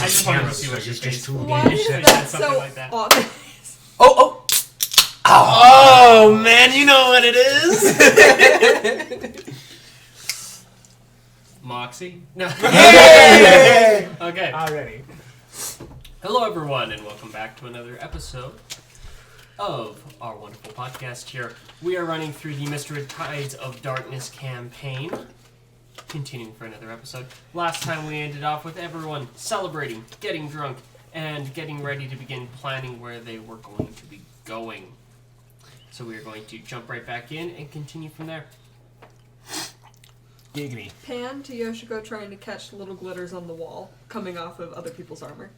just wanted to see what your face too was. Why is Something that so like that. obvious? Oh, man, you know what it is. Moxie? No. Yay! Okay. Already. Hello, everyone, and welcome back to another episode of our wonderful podcast here. We are running through the Mystery Tides of Darkness campaign, continuing for another episode. Last time we ended off with everyone celebrating, getting drunk, and getting ready to begin planning where they were going to be going. So we are going to jump right back in and continue from there. Giggity. Pan to Yoshiko trying to catch little glitters on the wall coming off of other people's armor.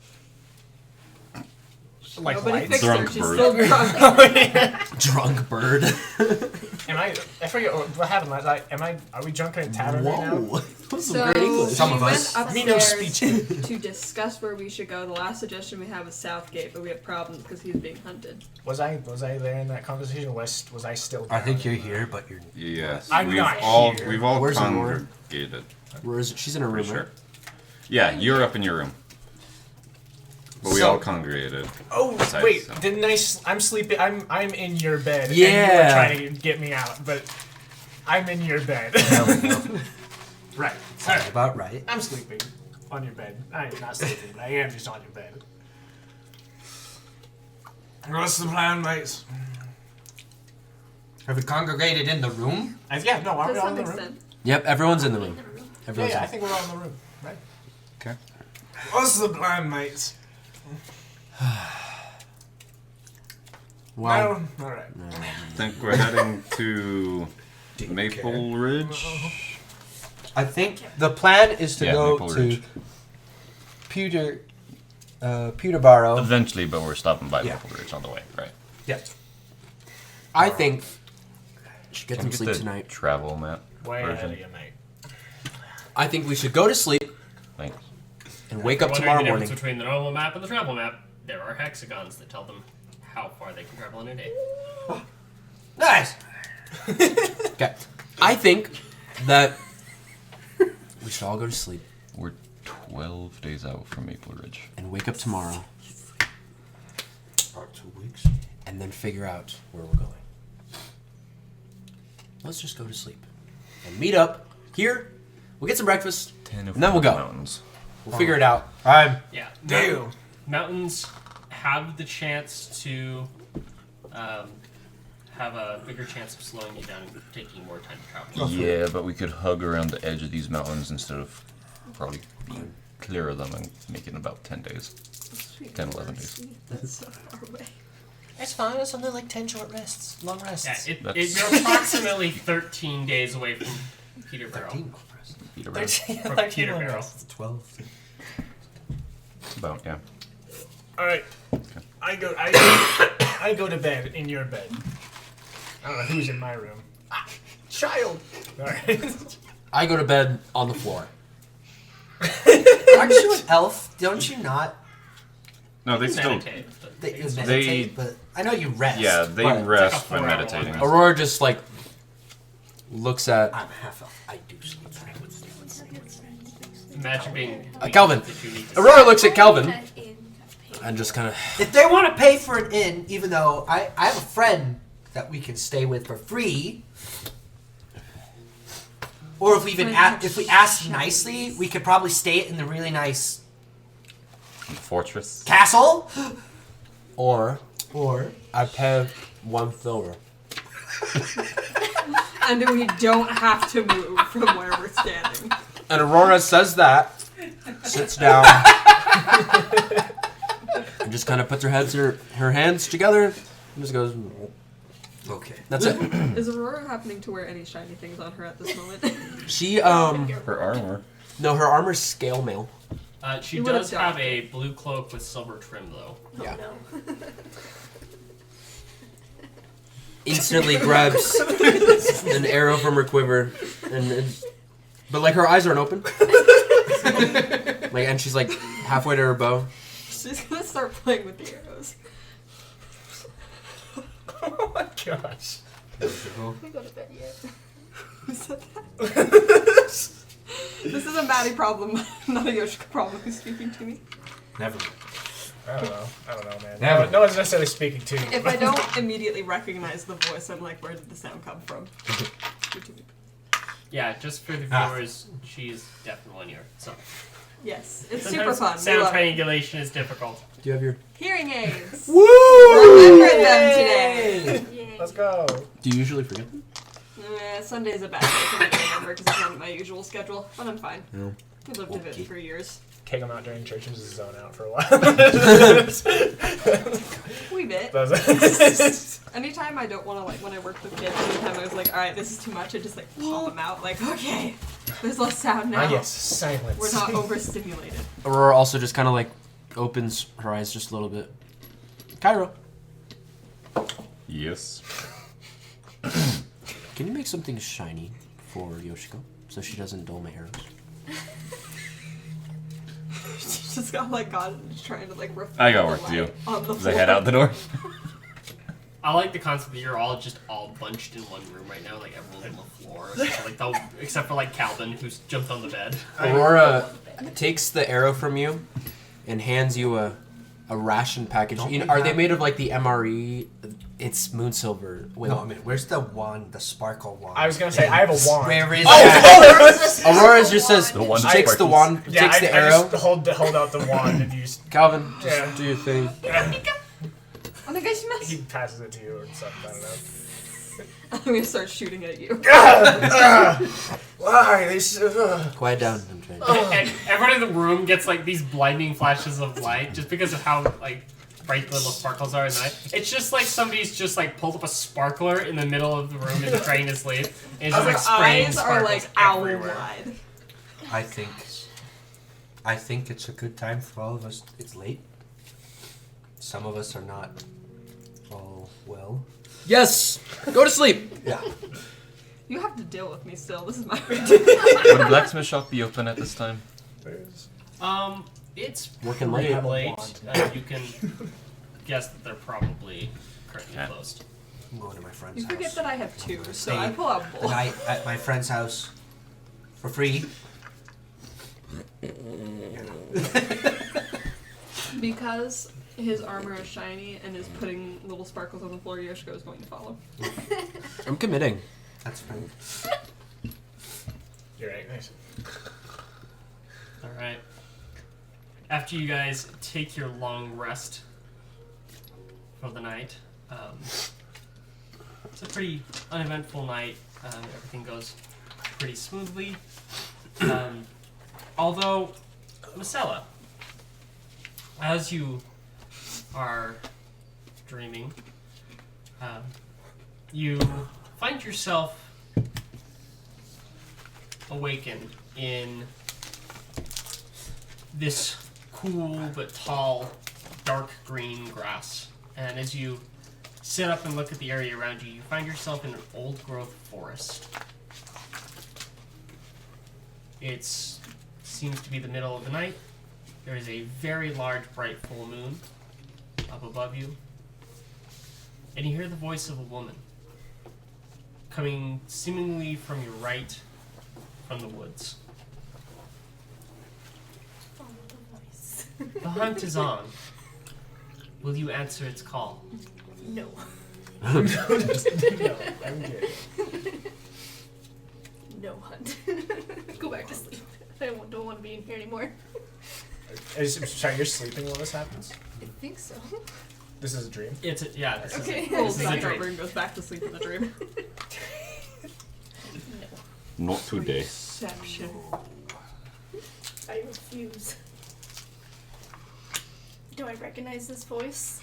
Like Nobody lights. fixed her. Drunk She's bird. still drunk. Drunk bird. I forget what happened last night. Are we drunk in a tavern right now? Whoa. That was some So great English. we went Me no upstairs speech. to discuss where we should go. The last suggestion we had was Southgate, but we had problems because he's being hunted. Was I there in that conversation? Was I still? I think down? you're here, but you're... Yes, I'm we've not all here. we've all Where's Aurora? congregated. Where is it? She's in her room, Pretty right? sure. Yeah, you're up in your room, but we So- all congregated. Oh Besides, wait, so. didn't I? I'm sleeping. I'm in your bed. And Yeah. you were trying to get me out, but I'm in your bed. Right. Sounds about right. I'm sleeping on your bed. I'm not sleeping, but I am just on your bed. What's the plan, mates? Have we congregated in the room? Yeah, no, are we To all some in the room? extent. Yep, everyone's in the room. Yeah, Everyone's I in. think we're all in the room, right? Okay. What's the plan, mates? Wow. No? Alright. I think we're heading to Maple Ridge. I think the plan is to Yeah, go Maple to Ridge. Peterborough. Eventually, but we're stopping by Yeah. Maple Ridge on the way, right? Yes. I think we should get Can some we sleep get the tonight. travel map Way ahead version? of you, mate. I think we should go to sleep Thanks. and wake If up you're tomorrow wondering the morning. difference between the normal map and the travel map, there are hexagons that tell them how far they can travel in a day. Nice. Okay. I think that we should all go to sleep We're 12 days out from Maple Ridge. and wake up tomorrow About 2 weeks. and then figure out where we're going. Let's just go to sleep and meet up here. We'll get some breakfast 10 of and then we'll go. mountains. We'll figure it out. I'm Yeah. Deal. Mountains have the chance to have a bigger chance of slowing you down and taking more time to travel. Yeah, but we could hug around the edge of these mountains instead of probably being clear of them and make it in about 10 days. 10, 11 days. That's so far away. It's fine. It's only like 10 short rests, long rests. Yeah, That's- you're approximately 13 days away from Peterborough. Beat around. 13, From 13 Peterborough. rests. 12. About, yeah. All right. I go to bed in your bed. I don't know who's in my room. Child. All right. I go to bed on the floor. Aren't you an elf? Don't you not? No, they still... Meditate, but They, you it's- meditate, but I know you rest. Yeah, they But- rest It's like a when 4-hour meditating. rest. Aurora just like looks at I'm half elf. I do sleep. Imagine being Calvin. that you need to Aurora looks at Calvin and just kind of If they want to pay for an inn, even though I have a friend that we can stay with for free, or if we even if we ask nicely, we could probably stay in the really nice Fortress. castle. or Or I pay one silver. And we don't have to move from where we're standing. And Aurora says that, sits down, and just kind of puts her hands together, and just goes. okay. That's it. Is Aurora happening to wear any shiny things on her at this moment? She Her armor. no, her armor's scale mail. She You would've does have done. a blue cloak with silver trim, though. Yeah. Instantly grabs an arrow from her quiver, but like her eyes aren't open. Like, and she's like halfway to her bow. She's gonna start playing with the arrows. Oh my gosh. Can we go to bed yet? Who said that? This is a Maddie problem, not a Yoshika problem who's speaking to me. Never. I don't know, man. Never. No one's necessarily speaking to you. If I don't immediately recognize the voice, I'm like, where did the sound come from? Yeah, just for the viewers, she's deaf in one ear. So Yes, it's sometimes super fun. We sound love it. triangulation is difficult. Do you have your... Hearing aids. Woo! Remembered them today. Yay. Let's go. Do you usually forget them? Sunday's a bad day for me to remember because it's not my usual schedule, but I'm fine. No. We lived with it for years. Take them out during church and just zone out for a while. We bit. That's- Anytime I don't want to, like, when I work with kids, anytime I was like, alright, this is too much, I just, like, pop them out. Like, okay, there's less sound now. Ah, yes, silence. We're not overstimulated. Aurora also just kind of like opens her eyes just a little bit. Cairo, Yes. can you make something shiny for Yoshiko so she doesn't dull my arrows? She's just got, like, God, just trying to, like, reflect I got the work to do. light on the As floor. I head out the door. I like the concept that you're all bunched in one room right now, like everyone's on the floor, so, like except for like Calvin, who's jumped on the bed. Aurora takes the arrow from you and hands you a ration package. Don't You know, we are they have- made of like the MRE? It's moon silver. Wait, No, I mean, where's the wand, the sparkle wand? I was gonna say, I have a wand. Where is Aurora just says, The one that takes the sparkles. wand, Yeah, takes the I arrow. just hold out the wand and use. Calvin, just Yeah. do your thing. Onegaishimasu. He passes it to you or something. I don't know. I'm gonna start shooting at you. Why? This. Quiet down. I'm trying. And everyone in the room gets like these blinding flashes of light just because of how like bright the little sparkles are in the night. It's just like somebody's just like pulled up a sparkler in the middle of the room and trying to sleep. And it's just like Our spraying eyes are sparkles like owl everywhere. wide. I think it's a good time for all of us. It's late. Some of us are not all well. Yes, go to sleep. Yeah. You have to deal with me still. This is my Would a blacksmith shop be open at this time? It's Working pretty late. Have a late. wand. You can guess that they're probably currently Yeah. closed. I'm going to my friend's You forget house. that I have two, so Stay I pull out the both. night at my friend's house for free. Because his armor is shiny and is putting little sparkles on the floor, Yoshiko is going to follow. I'm committing. That's fine. You're right. Nice. All right. After you guys take your long rest for the night, it's a pretty uneventful night. Everything goes pretty smoothly. Although, Marcella, as you are dreaming, you find yourself awakened in this cool but tall, dark green grass. And as you sit up and look at the area around you, you find yourself in an old-growth forest. It seems to be the middle of the night. There is a very large, bright full moon up above you. And you hear the voice of a woman coming seemingly from your right, from the woods. Follow the voice. The hunt is on. Will you answer its call? No. No, I'm good. No hunt. Go back to sleep. I don't want to be in here anymore. I'm sorry, you're sleeping while this happens? I think so. This is a dream? It's this Okay. is Pulls this is a back dream. over and goes back to sleep in the dream. No. Not today. Perception. I refuse. Do I recognize this voice?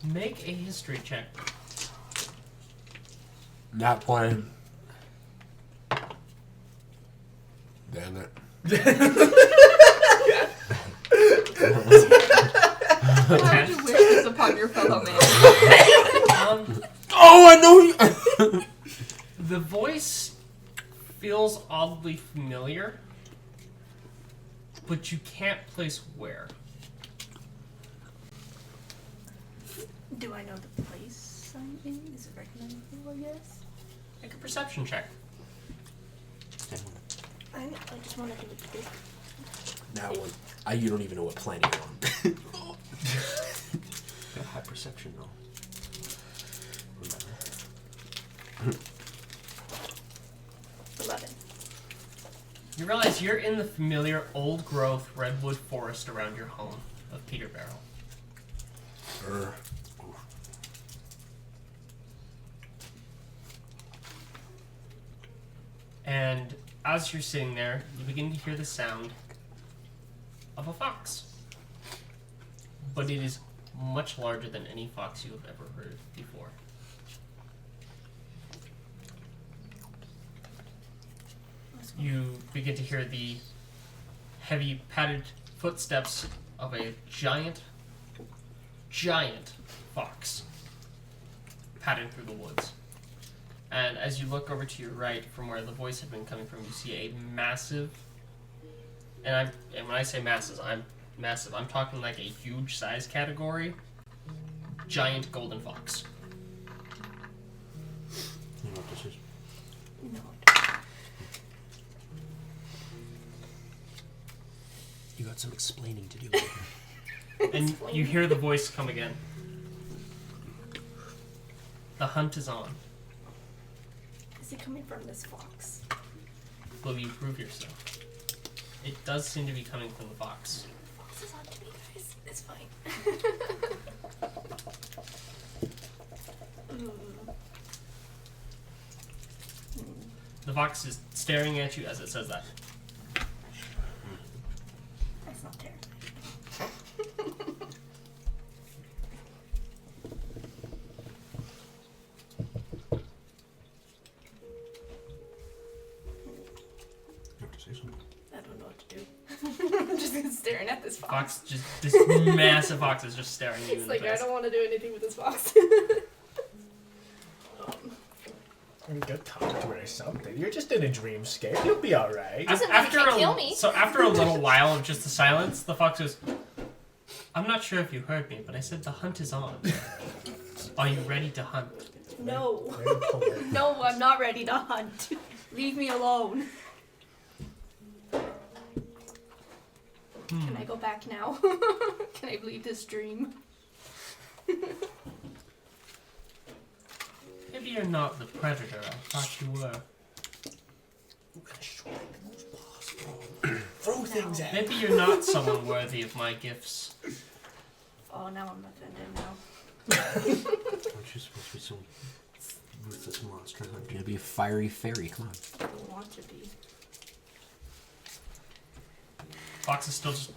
Make a history check. Not playing. Damn it. Why would you wish this upon your fellow man? Oh, I know you. The voice feels oddly familiar, but you can't place where. Do I know the place I'm in? Is it recognizable, I guess? Make a perception check. I just want to do it big. Now one. You don't even know what planet you're on. Got high perception though. Remember. 11. You realize you're in the familiar old-growth redwood forest around your home of Peterborough. And as you're sitting there, you begin to hear the sound of a fox. But it is much larger than any fox you have ever heard before. You begin to hear the heavy padded footsteps of a giant fox padding through the woods. And as you look over to your right from where the voice had been coming from, you see a massive, and when I say massive, I'm talking like a huge size category, giant golden fox. You know what this is? No. You got some explaining to do later. And you hear the voice come again. The hunt is on. Is it coming from this fox? Will you prove yourself? It does seem to be coming from the fox. Fox is on to me, guys. It's fine. The fox is staring at you as it says that. That's not terrible. I don't know what to do. I'm just staring at this fox. This massive fox is just staring at you It's in like, the I face. don't want to do anything with this fox. Go talk to her or something. You're just in a dreamscape. You'll be alright. Doesn't mean it can't kill me. So after a little while of just the silence, the fox goes, I'm not sure if you heard me, but I said the hunt is on. Are you ready to hunt? No. No, I'm not ready to hunt. Leave me alone. Can I go back now? Can I leave this dream? Maybe you're not the predator I thought you were. Throw things at Maybe you're not someone worthy of my gifts. Oh, now I'm offended now. Aren't you supposed to be some ruthless monster hunter? You're gonna be a fiery fairy, come on. I don't want to be. Fox is still just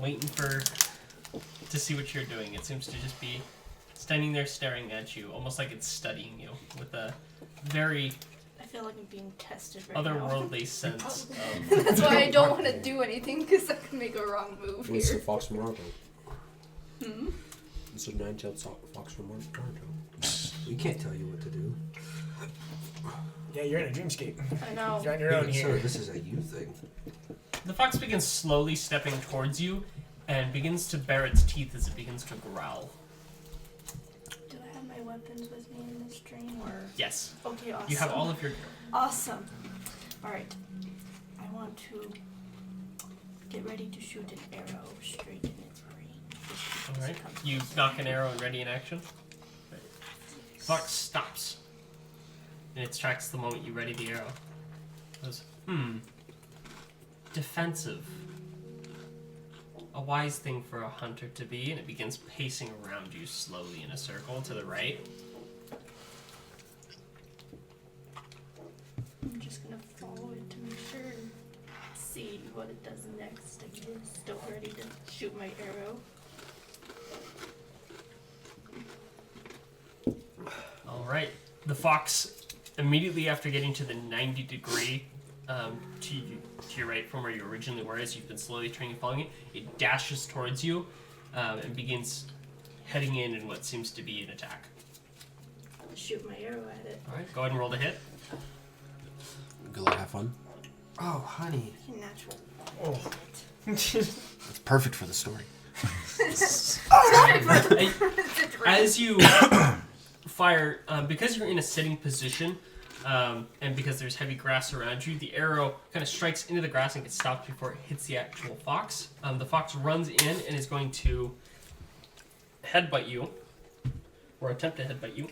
waiting to see what you're doing. It seems to just be standing there staring at you, almost like it's studying you with a very I feel like I'm being tested right now. otherworldly sense of... That's why I don't want to do anything, because I can make a wrong move What's the here. fox from Naruto? Hmm? It's a nine-tailed fox from Naruto. We can't tell you what to do. Yeah, you're in a dreamscape. I know. You're on your own Sir, here. this is a you thing. The fox begins slowly stepping towards you and begins to bare its teeth as it begins to growl. Do I have my weapons with me in this dream, or? Yes. Okay, awesome. You have all of your... Awesome. Alright. I want to get ready to shoot an arrow straight in its brain. Alright. You knock an arrow and ready in action. Fox stops in its tracks the moment you ready the arrow. It goes, defensive. A wise thing for a hunter to be, and it begins pacing around you slowly in a circle to the right. I'm just gonna follow it to make sure and see what it does next. I'm still ready to shoot my arrow. Alright. The fox, immediately after getting to the 90-degree to your right from where you originally were, as you've been slowly training and following it, it dashes towards you and begins heading in what seems to be an attack. I'll shoot my arrow at it. Alright, go ahead and roll to hit. Good luck, have fun. Oh, honey. Natural. Oh. It's perfect for the story. As you fire, because you're in a sitting position, and because there's heavy grass around you, the arrow kind of strikes into the grass and gets stopped before it hits the actual fox. The fox runs in and is going to headbutt you, or attempt to headbutt you.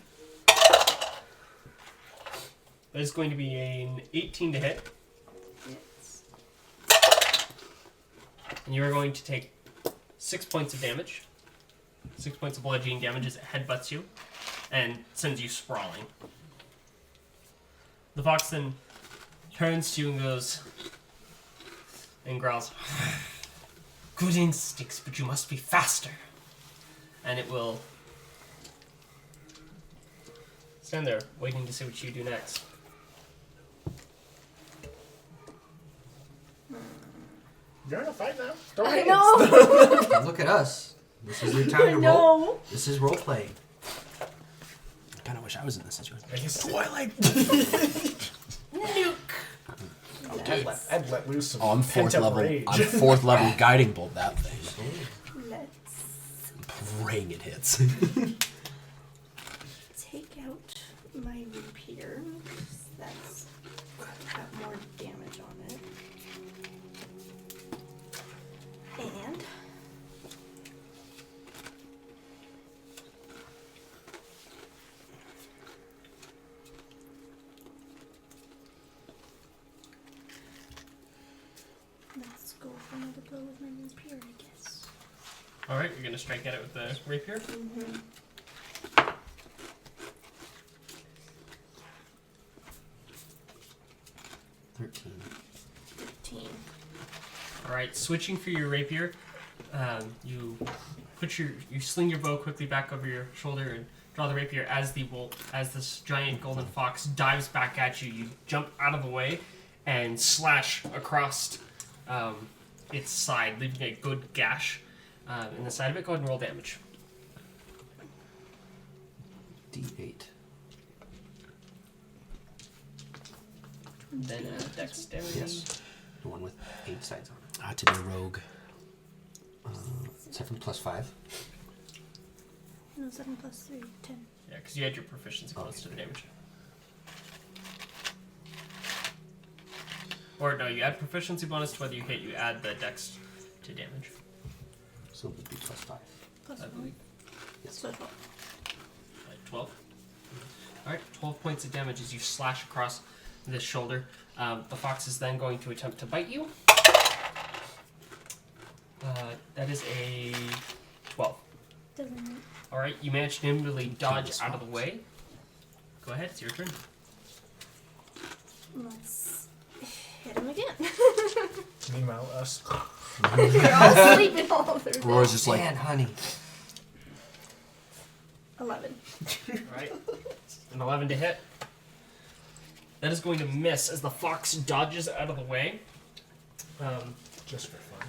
That is going to be an 18 to hit. Yes. And you are going to take 6 points of damage. 6 points of bludgeoning damage as it headbutts you and sends you sprawling. The fox then turns to you and goes and growls, "Good instincts, but you must be faster." And it will stand there waiting to see what you do next. You're in a fight now. Don't I hands. know. Look at us. This is your time to roll. No. This is role playing. I kind of wish I was in this situation. I guess Twilight. I'd let loose some I'm fourth pent-up level. rage. I'm fourth level guiding bolt that thing. Let's Praying it hits. take out my rapier. That's got more damage on it. And let's go for another blow with my rapier, I guess. Alright, you're going to strike at it with the rapier. Mm-hmm. 13. 15. Alright, switching for your rapier, you sling your bow quickly back over your shoulder and draw the rapier as this giant golden fox dives back at you. You jump out of the way and slash across its side, leaving a good gash in the side of it. Go ahead and roll damage. D8. Then dexterity. Yes. The one with 8 sides on it. To be a rogue. 7 plus 5. No, 7 plus 3, 10. Yeah, because you had your proficiency bonus to the damage. Or no, you add proficiency bonus to whether you hit, you add the dex to damage. So it would be plus 5. Plus I 1. believe. Yes. So 12. Like 12. Alright, 12 points of damage as you slash across this shoulder. The fox is then going to attempt to bite you. That is a 12. Doesn't. Alright, you managed to nimbly dodge out of the way. Go ahead, it's your turn. Let's hit him again. Meanwhile, us. They're all sleeping all over there. Roar's just like, Man, honey. 11. Alright, an 11 to hit. That is going to miss as the fox dodges out of the way. Just for fun.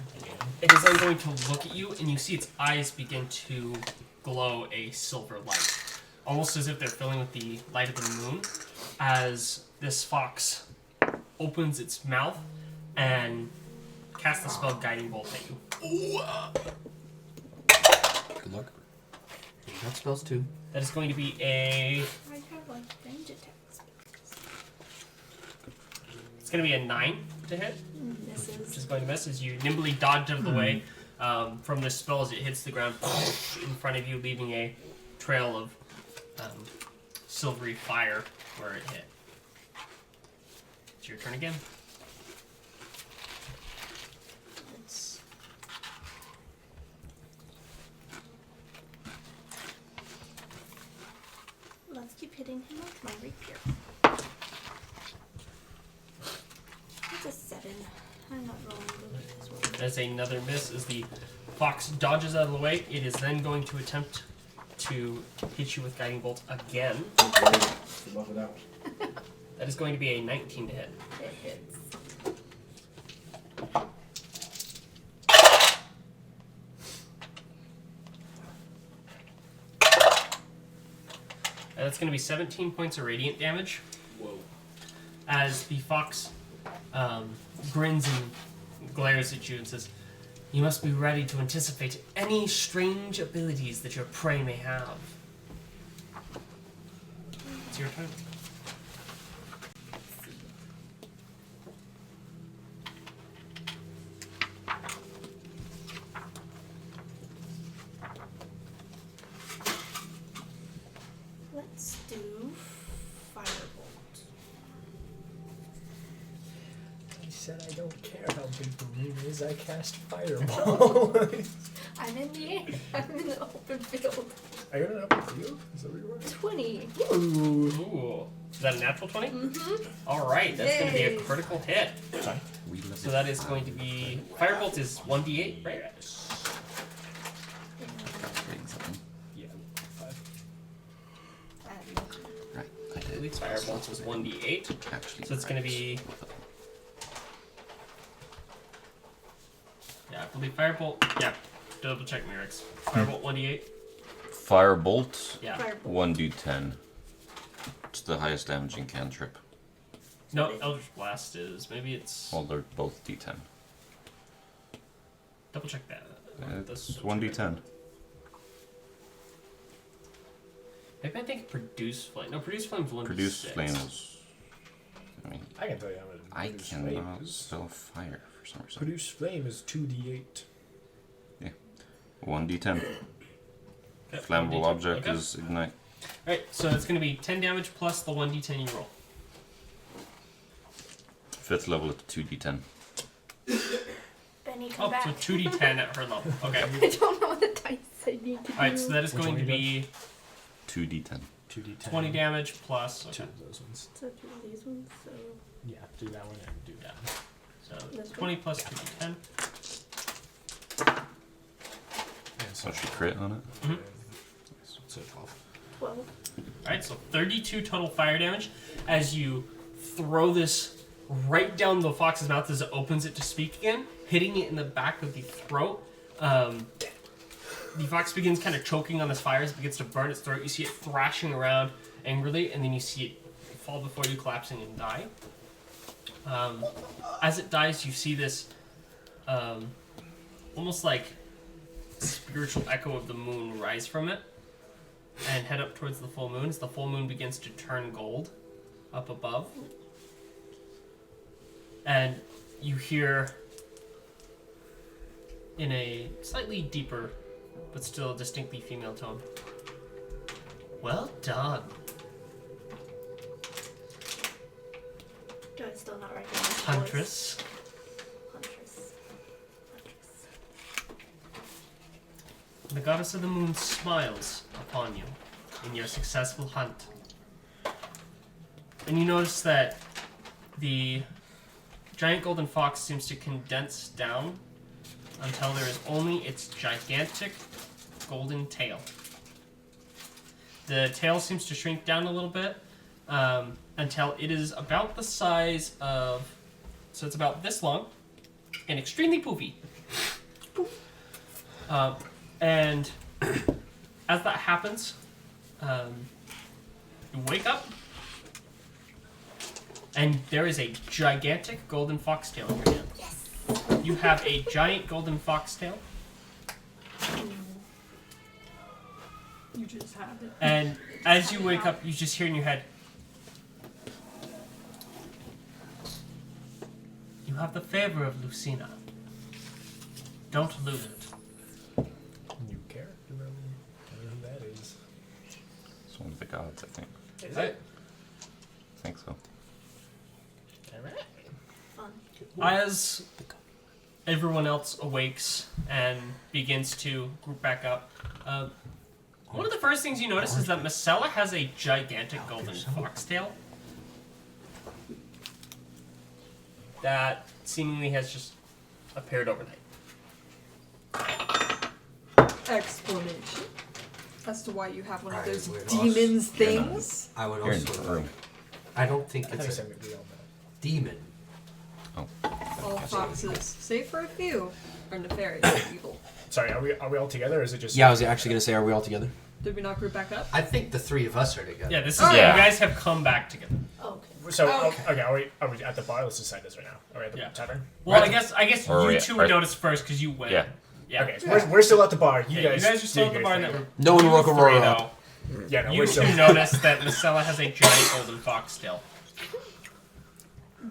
It is then going to look at you, and you see its eyes begin to glow a silver light, almost as if they're filling with the light of the moon, as this fox opens its mouth and casts the spell Guiding Bolt at you. good luck. You got spells too. That is going to be a... I have like range attacks. It's going to be a 9 to hit, which Misses. is going to miss as you nimbly dodge out of the way from this spell as it hits the ground in front of you, leaving a trail of silvery fire where it hit. It's your turn again. Let's. Let's keep hitting him with my rapier. That's a 7. I'm not rolling good with this one. That's another miss as the fox dodges out of the way. It is then going to attempt to hit you with Guiding Bolt again. Good luck with that one. That is going to be a 19 to hit. It hits. That's going to be 17 points of radiant damage. Whoa. As the fox grins and glares at you and says, "You must be ready to anticipate any strange abilities that your prey may have." It's your turn. don't care how big the room is. I cast fireball. I'm in the air. I'm in the open field. Are you in an open field? Is that where you are? 20. Ooh. Is that a natural 20? Mm-hmm. Alright, that's going to be a Yay. critical hit. Sorry. We love So that is going to be... Firebolt is 1d8, right? Getting something. Yeah. 5. Right. I I did. believe Firebolt is 1d8. Actually, So it's going to right. be... Yeah, I believe Firebolt... Yeah, double check Mirix. Firebolt 1d8? Firebolt. Yeah. Firebolt. 1d10. It's the highest damaging cantrip. No, Eldritch Blast is... Maybe it's... Well, they're both d10. Double check that. It's 1d10. Maybe I think Produce Flame. No, Produce Flame's 1d6. Produce flame is. I mean, I can tell you how much. I produce flame cannot is. spell fire for some reason. Produce flame is 2d8. 1d10. Okay, Flammable 1d10. object Okay. is ignite. Alright, so it's going to be 10 damage plus the 1d10 you roll. 5th level at 2d10. Benny, come Oh, back. so 2d10 at her level. Okay. I don't know what the dice I need to do. Alright, so that is Which going one to you be 2d10. 2d10. 20 damage plus... Two Okay. of those ones. So two of these ones, so... Yeah, do that one and do that one. So This 20 plus 2d10. And So she crit on it. Mhm. So 12. 12. Alright, so 32 total fire damage as you throw this right down the fox's mouth as it opens it to speak again, hitting it in the back of the throat. The fox begins kind of choking on this fire as it begins to burn its throat. You see it thrashing around angrily, and then you see it fall before you, collapsing and die. As it dies, you see this almost like spiritual echo of the moon rise from it and head up towards the full moon as the full moon begins to turn gold up above. And you hear in a slightly deeper but still distinctly female tone, "Well done." Do I still not recognize the voice? Huntress. Huntress. The goddess of the moon smiles upon you in your successful hunt. And you notice that the giant golden fox seems to condense down until there is only its gigantic golden tail. The tail seems to shrink down a little bit until it is about the size of... So it's about this long and extremely poofy. And as that happens, you wake up, and there is a gigantic golden foxtail in your hand. Yes! You have a giant golden foxtail, You just have it. and as you wake up, you just hear in your head, "You have the favor of Lucina. Don't lose it." You care? Do you remember who that is? It's one of the gods, I think. Is it? I think so. Alright. Fun. As everyone else awakes and begins to group back up, one of the first things you notice is that Marcella has a gigantic golden foxtail that seemingly has just appeared overnight. Explanation as to why you have one of I those would demons You're not- things. I would Here in also. the room. I don't think I think it's so, a we all know. demon. All foxes, save for a few, are nefarious and evil. Sorry, are we all together or is it just... Yeah, I was actually gonna say, are we all together? Did we not group back up? I think the three of us are together. Yeah, this is Yeah. you guys have come back together. Okay. So, Okay. okay, are we at the bar? Let's decide this right now. Are we at the Yeah. tavern? Well, Right. I guess Or you we- two or- would notice first because you went. Yeah. Yeah. Okay, so we're still at the bar. You Yeah, guys are still do at the your bar. thing. Network. No one woke Aurora Three, up. though. Yeah, no, You we're two still... notice that Marcella has a giant golden foxtail.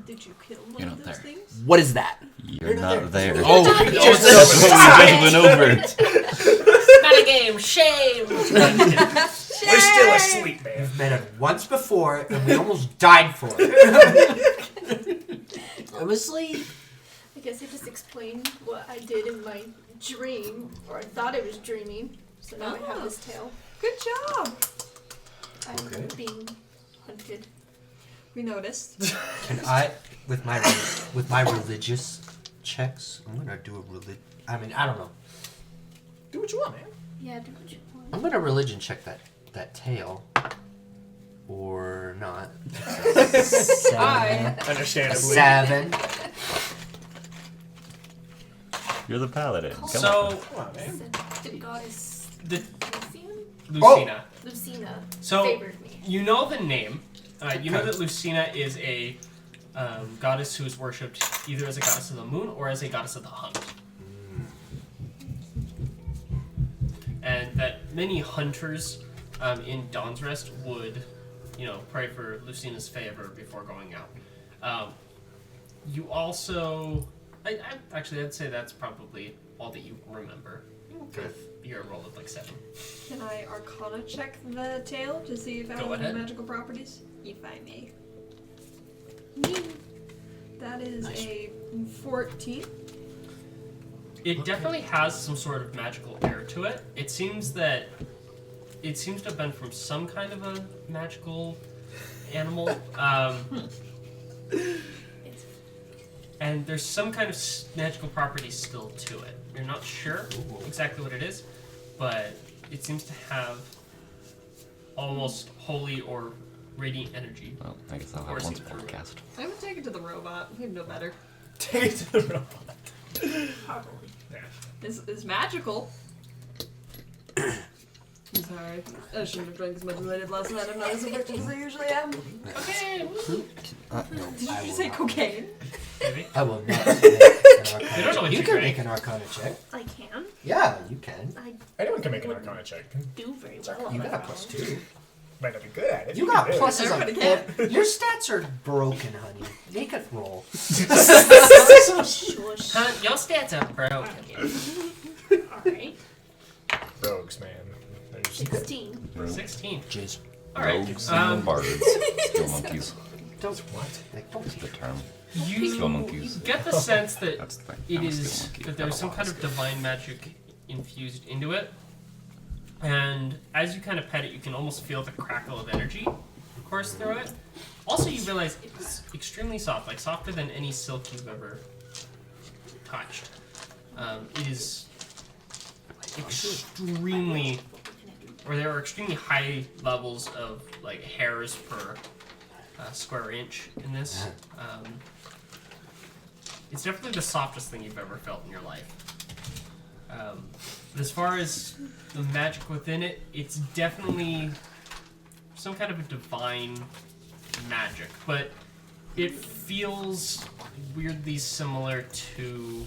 Did you kill one You're of not those there. things? What is that? You're not there. Oh, That's what we just went over. Not a game. Shame. We're still asleep, man. We've met it once before, and we almost died for it. I'm asleep. guess I just explained what I did in my dream, or I thought I was dreaming. So now I have this tail. Good job. I'm Okay. being hunted. We noticed. Can I, with my religious checks, I'm gonna do a I mean, I don't know. Do what you want, man. Yeah, do what you want. I'm gonna religion check that tail, or not. Hi. A Understandably. 7. You're the paladin. Come So, on. Come on, man. The goddess the Lucian? Lucina. Lucina So, favored me. you know the name. You know Okay. that Lucina is a goddess who is worshipped either as a goddess of the moon or as a goddess of the hunt. And that many hunters in Dawn's Rest would, pray for Lucina's favor before going out. You also, I'd say that's probably all that you remember. With your roll of like 7. Can I Arcana check the tail to see if it Go has any ahead. magical properties? If I may. Me. That is Nice. a 14. It definitely has some sort of magical air to it. It seems to have been from some kind of a magical animal. And there's some kind of magical property still to it. You're not sure exactly what it is, but it seems to have almost holy or radiant energy. Well, I guess I'll have Coursing one through it. podcast. I would take it to the robot. He'd know better. Take it to the robot. Probably. Yeah. It's magical. I'm sorry. I shouldn't have drank as much as I did last night. I'm not as effective as I usually am. Okay. Did you just say cocaine? Maybe. I will not make an arcana I don't know what You you can drank. make an arcana check. I can. Yeah, you can. I Anyone can make an Arcana check. do very well. You on got my a +2. round. Might not be good at it. You can got do it. pluses on Everybody can. Your stats are broken, honey. Make it roll. Shush. Your stats are broken. Alright. Rogues, man. There's 16. 16. Jeez. Alright. Rogues and bards. Skill monkeys. Don't what? Like, don't The term. You Skill monkeys. get the sense that That's the thing. it I'm a is skill monkey. that there's Got a some lot kind of skills. divine magic infused into it, and as you kind of pet it, you can almost feel the crackle of energy course through it. Also, you realize it's extremely soft, like softer than any silk you've ever touched. It is extremely, or there are extremely high levels of like hairs per square inch in this. It's definitely the softest thing you've ever felt in your life. But as far as the magic within it, it's definitely some kind of a divine magic, but it feels weirdly similar to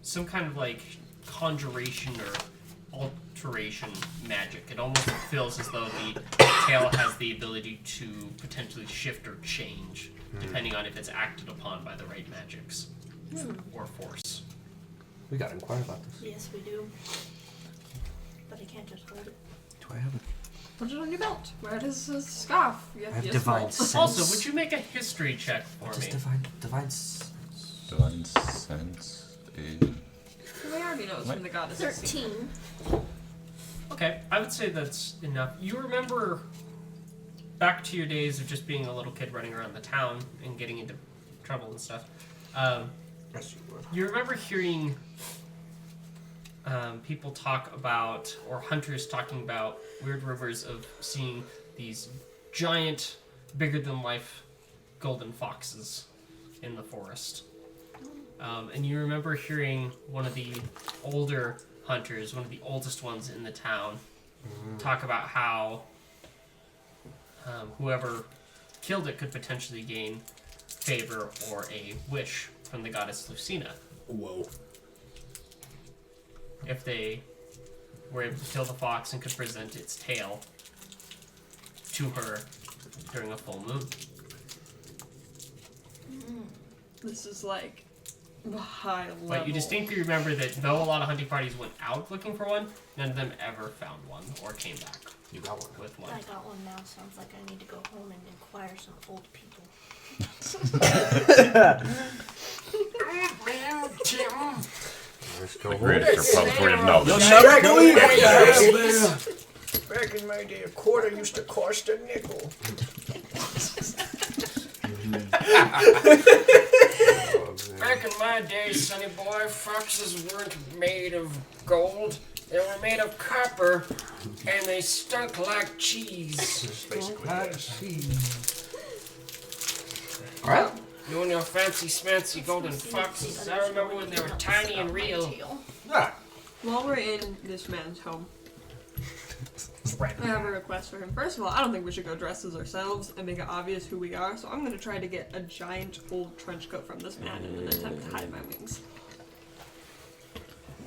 some kind of like conjuration or alteration magic. It almost feels as though the tail has the ability to potentially shift or change, depending on if it's acted upon by the right magics or force. We gotta inquire about this. Yes, we do. But I can't just hold it. Do I have Put it on your belt. Wear it as a scarf. You I have yes, divine well. sense. Also, would you make a history check for What does me? divine sense? Divine sense is... We already know it's from the goddess. 13. Okay, I would say that's enough. You remember back to your days of just being a little kid running around the town and getting into trouble and stuff. Yes, you would. You remember hearing people talk about, or hunters talking about, weird rumors of seeing these giant, bigger-than-life golden foxes in the forest. And you remember hearing one of the older hunters, one of the oldest ones in the town, talk about how whoever killed it could potentially gain favor or a wish from the goddess Lucina. Whoa. If they were able to kill the fox and could present its tail to her during a full moon. This is like high level. But you distinctly remember that though a lot of hunting parties went out looking for one, none of them ever found one or came back You got one. with one. I got one now. Sounds like I need to go home and inquire some old people. Let's go. The greatest repository of knowledge. Never believe what you have. Back in my day, a quarter used to cost a nickel. Back in my day, sonny boy, foxes weren't made of gold. They were made of copper, and they stunk like cheese. Basically, yes. All right. You and your fancy smancy golden foxes. I remember when they were tiny and real. Yeah. While we're in this man's home, I have a request for him. First of all, I don't think we should go dressed as ourselves and make it obvious who we are, so I'm going to try to get a giant old trench coat from this man in an attempt to hide my wings.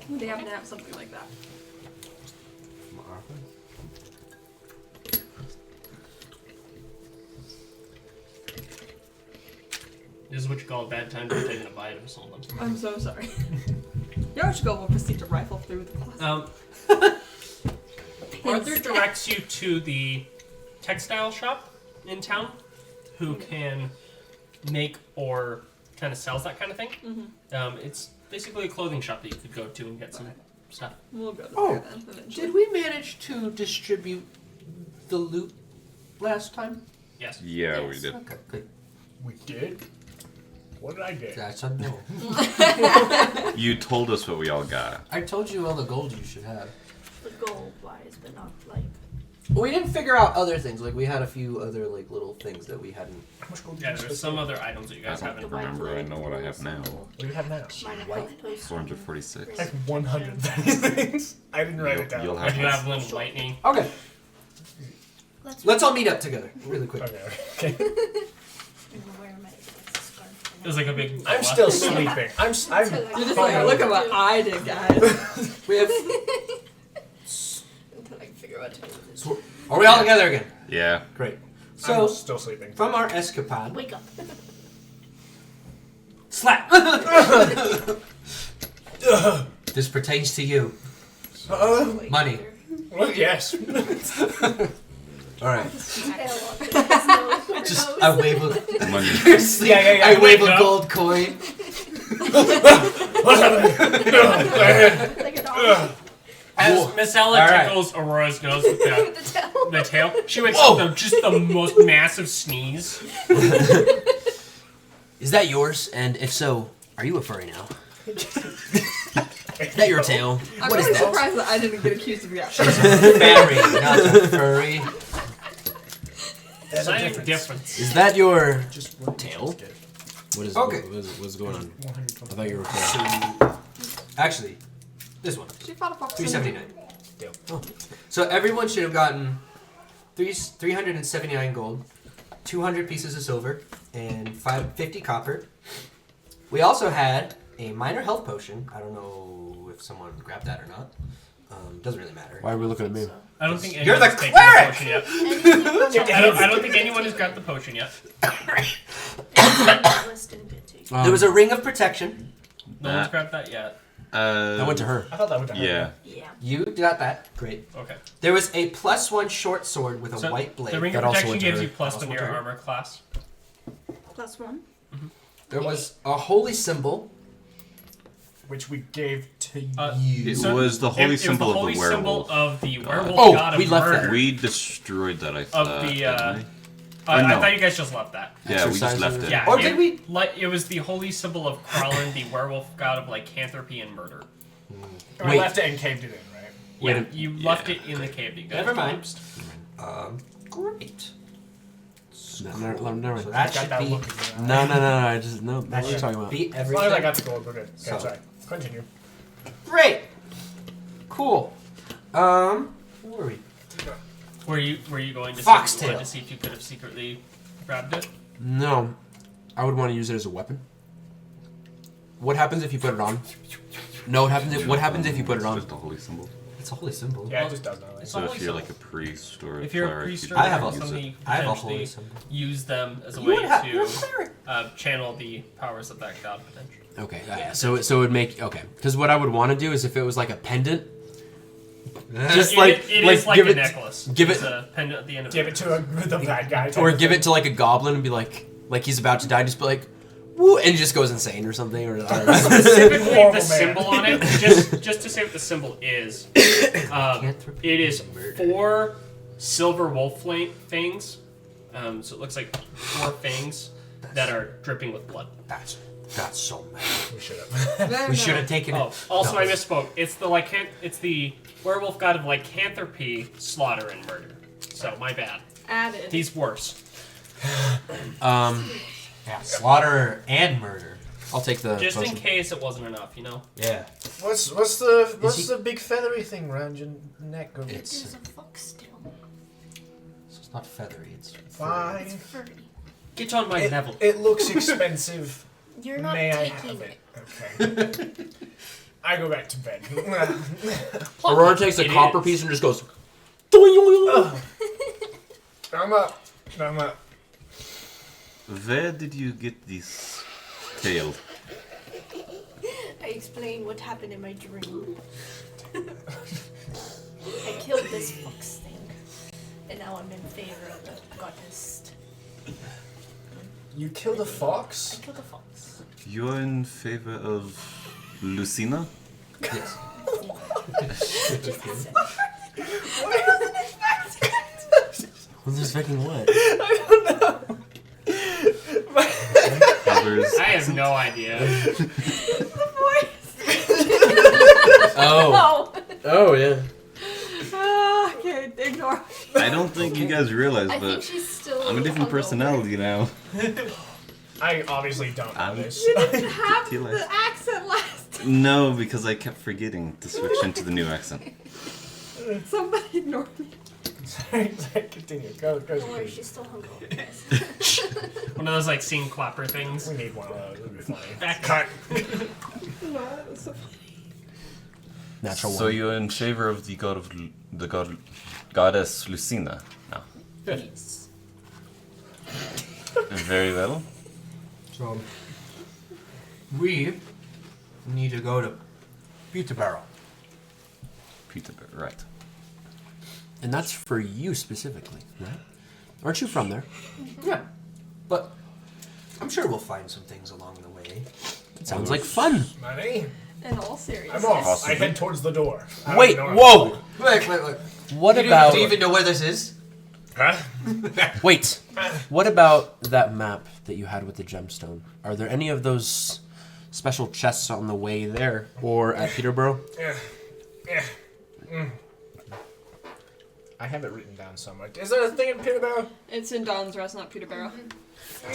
They happen to have something like that. This is what you call a bad time to take a bite of someone. I'm so sorry. Yoshiko will proceed to rifle through the closet. Arthur directs you to the textile shop in town, who can make or kind of sells that kind of thing. It's basically a clothing shop that you could go to and get some stuff. We'll go to Oh, there then, eventually. Did we manage to distribute the loot last time? Yes. Yeah, we did. Okay, good. We did? What did I get? That's a no. You told us what we all got. I told you all the gold you should have. The gold wise, but not like. Well, we didn't figure out other things. Like we had a few other like little things that we hadn't. How much gold did Yeah, you there's spend? some other items that you guys I haven't. don't remember. I know what I have now. What do you have now? Mine have White. those 446. I have 100 things. I didn't write it down. You'll I have do have little lightning. Okay, Let's let's all meet up together really quick. Okay. wear my scarf. It was like a big. I'm still sleeping. I'm You're just like, look at what I did, guys. We have. Until I can figure out how to do this. So, are we all together again? Yeah. Great. I'm So still sleeping. from our escapade, Wake up. slap. This pertains to you. Money. Well, yes. All right. Just Just I wave a. Money. Yeah. I wave Wake a up. gold coin. What's happening? like a dog. As Miss Ella All right. tickles Aurora's nose with the, The tail. the tail, she wakes Whoa. up with just the most massive sneeze. Is that yours? And if so, are you a furry now? Is that your tail? I'm What is really that? surprised that I didn't get accused of that. Fairy, not a furry. There's a Scientific difference. difference. Is that your Just one tail? What is Okay. what's going on? 120. I thought you were Actually, this one. She fought a fox. 379. Deal. Oh. So everyone should have gotten 379 gold, 200 pieces of silver, and 50 copper. We also had a minor health potion. I don't know if someone grabbed that or not. Doesn't really matter. Why are we looking at me? I don't think You're anyone's the taken cleric! the potion yet. Anything I don't think anyone has grabbed the potion yet. list didn't get to you. There was a ring of protection. No one's grabbed that yet. That went to her. I thought that went to her. Yeah. Yeah. You got that. Great. Okay. There was a +1 short sword with a So white blade. the ring That of also protection went to gives her. you plus Also one to went your to her. armor class. +1. There was a holy symbol. Which we gave to you. It So was the holy symbol it was the holy of the werewolf. symbol of the werewolf Oh, god of we left that. murder. We destroyed that, I thought. Of the, didn't we? I no. thought you guys just left that. Yeah, we just Exercises left or- it. Yeah. Or it, did we? It was the holy symbol of Kralin, the werewolf god of lycanthropy and murder. We Wait. left it and caved it in, right? Yeah, Wait you left it in the cave. You guys Never mind. collapsed. Great. Never So mind. that Got should that be. look again. No. I just no. What That are you should talking about? be As long as I everything. got the gold, we're good. Okay, So- sorry. Continue. Great. Cool. Where were we? Were you going to Foxtail. wanted to see if you could have secretly grabbed it? No, I would want to use it as a weapon. What happens if you put it on? No, what happens if you put it It's on? just a holy symbol. It's a holy symbol. Yeah, it just does not. It's So a if holy you're symbol. like a priest or a If you're a cleric, priest you or I have a- something, you I have a potentially holy symbol. use them as a You way would have. You're a to cleric. channel the powers of that god potentially. Okay, yeah. So it would make because what I would want to do is if it was like a pendant, just It- like it is like give a it necklace. give It's it- a pendant at the end of Give it to the bad guy. type or of give thing. it to like a goblin and be like, Like he's about to die, just be like, woo, and he just goes insane or something. Or I don't know. Specifically, Horrible the man. symbol on it. Just to say what the symbol is. It is 4 silver wolf fangs. So it looks like 4 fangs that are dripping with blood. That's so mad. We should have. We should have taken Oh, it. also No. I misspoke. It's the werewolf god of lycanthropy, slaughter, and murder. So my bad. Added. He's worse. Yeah, slaughter and murder. I'll take the Just in potion. case it wasn't enough, you know. Yeah. What's the big feathery thing around your neck? It's There's a fox still. it's not feathery. It's Fine. It's furry. Get on my level. It looks expensive. You're not May I taking have it. it? Okay. I go back to bed. Aurora takes a It copper is. piece and just goes. Ugh. I'm up. I'm up. Where did you get this tail? I explained what happened in my dream. I killed this fox thing. And now I'm in favor of the goddess. You killed a I fox? killed a fox. You're in favor of Lucina? Yes. Just has it. Who's expecting what? Others? I have no idea. Oh. Oh yeah. Okay, ignore. I don't think you guys realize, I think but she's still. I'm a different hungover. personality now. I obviously don't know I'm- this. You didn't have Teal the accent last time. No, because I kept forgetting to switch into the new accent. Somebody ignore me. Sorry, continue. Go. Don't worry, she's still hungover. One of those like scene clapper things. We need one of those. It'd be funny. Back Cut. No, that was so funny. Natural So one. you're in favor of the goddess Lucina now. Yes. Very well. So we need to go to Peterborough. Peterborough, right. And that's for you specifically, right? Aren't you from there? Yeah, but I'm sure we'll find some things along the way. Sounds like fun. Money? In all seriousness. I'm off. Possibly. I head towards the door. I don't Wait, know whoa! Wait. What Do about? you even know where this is? Huh? Wait. What about that map that you had with the gemstone? Are there any of those special chests on the way there or at Peterborough? Yeah. I have it written down somewhere. Is there a thing in Peterborough? It's in Dawn's Rest, not Peterborough.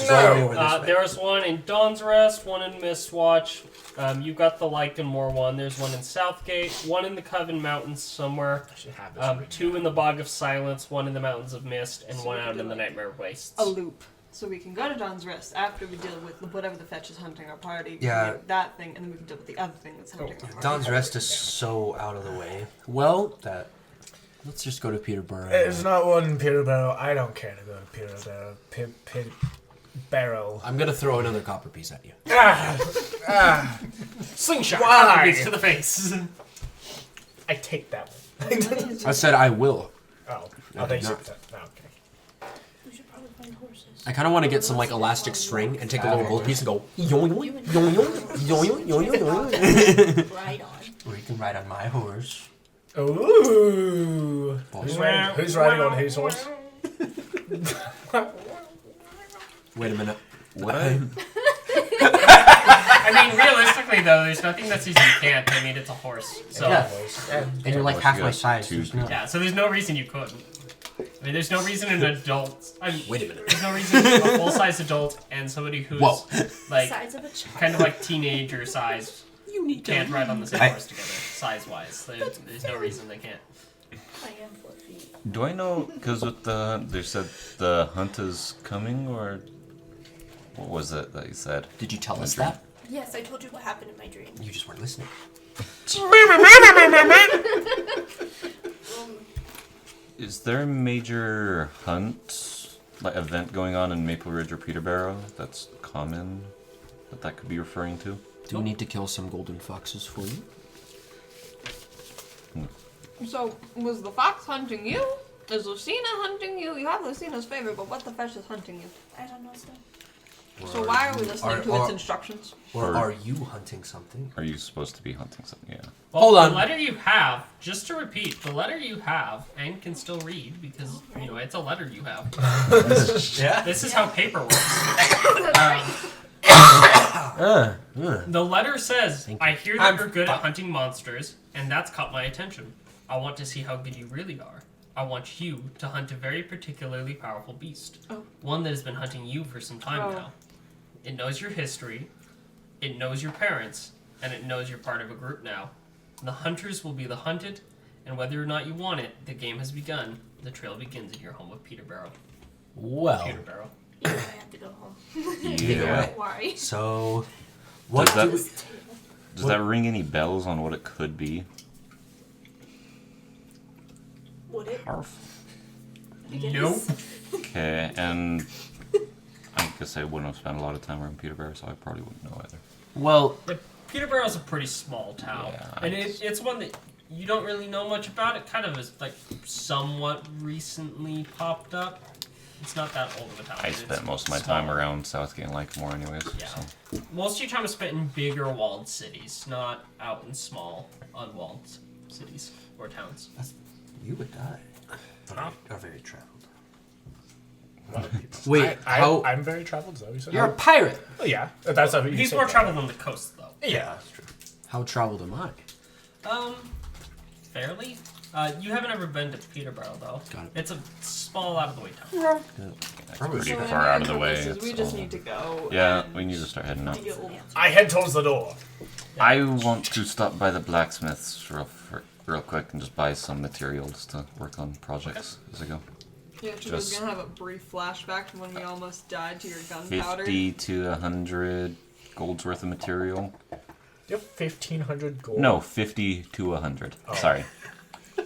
No. There was one in Dawn's Rest, one in Mistwatch. You got the Lycanmore one. There's one in Southgate, one in the Coven Mountains somewhere. I should have this written 2 in the Bog of Silence, 1 in the Mountains of Mist, and So 1 we out do in the like Nightmare Wastes. A loop. So we can go to Dawn's Rest after we deal with whatever the fetch is hunting our party. Yeah. get that thing, and then we can deal with the other thing that's hunting our party. Dawn's Rest is so out of the way. Well, let's just go to Peterborough. There's not one in Peterborough. I don't care to go to Peterborough. Barrel. I'm gonna throw another copper piece at you. Slingshot! Why? Copperpiece to the face! I take that one. I said I will. Oh, I they did not. said that. Okay. We should probably find horses. I kind of want to get some like elastic string and take a little gold piece and go yoing yoing yoing yoing yoing yoing. Ride on. Or you can ride on my horse. Ooh. Who's riding on whose horse? Wait a minute. What? I mean, realistically, though, there's nothing that says you can't. I mean, it's a horse. So, Yeah. And you're like Horse, half you my got size. two There's no. yeah, so there's no reason you couldn't. I mean, there's no reason an adult... Wait a minute. There's no reason a full-size adult and somebody who's, Whoa. like, Size of a child. kind of like teenager size You need can't ride on the same I- horse together, size-wise. There's no reason they can't. I am 4 feet. Do I know? Because with they said the hunt is coming, or what was it that you said? Did you tell My us dream. that? Yes, I told you what happened in my dream. You just weren't listening. Is there a major hunt, like event going on in Maple Ridge or Peterborough that's common that could be referring to? Do we need to kill some golden foxes for you? So, was the fox hunting you? Is Lucina hunting you? You have Lucina's favor, but what the fetch is hunting you? I don't know, so. So why are we listening to its instructions? Or are you hunting something? Are you supposed to be hunting something? Yeah. Well, Hold on. The letter you have, just to repeat, the letter you have and can still read because it's a letter you have. Yeah. This is how paper works. The letter says, "I hear that you're good at hunting monsters, and that's caught my attention. I want to see how good you really are. I want you to hunt a very particularly powerful beast, one that has been hunting you for some time now. It knows your history, it knows your parents, and it knows you're part of a group now. The hunters will be the hunted, and whether or not you want it, the game has begun. The trail begins in your home of Peterborough." Well. Peterborough. Yeah, I have to go home. Yeah. Why? So, what Does that- do we... Does that ring any bells on what it could be? Would it? Harf? I guess. Nope. Okay, and I guess I wouldn't have spent a lot of time around Peterborough, so I probably wouldn't know either. Well, Peterborough's a pretty small town, Yeah, and it's one that you don't really know much about. It kind of is like somewhat recently popped up. It's not that old of a town. I It's spent most of my small. time around Southgate and Lycamore anyways. Yeah. So. Most of your time is spent in bigger walled cities, not out in small, unwalled cities or towns. you would die. Are very traveled. Wait, I'm very traveled. Is that what you said? You're a pirate. Oh, yeah. That's what you He's said, more right? traveled on the coast, though. Yeah. That's true. how traveled am I? Fairly. You haven't ever been to Peterborough, though. Got it. It's a small, out of the way town. That's Probably pretty So far out of the for way. purposes, we It's just all- need to go. Yeah, and we need to start heading out. deal. I head towards the door. I want to stop by the blacksmith's real quick and just buy some materials to work on projects as I go. Yeah, Judas Just- gonna have a brief flashback to when we almost died to your gunpowder. 50 to 100 gold's worth of material. You have 1,500 gold. No, 50 to 100. Oh. Sorry.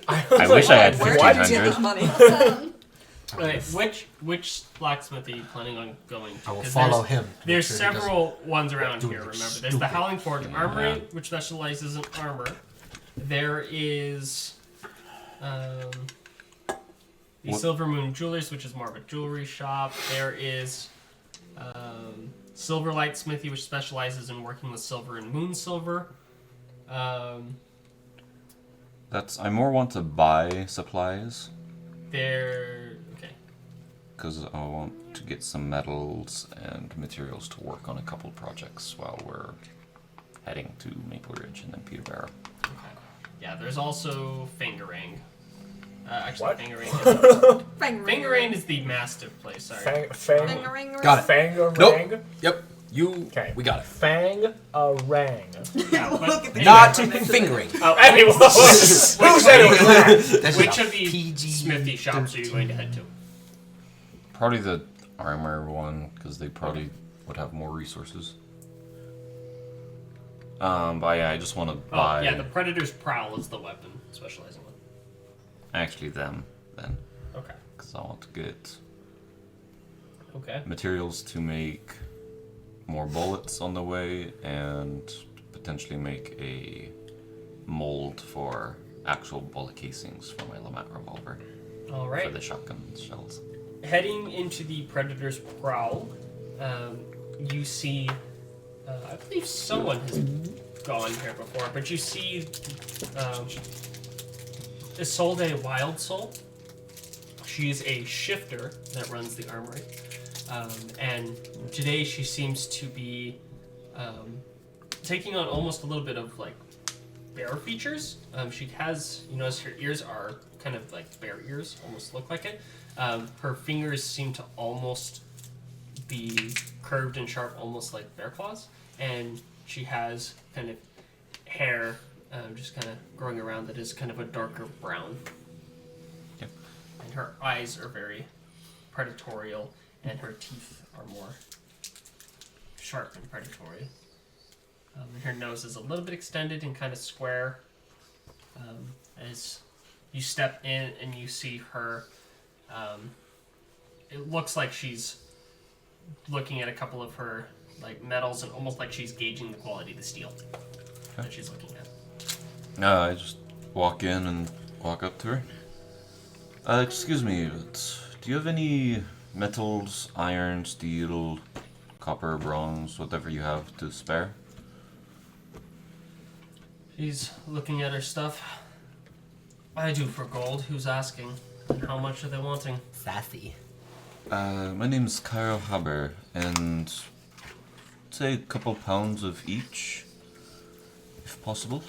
I I wish I had Where did you get this 1,500. money? Okay, which blacksmith are you planning on going to? I will 'Cause follow there's- him. There's Make sure he several ones around do here, anything remember. There's the stupid. Howling Forge Armory, Yeah. which specializes in armor. There is the What- Silver Moon Jewelers, which is more of a jewelry shop. There is Silverlight Smithy, which specializes in working with silver and moon silver. I more want to buy supplies Okay. because I want to get some metals and materials to work on a couple projects while we're heading to Maple Ridge and then Peterborough. Okay. Yeah, there's also Fingerang. Actually, What? Fingerang is the mastiff place. Sorry. Fang. Got it. Fangarang. Nope. Yep. You. Okay. We got it. Fang-a-rang. Yeah, but Not fingering. Anyway, who said it was that? That's Which just of the PG smithy shops are you going to head to? Probably the armor one because they probably would have more resources. But yeah, I just want to buy. Oh, yeah, the Predator's Prowl is the weapon specializing one. Actually, them then, Okay. because I want to get Okay. materials to make more bullets on the way and potentially make a mold for actual bullet casings for my Lamont revolver All for right. the shotgun shells. Heading into the Predator's Prowl, you see, I believe someone has gone here before, but you see Isolde Wild Soul. She's a shifter that runs the armory. And today she seems to be taking on almost a little bit of like bear features. She has, you notice her ears are kind of like bear ears, almost look like it. Her fingers seem to almost be curved and sharp, almost like bear claws. And she has kind of hair just kind of growing around that is kind of a darker brown. Yep. And her eyes are very predatorial, and her teeth are more sharp and predatory. And her nose is a little bit extended and kind of square. As you step in and you see her, it looks like she's looking at a couple of her like metals and almost like she's gauging the quality of the steel that she's looking at. I just walk in and walk up to her. Excuse me, but do you have any metals, iron, steel, copper, bronze, whatever you have to spare. She's looking at her stuff. I do for gold. Who's asking? And how much are they wanting? Sassy. My name's Kyle Haber, and say a couple pounds of each, if possible.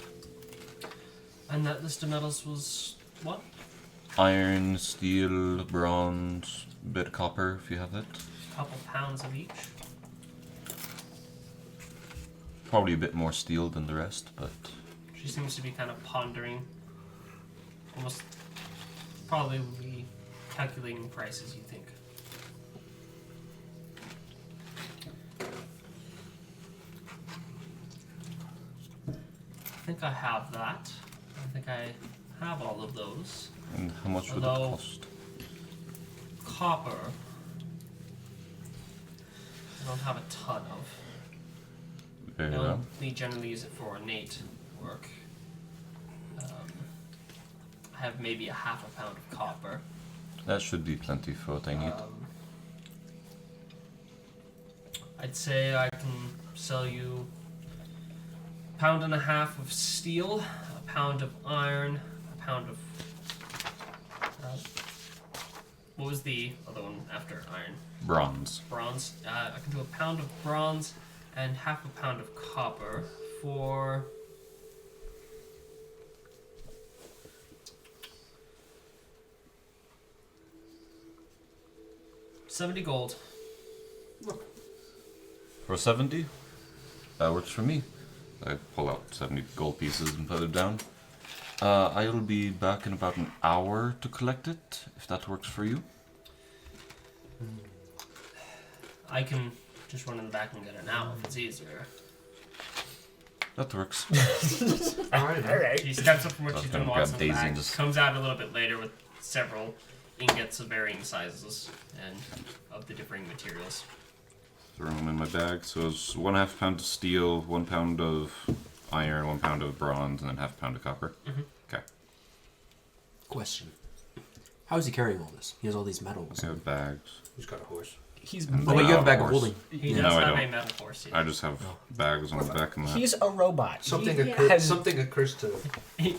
And that list of metals was what? Iron, steel, bronze, bit of copper, if you have that. A couple pounds of each. Probably a bit more steel than the rest, but She seems to be kind of pondering. Almost probably calculating prices, you think. I think I have that. I think I have all of those. and how much would it Although- cost? Copper. I don't have a ton of. Very I well. only generally use it for ornate work. I have maybe a half a pound of copper. That should be plenty for what I need. I'd say I can sell you a pound and a half of steel, a pound of iron, a pound of. What was the other one after iron? Bronze. Bronze. I can do a pound of bronze and half a pound of copper for. $70 gold. For 70? That works for me. I pull out 70 gold pieces and put it down. I'll be back in about an hour to collect it, if that works for you. I can just run in the back and get it now if it's easier. That works. Alright. Alright. She steps up from what I was she's gonna doing, walks grab in the Daisy back, and just- comes out a little bit later with several ingots of varying sizes and of the differing materials. Throw them in my bag. So it's 1/2 pound of steel, 1 pound of iron, 1 pound of bronze, and then half a pound of copper. Mhm. Okay. Question. How is he carrying all this? He has all these metals. I have bags. Who's got a horse? He's And Oh, wait, you have a bag of horse. holding. he Yeah. does No, I have a don't. metal horse. I just have bags on the back of that. He's a robot. Something He occurs. has- Something occurs to.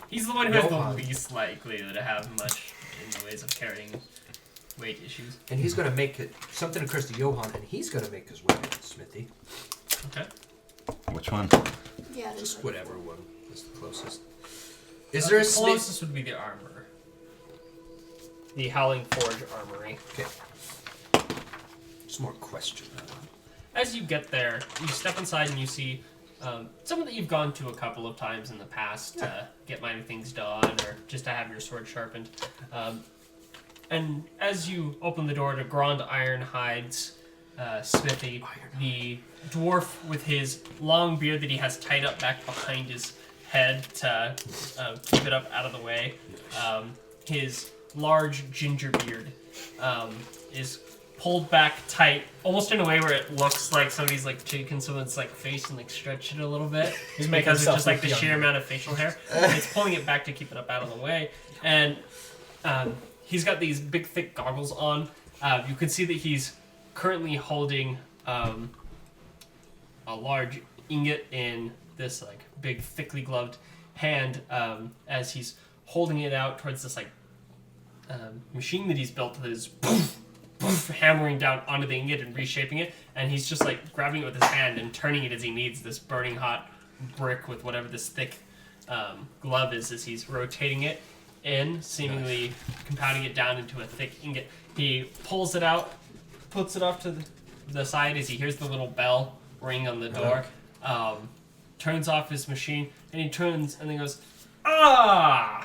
He's the one who has Johan. the least likely to have much in the ways of carrying weight issues. And he's gonna make it. Something occurs to Johan, and he's gonna make his way to the smithy. Okay. Which one? Yeah, there's Just whatever one is the closest. Is there a the smith? closest would be the armor. The Howling Forge Armory. Okay. Just more question. As you get there, you step inside and you see someone that you've gone to a couple of times in the past to get minor things done or just to have your sword sharpened. And as you open the door to Grand Ironhide's smithy, the dwarf with his long beard that he has tied up back behind his head to keep it up out of the way, his large ginger beard is pulled back tight, almost in a way where it looks like somebody's like taken someone's like face and like stretched it a little bit. He's making Because it's himself just like look the sheer younger. amount of facial hair. It's pulling it back to keep it up out of the way. And he's got these big thick goggles on. You can see that he's currently holding a large ingot in this like big thickly gloved hand as he's holding it out towards this like machine that he's built that is hammering down onto the ingot and reshaping it, and he's just like grabbing it with his hand and turning it as he needs this burning hot brick with whatever this thick glove is as he's rotating it in, seemingly compounding it down into a thick ingot. He pulls it out, puts it off to the side as he hears the little bell ring on the door, turns off his machine, and he turns and he goes, "Ah!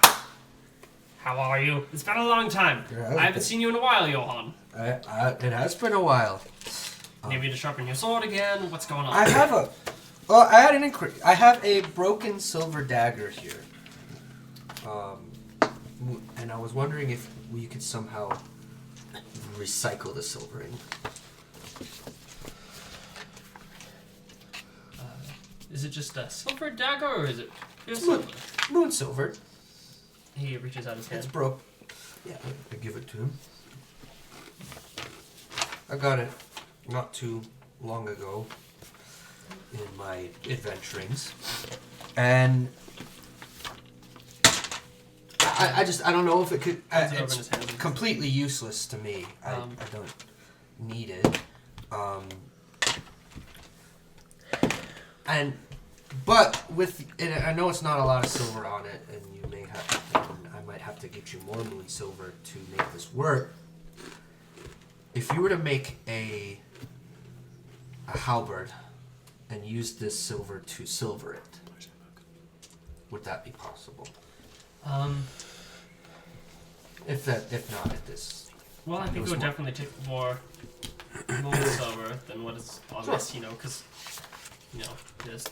How are you? It's been a long time. Yeah, I haven't seen you in a while, Johan. It has been a while. Maybe to sharpen your sword again? What's going on?" I have a. Well, I had an inquiry. I have a broken silver dagger here. And I was wondering if we could somehow recycle the silvering. Is it just a silver dagger, or is it pure It's silver? moon silver. He reaches out his It's hand. broke. Yeah, I give it to him. I got it not too long ago in my adventurings, and I don't know if it could. Holds it over in It's his hand. completely useless to me. I don't need it. But and I know it's not a lot of silver on it, and you may have. I might have to get you more moon silver to make this work. If you were to make a halberd and use this silver to silver it, would that be possible? If not at this. Well, I think it would definitely take more moon silver than what is on this, because, this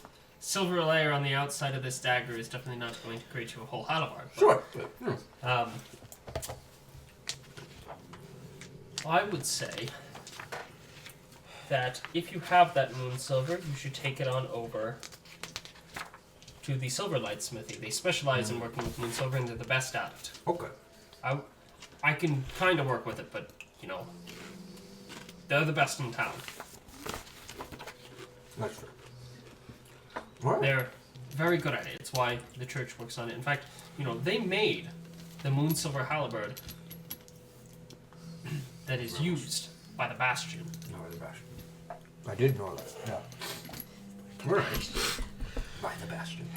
silver layer on the outside of this dagger is definitely not going to create you a whole halberd. Sure. I would say that if you have that moon silver, you should take it on over to the Silverlight Smithy. They specialize in working with moon silver, and they're the best at it. Okay. I can kind of work with it, but, they're the best in town. That's fair. All right. They're very good at it. It's why the church works on it. In fact, they made the moon silver halberd that is used by the Bastion. No, the Bastion. I did know that. Yeah. All right. By the Bastion.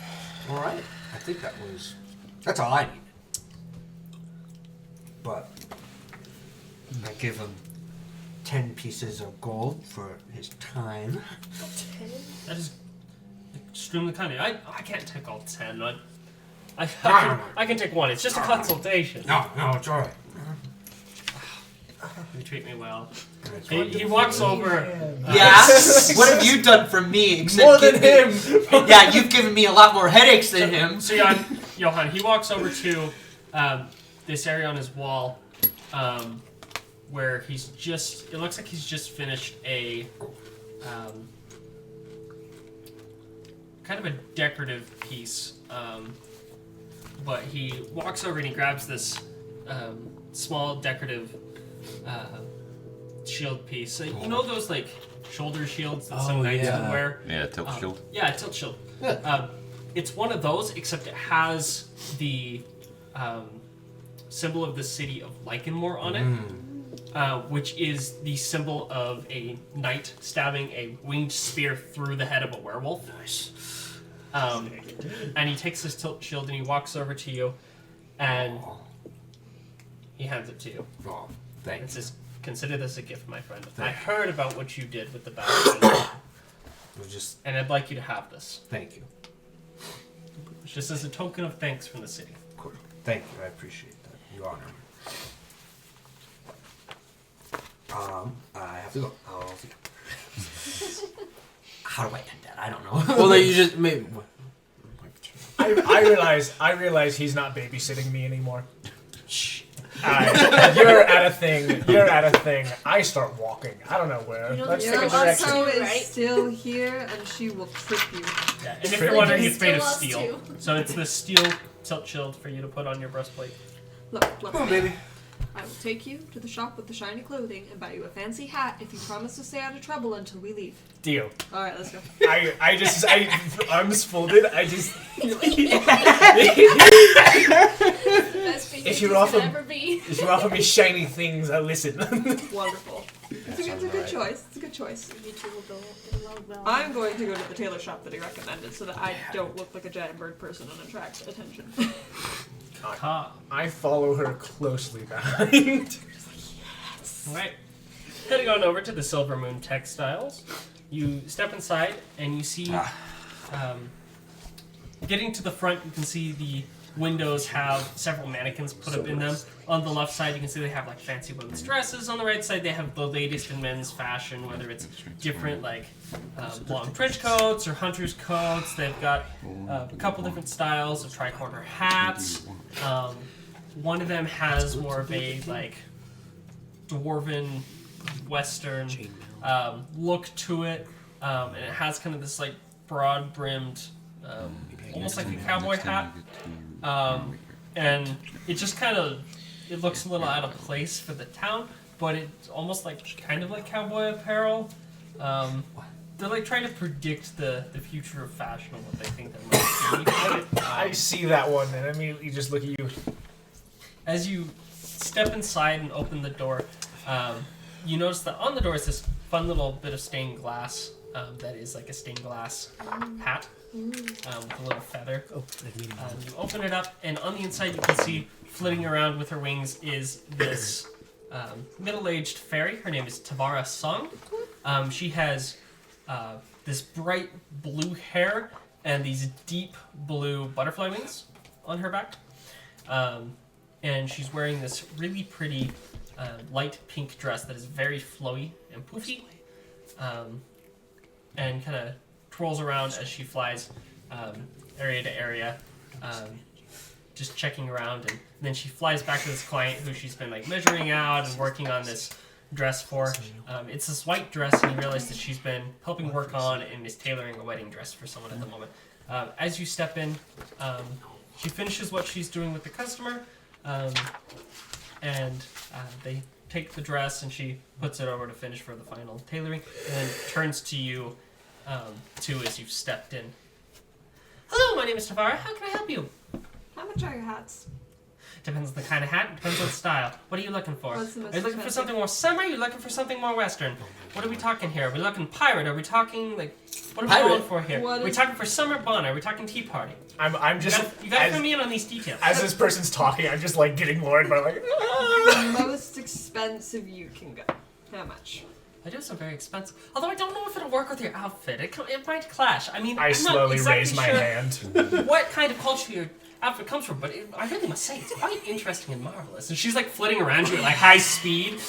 All right. I think that's all I needed. But I give him 10 pieces of gold for his time. That is extremely kind of you. I can't take all 10. I can take one. It's just a consultation. No, it's all right. You treat me well. It's He walks over. Yeah? What have you done for me except More than him! Yeah, you've given me a lot more headaches than him. So Johan, he walks over to this area on his wall where it looks like he's just finished a kind of a decorative piece. But he walks over and he grabs this small decorative shield piece. So, those like shoulder shields that some knights would wear? Yeah, tilt shield. Yeah, a tilt shield. It's one of those, except it has the symbol of the city of Lycanmore on it, which is the symbol of a knight stabbing a winged spear through the head of a werewolf. Nice. And he takes his tilt shield and he walks over to you, and he hands it to you. Oh, It thanks. says, "Consider this a gift, my friend. Thank I you. heard about what you did with the Bastion, and I'd like you to have this, Thank you. just as a token of thanks from the city." Cool. Thank you. I appreciate that. You honor me. I have to go. How do I end that? I don't know. Well, then you just maybe. I realize he's not babysitting me anymore. You're at a thing. I start walking. I don't know where. Let's take a direction. Also is Right? still here, and she will trip you. Yeah, and if Trip you're wondering, me. it's made of Still steel. lost So it's the steel tilt shield for you to put on your breastplate. Look, Oh, baby. I will take you to the shop with the shiny clothing and buy you a fancy hat if you promise to stay out of trouble until we leave. Deal. Alright, let's go. Arms folded. Best thing If you you're could off ever be. If you offer me shiny things, I listen. Wonderful. It's a good choice. It's a good choice. You two will go well. I'm going to go to the tailor shop that he recommended so that I don't look like a giant bird person and attract attention. I follow her closely behind. Alright. Heading on over to the Silver Moon Textiles. You step inside and you see, getting to the front, you can see the windows have several mannequins put up in them. On the left side, you can see they have like fancy women's dresses. On the right side, they have the latest in men's fashion, whether it's different like long trench coats or hunter's coats. They've got a couple different styles of tricorner hats. One of them has more of a like dwarven western look to it, and it has kind of this like broad-brimmed, almost like a cowboy hat, and it just it looks a little out of place for the town, but it's almost like kind of like cowboy apparel. They're like trying to predict the future of fashion and what they think that might be. I see that one and immediately just look at you. As you step inside and open the door, you notice that on the door is this fun little bit of stained glass that is like a stained glass hat with a little feather. You open it up, and on the inside you can see flitting around with her wings is this middle-aged fairy. Her name is Tavara Song. She has this bright blue hair and these deep blue butterfly wings on her back. And she's wearing this really pretty light pink dress that is very flowy and poofy, and kind of twirls around as she flies area to area, just checking around. And then she flies back to this client who she's been like measuring out and working on this dress for. It's this white dress, and you realize that she's been helping work on and is tailoring a wedding dress for someone at the moment. As you step in, she finishes what she's doing with the customer. They take the dress and she puts it over to finish for the final tailoring, and then turns to you too as you've stepped in. Hello, my name is Tavara. How can I help you? How much are your hats? Depends on the kind of hat, depends on the style. What are you looking for? What's the most Are you looking for expensive? something more summer? Are you looking for something more western? What are we talking here? Are we looking pirate? Are we talking like what are we Pirate? going for here? What Are we is- talking for summer bonnet? Are we talking tea party? I'm just You gotta as, fill me in on these details. as this person's talking, I'm just like getting lured by like. The most expensive you can go. How much? I do some very expensive. Although I don't know if it'll work with your outfit. It might clash. I mean, I I'm slowly not exactly raise my sure hand. what kind of culture your outfit comes from, but I really must say it's quite interesting and marvelous. And she's like flitting around you at like high speed.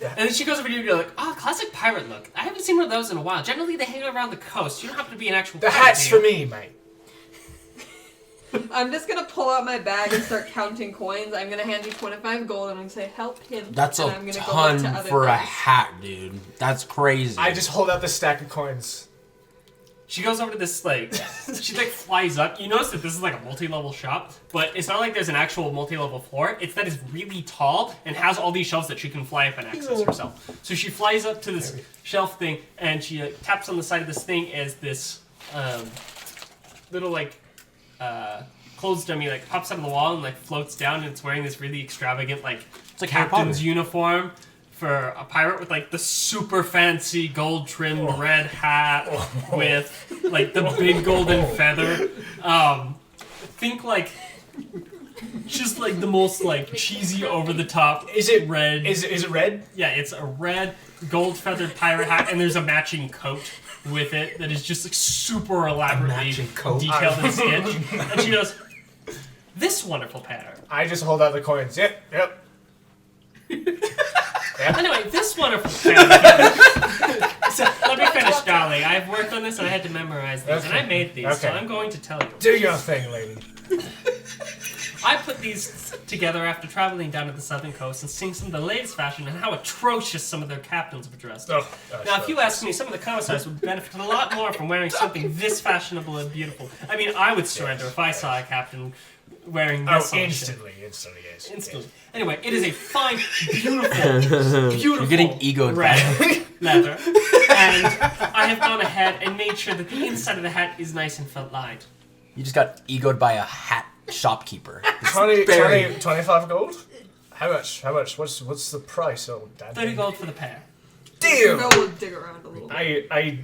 And then she goes over to you and you're like, oh, classic pirate look. I haven't seen one of those in a while. Generally they hang around the coast. You don't happen to be an actual The pirate, hat's do for you? me, mate. I'm just gonna pull out my bag and start counting coins. I'm gonna hand you 25 gold and I'm gonna say, help him. That's and a I'm gonna go up to ton other for a things. hat, dude. That's crazy. I just hold out the stack of coins. She goes over to this, like, she, like, flies up. You notice that this is, like, a multi-level shop, but it's not like there's an actual multi-level floor. It's that it's really tall and has all these shelves that she can fly up and access herself. So she flies up to this shelf thing, and she taps on the side of this thing as this little, like, clothes dummy, like, pops out of the wall and, like, floats down, and it's wearing this really extravagant, like, It's like Harry captain's Potter. uniform for a pirate with, like, the super fancy gold-trimmed red hat with, like, the big golden feather. Think, like, just, like, the most, like, cheesy, over-the-top Is it red. Is it red? Yeah, it's a red, gold-feathered pirate hat, and there's a matching coat with it that is just, like, super elaborately matching coat. detailed and stitched. And she goes, this wonderful pattern. I just hold out the coins. Yep. Anyway, this wonderful pattern. So, let me finish, darling. I've worked on this and I had to memorize these, and I made these, so Okay. I'm going to tell you. Do your thing, lady. I put these together after traveling down to the southern coast and seeing some of the latest fashion and how atrocious some of their captains were dressed. Oh, Now, if you ask me, some of the commissars would benefit a lot more from wearing something this fashionable and beautiful. I mean, I would surrender if I saw a captain wearing this on a ship. instantly, yes. Instantly. Anyway, it is a fine, beautiful You're getting egoed by red leather, and I have gone ahead and made sure that the inside of the hat is nice and felt lined. You just got egoed by a hat shopkeeper. 25 gold? How much? What's the price? Oh, damn. 30 gold for the pair. Damn! Go we'll dig around a little bit. I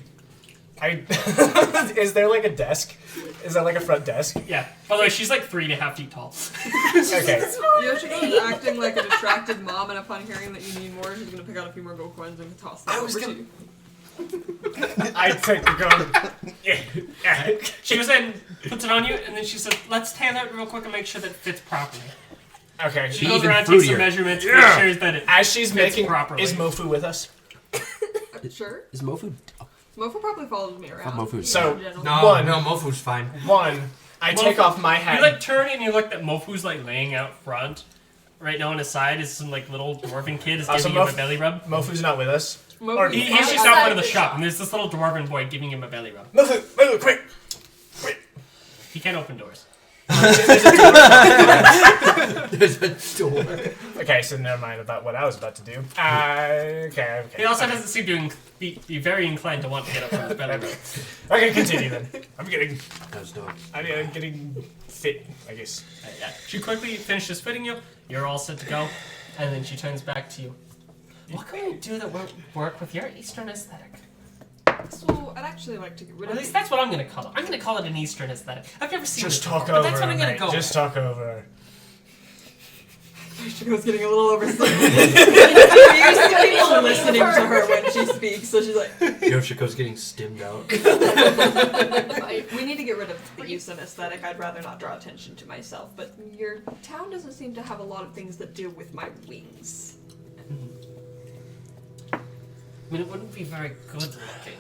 is there like a desk? Is that like a front desk? Yeah. By the way, she's like 3.5 feet tall. Okay. Yoshiko's acting like a distracted mom, and upon hearing that you need more, she's gonna pick out a few more gold coins and toss them over to you. I take the gold. Yeah. She goes in, puts it on you, and then she says, let's tailor it real quick and make sure that it fits properly. Okay. She Be goes even around, takes some fruitier. measurements, Yeah. makes sure that it As she's fits making, properly. is Mofu with us? Sure. Is Mofu? Mofu probably follows me around. Mofu's So- in general. No, Mofu's fine. One, I take Mofu- off my hat. You like turn and you look at Mofu's like laying out front. Right now on his side is some like little dwarven kid is So giving him a Mofu- belly rub. Mofu's not with us. Mofu's He's outside just out front of the the shop, and there's this little dwarven boy giving him a belly rub. Mofu, quick! He can't open doors. There's a door. Okay, so never mind about what I was about to do. Okay. He also doesn't seem to be very inclined to want to get up from his bed. Okay, continue then. I'm getting fit, I guess. Yeah. She quickly finishes fitting you. You're all set to go, and then she turns back to you. What can we do that won't work with your Eastern aesthetic? So I'd actually like to get rid Or of at least that's what I'm going to call it. I'm going to call it an Eastern aesthetic. I've never seen Just it talk before, over but that's what I'm her, going to mate. go Just with. talk over her. Yoshiko's getting a little overstimulated. You're used to people listening to her when she speaks, so she's like, Yoshiko's getting stimmed out. we need to get rid of the Yusen aesthetic. I'd rather not draw attention to myself, but your town doesn't seem to have a lot of things that deal with my wings. I mean, it wouldn't be very good looking.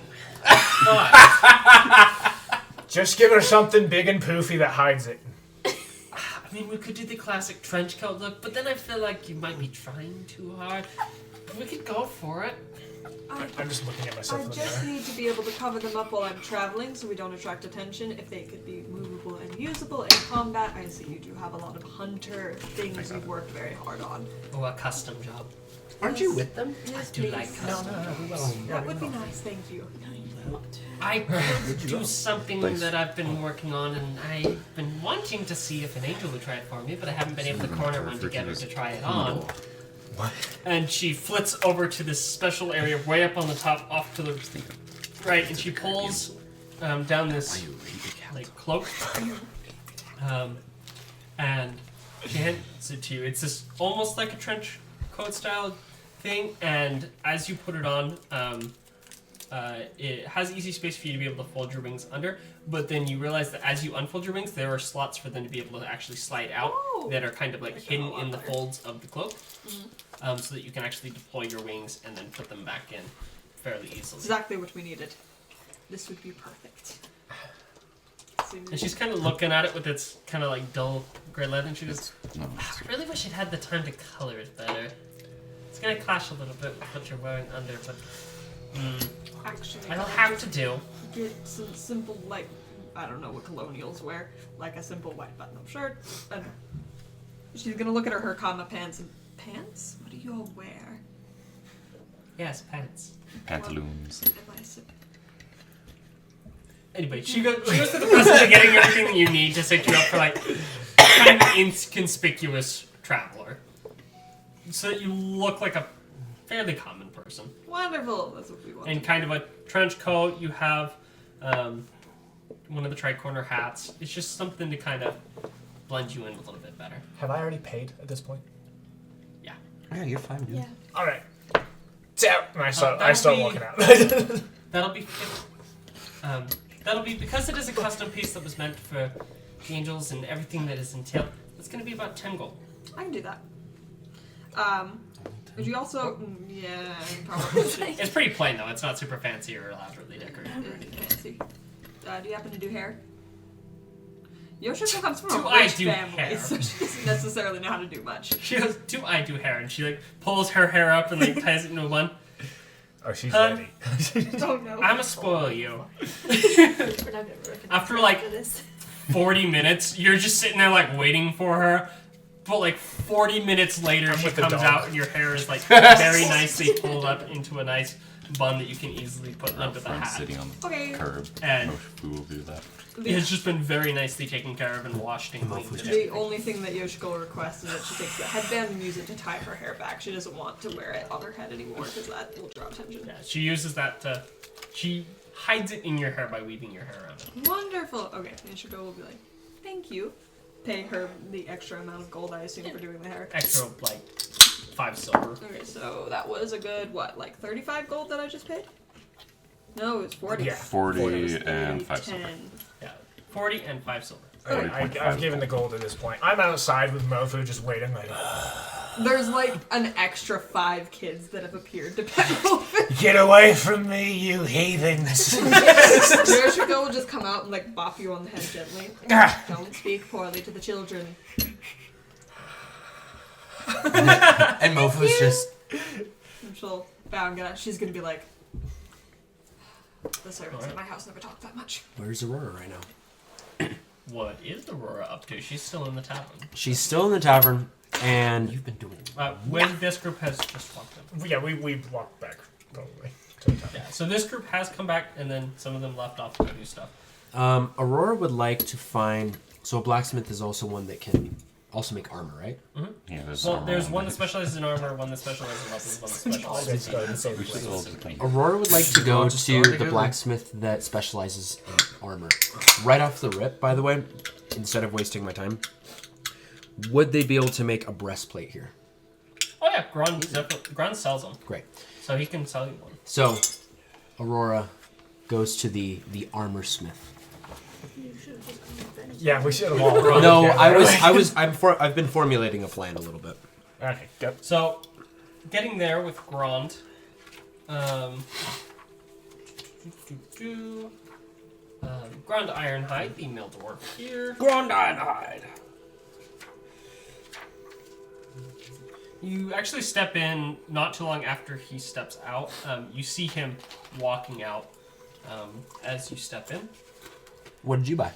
Just give her something big and poofy that hides it. I mean, we could do the classic trench coat look, but then I feel like you might be trying too hard. We could go for it. I'm just looking at myself I in the just mirror. need to be able to cover them up while I'm traveling so we don't attract attention. If they could be movable and usable in combat, I see you do have a lot of hunter things you've worked very hard on. Oh, a custom job. Aren't you with them? Yes, Do please. like custom jobs. That would be nice, thank you. I could do something that I've been working on, and I've been wanting to see if an angel would try it for me, but I haven't been able to corner one to get her to try it on. What? And she flits over to this special area way up on the top, off to the right, and she pulls down this like cloak, and she hands it to you. It's this almost like a trench coat style thing, and as you put it on, it has easy space for you to be able to fold your wings under, but then you realize that as you unfold your wings, there are slots for them to be able to actually slide out that are kind of like hidden in the folds of the cloak, so that you can actually deploy your wings and then put them back in fairly easily. Exactly what we needed. This would be perfect. And she's kind of looking at it with its kind of like dull gray leather, and she goes, No, I really wish I'd had the time to color it better. It's gonna clash a little bit with what you're wearing under, but Actually, I'll have to do. get some simple, like, I don't know what colonials wear, like a simple white button-up shirt. And she's gonna look at her Herkama pants and pants. What do you all wear? Yes, pants. Pantaloons. Am I Anyway, she goes through the process of getting everything that you need to set you up for like kind of inconspicuous traveler, so that you look like a fairly common person. Wonderful. That's what we want. And kind of a trench coat. You have one of the tri-corner hats. It's just something to kind of blend you in a little bit better. Have I already paid at this point? Yeah. Yeah, you're fine, dude. Yeah. Alright. It's out. And I start that'll walking out. That'll be because it is a custom piece that was meant for the angels and everything that is entailed. It's going to be about 10 gold. I can do that. Would you also? Yeah, probably. should. It's pretty plain though. It's not super fancy or elaborately decorated. Fancy. Do you happen to do hair? Yoshiko comes from Do a I rich do family, hair? so she doesn't necessarily know how to do much. She goes, "Do I do hair?" And she like pulls her hair up and like ties it into a bun. Oh, she's ready. Don't know. I'ma spoil you. We're not gonna recognize After, her like- after this. 40 minutes, you're just sitting there like waiting for her. But like 40 minutes later, I'm she with the comes dog. out and your hair is like very nicely pulled up into a nice bun that you can easily put Our under the friend hat. sitting on the Okay. curb. And Mofu will do that. it's just been very nicely taken care of and washed and cleaned. and The everything. only thing that Yoshiko requests is that she takes the headband and use it to tie her hair back. She doesn't want to wear it on her head anymore because that will draw attention. Yeah, she uses that to. She hides it in your hair by weaving your hair around it. Wonderful. Okay, Yoshiko will be like, "Thank you." Pay her the extra amount of gold, I assume, for doing the hair. Extra like 5 silver. Okay, so that was a good, what, like 35 gold that I just paid? No, it was 40. Yeah. 40 was and 30, 5 silver. 10. Yeah, 40 and 5 silver. I've given the gold at this point. I'm outside with Mofu just waiting like, There's like an extra 5 kids that have appeared to pet Wolfen. get away from me, you heathens. Yoshiko will just come out and like bop you on the head gently. Ah. Don't speak poorly to the children. And Mofu's just. And she'll bow and get out. She's gonna be like, the servants at my house never talk that much. Where's Aurora right now? What is Aurora up to? She's still in the tavern. She's still in the tavern, and you've been doing. When this group has just walked in. Yeah, we walked back probably to the top. Yeah, so this group has come back, and then some of them left off to go do stuff. Aurora would like to find. So a blacksmith is also one that can also make armor, right? Mm-hmm. Yeah, There's one that specializes in armor, one that specializes in weapons, one that specializes in Aurora would like to go to the blacksmith that specializes in armor. Right off the rip, by the way, instead of wasting my time, would they be able to make a breastplate here? Oh yeah, Grun sells them. Great. So he can sell you one. So, Aurora goes to the armor smith. You should have just gone with Venice. Yeah, we should have all run. No, together. I've been formulating a plan a little bit. Okay, go. So, getting there with Grond. Grond Ironhide, the mill dwarf here. Grand Ironhide. You actually step in not too long after he steps out. You see him walking out as you step in. What did you buy?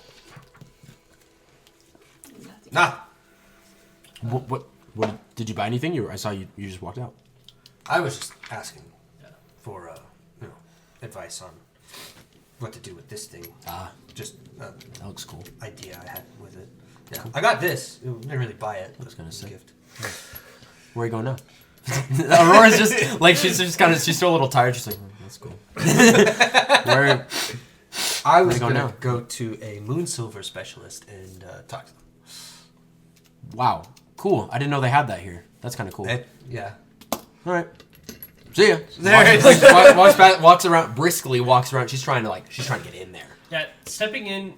Nothing. Nah. What did you buy anything? I saw you just walked out. I was just asking Yeah. for advice on what to do with this thing. Just that looks cool. idea I had with it. Yeah, I got this. I didn't really buy it. I was gonna It a say. gift. Where are you going now? Aurora's just like she's still a little tired. She's like, that's cool. Where? I was Where you going going to go to a moon silver specialist and talk to them. Wow, cool. I didn't know they had that here. That's kind of cool. Yeah. All right. See ya. There Walks around briskly. Walks around. She's trying to get in there. Yeah, stepping in,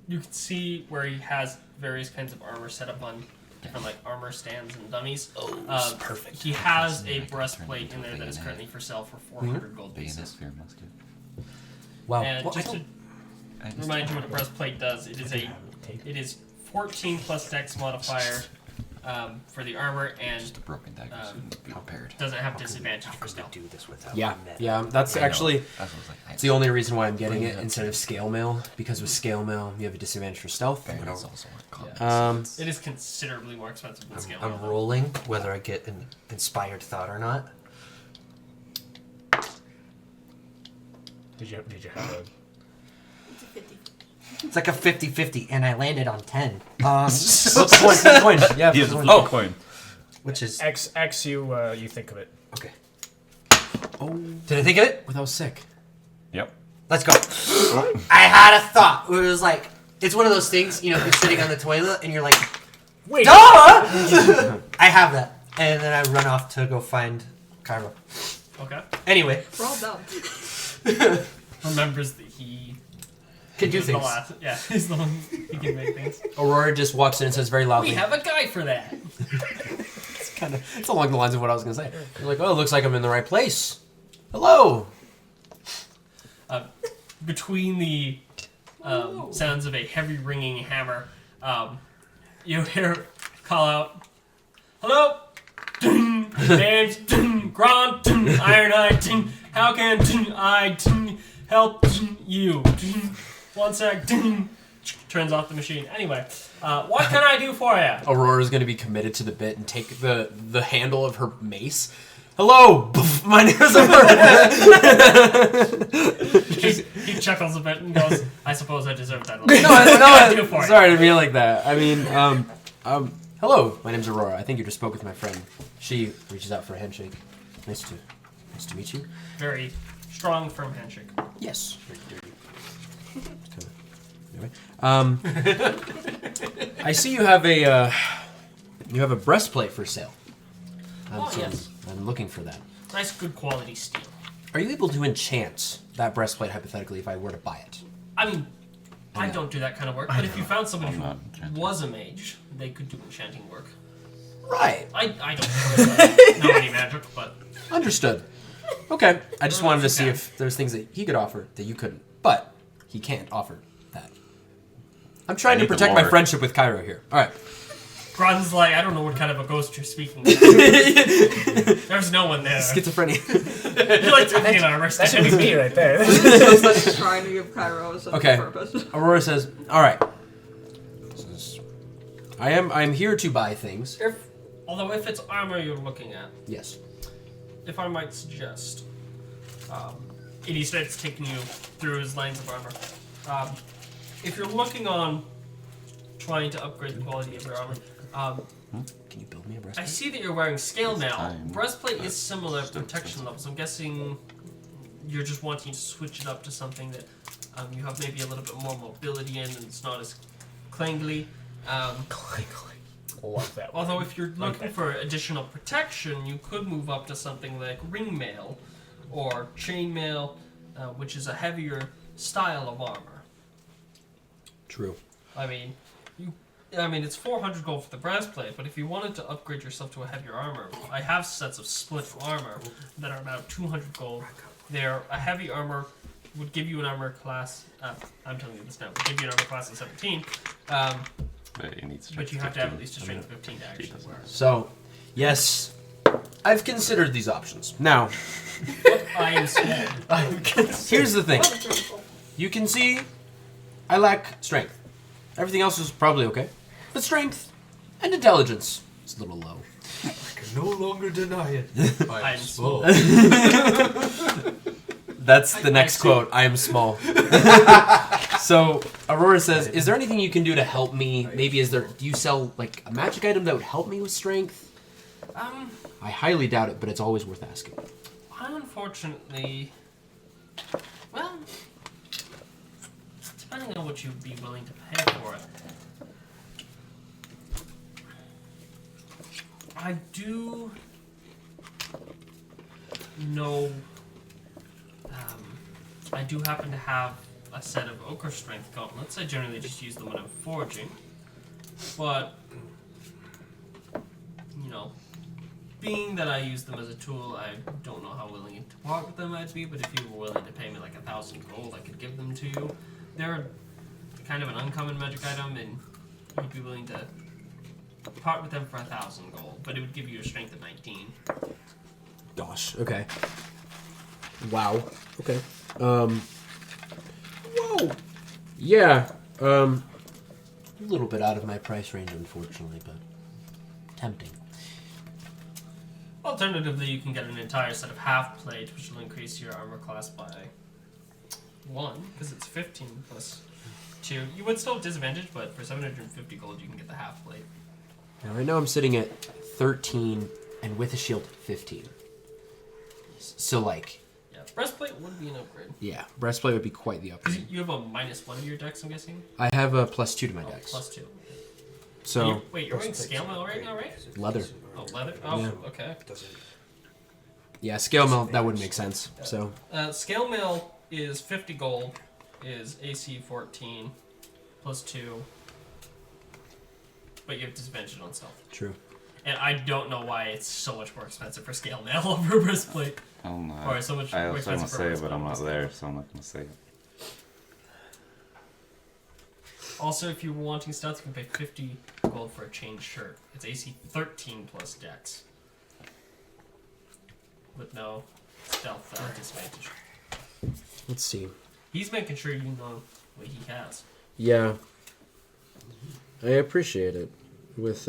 you can see where he has various kinds of armor set up on different armor stands and dummies. Oh, perfect. He has a breastplate in there that is currently for sale for 400 gold pieces. Bayonet musket. Wow. And Well, just to remind you what a breastplate does, it is 14 plus dex modifier for the armor, and Just a broken dagger shouldn't be repaired. doesn't have disadvantage for stealth. do this without Yeah, net? yeah. That's I know. actually That's what I was like, it's the only reason why I'm getting Bring it it up instead to of scale mail, because with scale mail you have a disadvantage for stealth. Bayonet's also like It is considerably more expensive than scale I'm mail. rolling whether I get an inspired thought or not. Did you have a... It's a 50. It's like a 50-50, and I landed on 10. What's the coin? Yeah. He has flip a the coin. coin. Which is X you think of it. okay. Oh, Did I think of it? that was sick. Yep. Let's go. I had a thought. It was like it's one of those things, you're sitting on the toilet and you're like, Wait. duh! I have that, and then I run off to go find Cairo. Okay. Anyway, We're all dumb. Remembers that he can do is the things. last. Yeah, he's the one he can make things. Aurora just walks in and says very loudly. We have a guy for that. It's along the lines of what I was gonna say. You're like, oh, it looks like I'm in the right place. Hello. Between the sounds of a heavy ringing hammer, you hear call out, "Hello, ding, name's ding, Grant, ding, Ironhide, ding, how can ding, I ding, help ding, you? Ding, one sec, ding." Turns off the machine. Anyway, what can I do for you? Aurora's gonna be committed to the bit and take the handle of her mace. Hello, my name is Aurora. He chuckles a bit and goes, "I suppose I deserve that." No, I do for it? sorry to be like that. I mean, hello, my name's Aurora. I think you just spoke with my friend. She reaches out for a handshake. Nice to meet you. Very strong, firm handshake. Yes. Very dirty. Anyway, I see you have a breastplate for sale. Yes. I'm looking for that. Nice, good quality steel. Are you able to enchant that breastplate hypothetically if I were to buy it? I mean, I don't do that kind of work, but if you found somebody I'm who not enchanting. was a mage, they could do enchanting work. Right. I don't know any magic, but Understood. Okay. I just wanted to see if there's things that he could offer that you couldn't, but he can't offer that. I'm trying to need the protect my lore. friendship with Cairo here. All right. Grun's like, I don't know what kind of a ghost you're speaking of. There's no one there. Schizophrenia. You're like talking in armor That should be me right there. Trying to give Cairo a sense Okay. of purpose. Aurora says, all right, because I'm here to buy things. Although if it's armor you're looking at, Yes. if I might suggest, and he starts taking you through his lines of armor. If you're looking on trying to upgrade the quality of your armor, Can you build me a I breastplate? see that you're wearing scale mail. Time. Breastplate is similar protection levels. I'm guessing you're just wanting to switch it up to something that you have maybe a little bit more mobility in and it's not as clangly. Love that one. Although if you're looking for additional protection, you could move up to something like ring mail or chain mail, which is a heavier style of armor. True. I mean, it's 400 gold for the breastplate, but if you wanted to upgrade yourself to a heavier armor, I have sets of split armor that are about 200 gold. They're a heavy armor would give you an armor class. I'm telling you this now. Would give you an armor class of 17. But it needs But you have to have at 15. least a strength of 15 to actually wear it. So, yes, I've considered these options. Now, I am small. here's the thing. You can see I lack strength. Everything else is probably okay. But strength and intelligence is a little low. I can no longer deny it. I'm small. That's the next see. quote. I am small. So Aurora says, "Is there anything you can do to help me? Maybe do you sell like a magic item that would help me with strength?" I highly doubt it, but it's always worth asking. Unfortunately, well, depending on what you'd be willing to pay for it. I do know, I do happen to have a set of ochre strength gauntlets. I generally just use them when I'm foraging. But, you know, being that I use them as a tool, I don't know how willing to part with them I'd be, but if you were willing to pay me like 1,000 gold, I could give them to you. They're kind of an uncommon magic item, and you'd be willing to part with them for 1,000 gold, but it would give you a strength of 19. Gosh. Okay. Wow. Okay. Whoa. Yeah. A little bit out of my price range, unfortunately, but tempting. Alternatively, you can get an entire set of half plate, which will increase your armor class by 1, because it's 15 plus 2. You would still have disadvantage, but for 750 gold, you can get the half plate. Now, right now I'm sitting at 13, and with a shield, 15. So, like... Yeah, breastplate would be an upgrade. Yeah, breastplate would be quite the Because upgrade. you have a -1 to your dex, I'm guessing? I have a +2 to my Oh, dex. +2. So, Wait, you're wearing scale mail right now, right? leather. Oh, leather? Oh, Yeah. okay. Yeah, scale mail, that wouldn't make sense. So, Scale mail is 50 gold, is AC 14, +2, but you have disadvantage on stealth. true. And I don't know why it's so much more expensive for scale mail over breastplate. I don't know. Or so much I more was going to expensive for say, but I'm not breastplate. there, so I'm not going to say it. Also, if you were wanting stealth, you can pay 50 gold for a chain shirt. It's AC 13 plus dex. With no stealth disadvantage. Let's see. He's making sure you know what he has. Yeah. I appreciate it. With,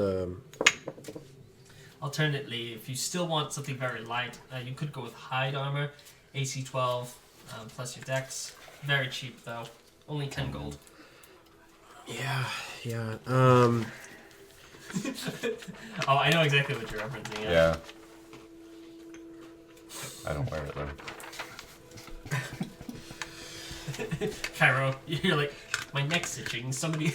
Alternately, if you still want something very light, you could go with hide armor, AC 12 plus your dex. Very cheap though, only 10 gold. Yeah. Oh, I know exactly what you're referencing. Yeah. I don't wear it though. Cairo, you're like, my neck's itching. Somebody.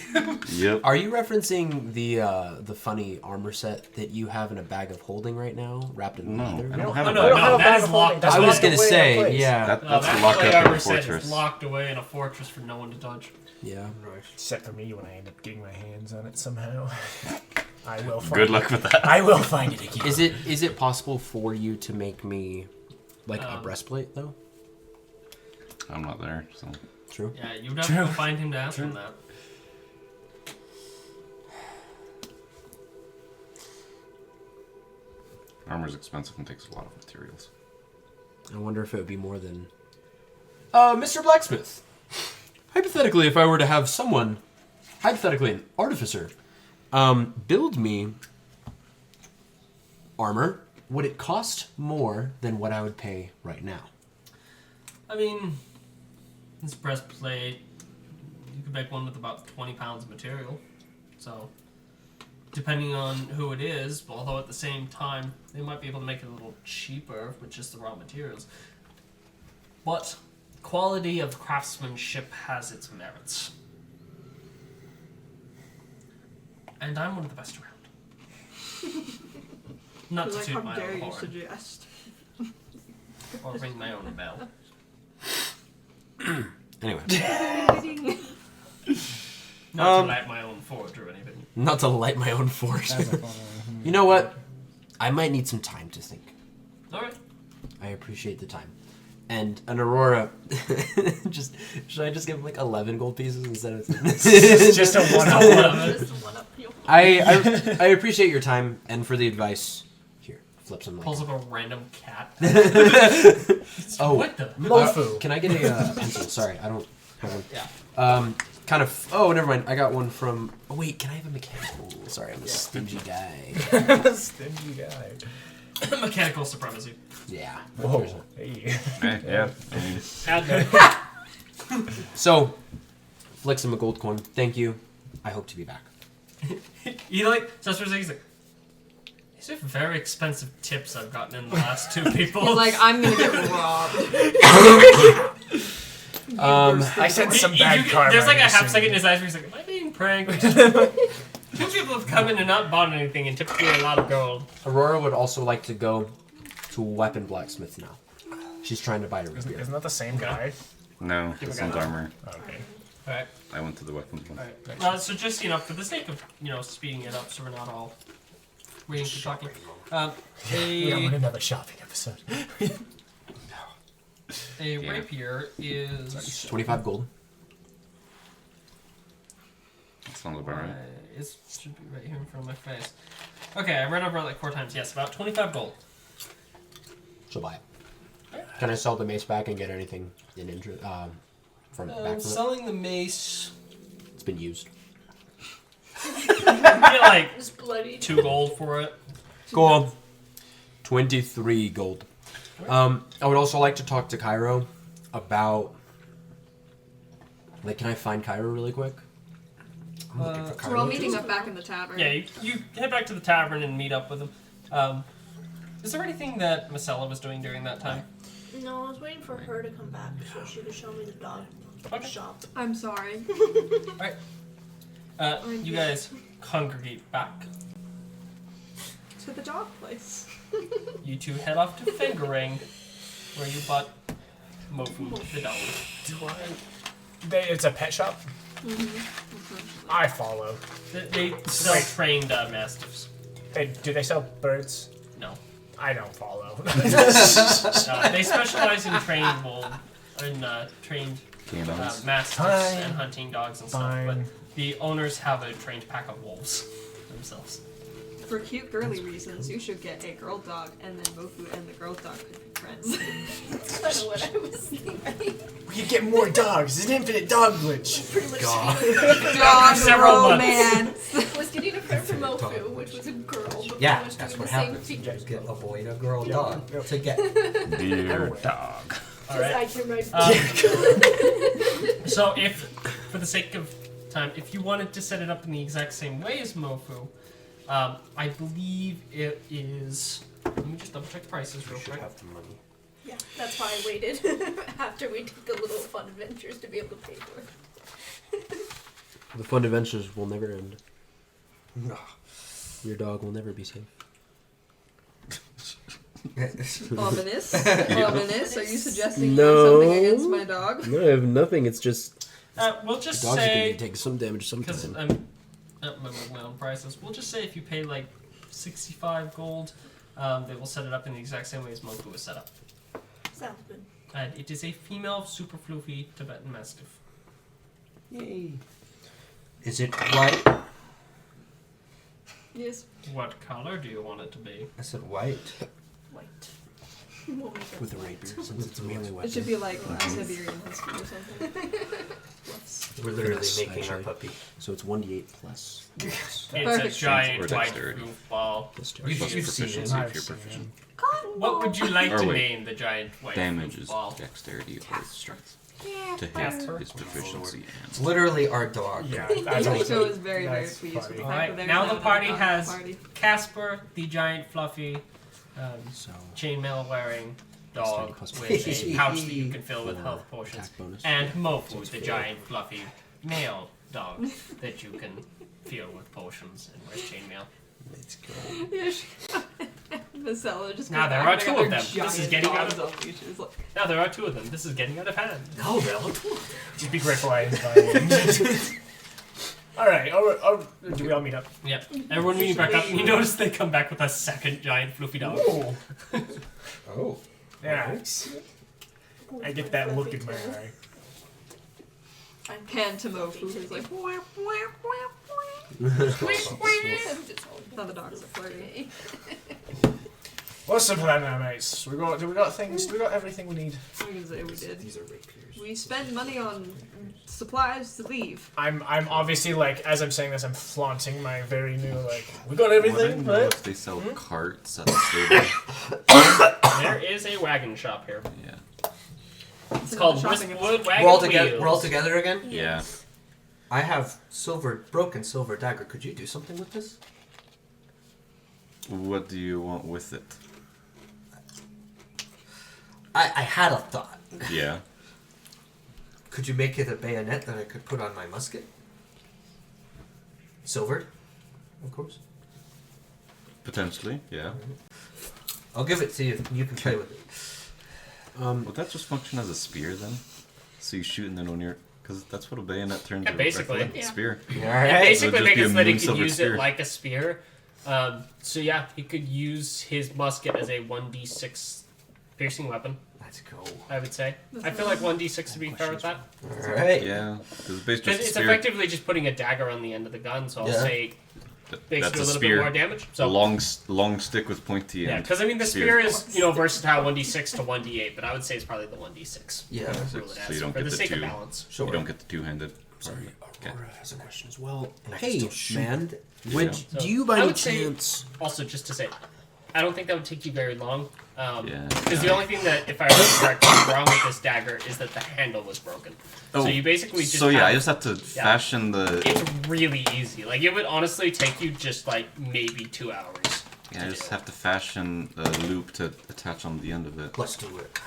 Yep. Are you referencing the funny armor set that you have in a bag of holding right now, wrapped in No, leather? I don't have Oh, a no, bag. no, have a that bag is of holding. locked. That's I away. was gonna locked away in a say, place. yeah, That's That locked play up in armor the set is fortress. locked away in a fortress for no one to touch. yeah. Except for me when I end up getting my hands on it somehow. I will find Good it. luck with that. I will find it again. Is it possible for you to make me like a breastplate though? I'm not there, so. True. Yeah, you would have to go find him to ask him that. Armor's expensive and takes a lot of materials. I wonder if it would be more than. Mr. Blacksmith. Hypothetically, if I were to have someone hypothetically an artificer, build me armor, would it cost more than what I would pay right now? I mean, this breastplate, you could make one with about 20 pounds of material. So, depending on who it is, although at the same time, they might be able to make it a little cheaper with just the raw materials. But quality of craftsmanship has its merits. And I'm one of the best around. Not to Like, toot how my dare own you horn, suggest? or ring my own bell. Anyway, Not to light my own forge or anything. not to light my own forge. That's a fun one. You know what? I might need some time to think. Alright. I appreciate the time. And an Aurora, should I just give him like 11 gold pieces instead of... Just a one-up. Just one up you. I appreciate your time and for the advice. Here, flip some Pulls like... up a random cat. Oh, What the? Mofu. Can I get a pencil? Sorry, I don't have one. Yeah. Kind of... Oh, never mind. I got one from... Oh, wait, can I have a mechanical? Sorry, I'm a stingy guy. Stingy guy. Mechanical supremacy. Yeah. Whoa. Hey. Yeah. I mean, Add that. So, flicks him a gold coin. Thank you. I hope to be back. He like, just for a second, he's like, these are very expensive tips I've gotten in the last two people. He's like, I'm gonna get robbed. I said some bad karma. There's like a I'm half assuming. second in his eyes where he's like, am I being pranked? Two people have come in and not bought anything and tipped me a lot of gold. Aurora would also like to go to a weapon blacksmith now. She's trying to buy a rapier. Isn't that the same guy? no, this one's armor. Okay. Alright. I went to the weapons one. Alright. So just, for the sake of, speeding it up so we're not all waiting for talking. We don't want another shopping episode. A rapier is... 25 gold. That sounds about right. It should be right here in front of my face. Okay, I read over it like 4 times. Yes, about 25 gold. She'll buy it. Can I sell the mace back and get anything in interest from back from it? Selling the mace... It's been used. You get like It's bloody. 2 gold for it. Cool. 23 gold. I would also like to talk to Cairo about... Like, can I find Cairo really quick? I'm looking for Cairo. We're all meeting up back in the tavern. Yeah, you head back to the tavern and meet up with him. Is there anything that Marcella was doing during that time? No, I was waiting for her to come back so she could show me the dog shop. I'm sorry. Alright. You guys congregate back. To the dog place. You two head off to Fingering, where you bought Mofu, the dog. Do I? It's a pet shop? I follow. They sell trained mastiffs. Do they sell birds? No. I don't follow. They specialize in trained trained Canines. mastiffs Fine. and hunting dogs and Fine. stuff. But the owners have a trained pack of wolves themselves. For cute girly reasons, you should get a girl dog, and then Mofu and the girl dog could be friends. That's kind of what I was thinking. We could get more dogs. It's an infinite dog glitch. Pretty much. Dog Several romance. I was getting a friend from Mofu, which was a girl. But Yeah, pretty much that's doing what the same happens. You features. just get a boy and a girl dog together. Dear dog. Because I can ride So if, for the sake of time, if you wanted to set it up in the exact same way as Mofu, I believe it is... Let me just double check the prices real quick. have the money. Yeah, that's why I waited after we took the little fun adventures to be able to pay for it. The fun adventures will never end. Your dog will never be safe. Ominous. Ominous. Are you suggesting No. something against my dog? No, I have nothing. It's just We'll just dogs are say... going to take some damage Because sometimes. I'm not remembering my own prices. We'll just say if you pay like 65 gold, they will set it up in the exact same way as Mofu was set up. Sounds good. And it is a female, super floofy Tibetan Mastiff. Yay. Is it white? Yes. What color do you want it to be? I said white. White. We'll make it with a flat. rapier since it's a melee It weapon. should be like Siberian Husky or something. We're literally Yes, making our actually. puppy. So it's 1d8 plus. It's Perfect. a giant Or white dexterity. goofball. Plus two. You've Plus seen proficiency it. if you're proficient. What would you like Or to wait. name the giant white Damage is goofball? dexterity or strength. Yeah, To hit Casper. is proficiency It's and literally our dog. Yeah, Joe is very, very That's pleased with funny. the Alright, fact that now there's the party another dog has party. Casper, the giant fluffy So chainmail wearing dog plus with a pouch that you can fill with for health potions, attack bonus. and So Mofu, it's the four. giant fluffy male dog that you can fill with potions and wears chainmail. Let's go. Vasella just Now goes there back are and two they of got them. their This is giant getting out dogs of- on leashes, like, Now there are two of them. This is getting out of hand. No, Bella. Just be grateful I inspired you. Alright, do we all meet up? Yep. Everyone meeting back up. You notice they come back with a second giant fluffy dog. Oh. Oh. Yeah. I get that look in my eye. hand to Mofu, who's like, wah, wah, wah, now the dogs are flirting. What's the plan now, mates? We got everything we need. I can say we did. These are rapiers. We spend money on supplies to leave. I'm obviously like, as I'm saying this, I'm flaunting my very new like, we got Would I everything, know right? if they sell carts at the stable? There is a wagon shop here. Yeah. It's called Shopping Westwood Wagon We're all together. Wheels. We're all together again. Yeah. I have broken silver dagger. Could you do something with this? What do you want with it? I had a thought. Yeah. Could you make it a bayonet that I could put on my musket? Silvered, of course. Potentially, yeah. I'll give it to you. You can play with it. Would that just function as a spear then? So you shoot and then when you're... Because that's what a bayonet turns Yeah, into. basically. right? Yeah. Spear. All And right. basically It would make just it be so a that he moon could silver use spear. it like a spear. So yeah, he could use his musket as a 1d6 piercing weapon, Let's go. I would say. I feel like 1d6 to be fair with that. All right. Yeah. It's basically Because just a it's spear. effectively just putting a dagger on the end of the gun, so I'll Yeah. say That's basically a a little spear. bit more damage. A So long stick with pointy yeah, end. because I mean the spear is versatile 1d6 to 1d8, but I would say it's probably the 1d6. Yeah. Rule it So as, you don't for get the the sake of two. balance. Sure. You don't get the two-handed. Sorry, Okay. Aurora has a question as well. And I can Hey, still shoot. man, Yeah. So do you by I any would say- chance? Also, just to say, I don't think that would take you very long. Yeah. Because the only thing that, if I remember correctly, is wrong with this dagger is that the handle was broken. Oh, So you basically just So yeah, have- I just have to fashion the... It's really easy. Like, it would honestly take you just, like, maybe 2 hours. Yeah, I to just do. have to fashion a loop to attach on the end of it. Let's do it.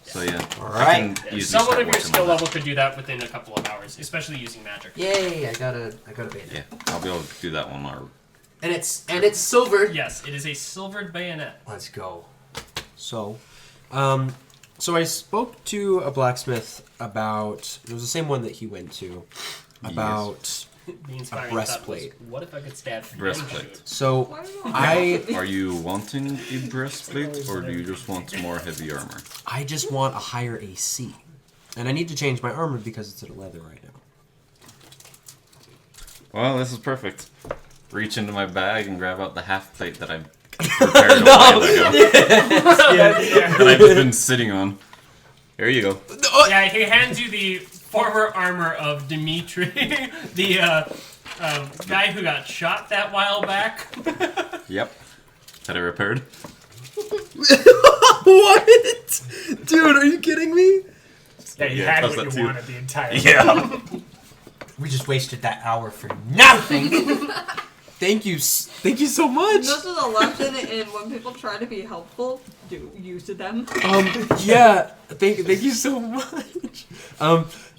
So yeah. All I right. can Yeah, easily someone start of your working skill on that. level could do that within a couple of hours, especially using magic. Yay! I got a bayonet. Yeah, I'll be able to do that one. Or And it's silver. Yes, it is a silvered bayonet. Let's go. So, so I spoke to a blacksmith about. It was the same one that he went to. About. The inspiring breastplate. thought was, what if I could stab you and Breastplate. shoot? So Why not? I are you wanting a breastplate, or do you just want more heavy armor? just want a higher AC, and I need to change my armor because it's at leather right now. Well, this is perfect. Reach into my bag and grab out the half plate that I prepared a while ago. That I've just been sitting on. Here you go. Yeah, he hands you the former armor of Dimitri, the guy who got shot that while back. Yep. Had it repaired. What? Dude, are you kidding me? Yeah, you Yeah, had how's what that you too? wanted the entire Yeah. We just wasted that hour for nothing. Thank you so much. This is a lesson in when people try to be helpful, do use to them. Yeah, thank you so much.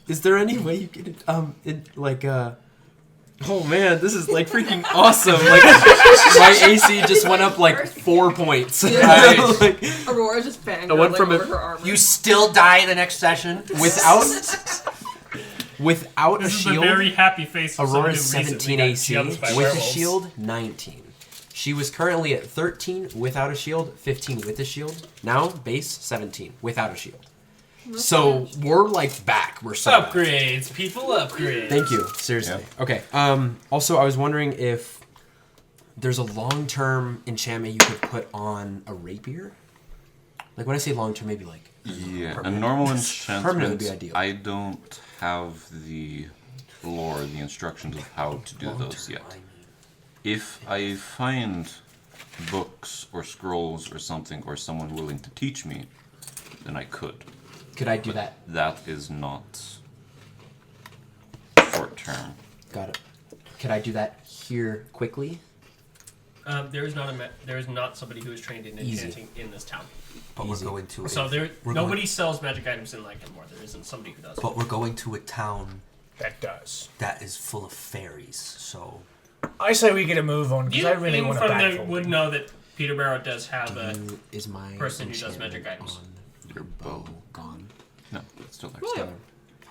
Is there any way you could oh man, this is like freaking awesome. Like my AC just went up like 4 points. Yeah. Like, Aurora just banged I went like, from over a- her armor. You still die the next session without a This is a shield. very happy face of someone who Aurora's recently 17 got AC jumped by with a werewolves. shield 19. She was currently at 13 without a shield, 15 with a shield. Now base 17 without a shield. So we're like back. We're so back. Upgrades, people upgrade. Thank you. Seriously. Okay. Also, I was wondering if there's a long-term enchantment you could put on a rapier. Like when I say long term, maybe like Yeah, a permanent. normal Permanent enchantment. would be ideal. I don't have the lore, the instructions of how to do Long those term, yet. I mean. If I find books or scrolls or something, or someone willing to teach me, then I could. Could I do that? That is not short term. Got it. Could I do that here quickly? There is not somebody who is trained in Easy. enchanting in this town. But Easy. we're going to. So we're nobody Going, sells magic items in Lycanmore. There isn't somebody who does. but we're going to a town That does. that is full of fairies. So I say we get a move on because You I really want to from back there fold would him. know that Peterborough does have a. Is my person who does enchantment magic items. on Your bow. gone? No, it's still there. Cool.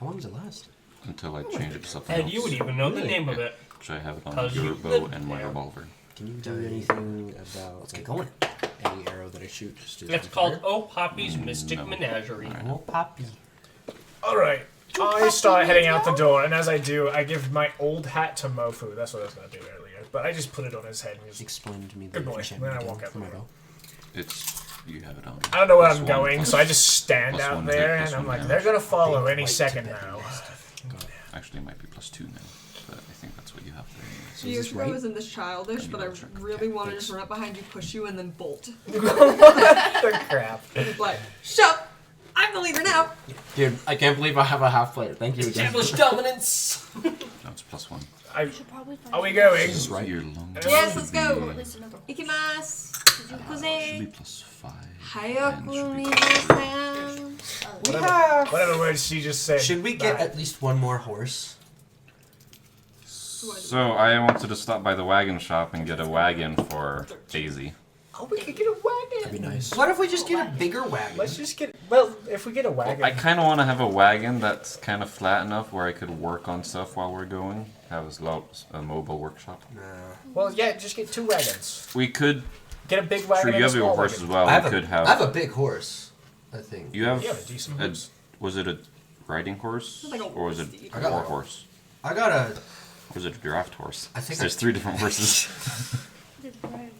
How long does it last? Until I change it to something And else. you would even know the name of it. Which I have it on 'Cause your you bow live and my there. revolver. Can you do anything about let's get going. any arrow that I shoot? Just do It's some called fire? Oh Poppy's Mystic no. Menagerie. Alright. Oh, Poppy. All right. I start heading out the door, and as I do, I give my old hat to Mofu. That's what I was going to do earlier. But I just put it on his head and just... Explain to me the Good boy. enchantment Then I again walk out for the my door. bow. It's you have it on. I don't know where Plus I'm one, going, plus- so I just stand plus out one there, hit, plus and I'm one like, damage. they're going to follow any White to second better now. Got it. Actually, it might be +2 now, but I think that's what you have there. So Years is ago this I right? was in this childish, but I really wanted to just run up behind you, push you, and then bolt. The crap. Like, shut! I'm the leader now! Dude, I can't believe I have a half player. Thank you again. Establish dominance. No, it's +1. We should probably find Are we out. going? This is right. Your long Yes, let's should go. be- Or at least another horse. Ikimasu! should Suzukuze! be +5. Hayaku and should be minasan! Oh, Whatever words she just said. Should we get Bye. at least one more horse? So I wanted to stop by the wagon shop and get a wagon for Daisy. Oh, we could get a wagon. That'd be nice. What if we just get a bigger wagon? Let's just get... Well, if we get a wagon... I kind of want to have a wagon that's kind of flat enough where I could work on stuff while we're going. Have a mobile workshop. Nah. Well, yeah, just get 2 wagons. We could. Get a big wagon Sure, and you a have your small horse wagon. as well. I We have could I have. have a big horse, I think. You have You have a decent a. horse. Was it a riding horse, It's like a or was it steed. a I got war one. horse? I got a. Or was it a draft horse? I think There's 3 different horses.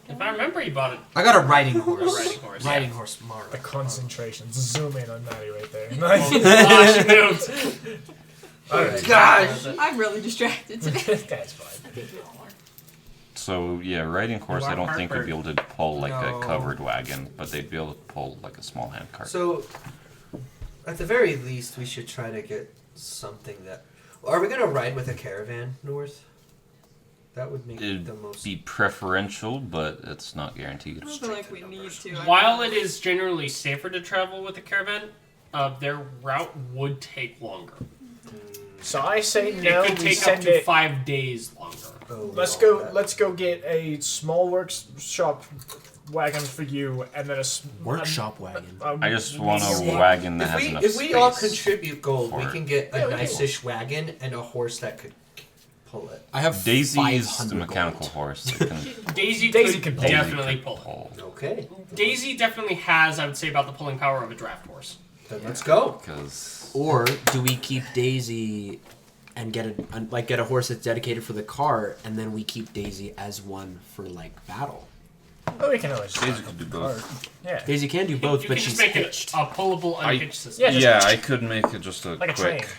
If I remember, you bought it. I got a riding horse. Riding horse, yeah. Riding horse, Mara. The concentration. Zoom in on Maddie right there. Gosh, it moves. Alright. Gosh! I'm really distracted today. That's fine. So yeah, riding horse. I don't think would be able to pull like No. a covered wagon, but they'd be able to pull like a small hand cart. So, at the very least, we should try to get something that. Are we gonna ride with a caravan north? That would make It'd the most. be preferential, but it's not guaranteed. I don't feel like we need to. While it is generally safer to travel with a caravan, their route would take longer. So I say no, It could we take up send to it... 5 days longer. Oh, Let's no, go. that- Let's go get a small workshop wagon for you, and then a Workshop wagon. I just want a medium- wagon that has If enough we space. all contribute gold, we for- can get Yeah, a we can. nice-ish wagon and a horse that could pull it. I have Daisy is 500 the mechanical gold. horse. That can Daisy, Daisy could can pull. definitely pull it. pull. Okay, Daisy definitely has, I would say, about the pulling power of a draft horse. then let's go. Because Or do we keep Daisy and get a horse that's dedicated for the car, and then we keep Daisy as one for like battle? Oh, we can always just Daisy lock could up do the both. cart. Yeah. Daisy can do both, You but can she's just make hitched. it a pullable, unhitched system. Yeah, just- yeah, I could make it just a Like a train. quick.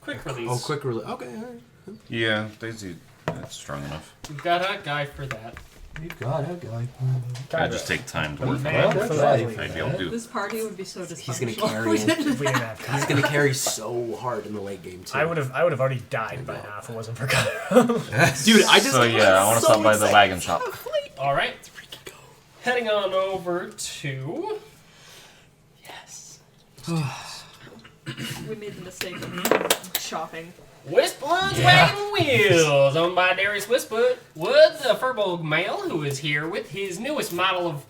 Quick release. Oh, quick release. Okay, all right. Yeah, Daisy, that's strong enough. We've got a guy for that. We've got a guy. I just take time to The work on man it. for Right. I'd be able to do. This party would be so dysfunctional. He's gonna if carry we it. didn't If we didn't have He's gonna carry so hard in the late game too. I would have already died by now if it wasn't for God. Dude, I just. So yeah, I want to stop by the wagon shop. All right. Heading on over to. Yes. We made the mistake of shopping. Wistblood's Wagon Wheels, owned by Darius Wistblood, the Furbolg male, who is here with his newest model of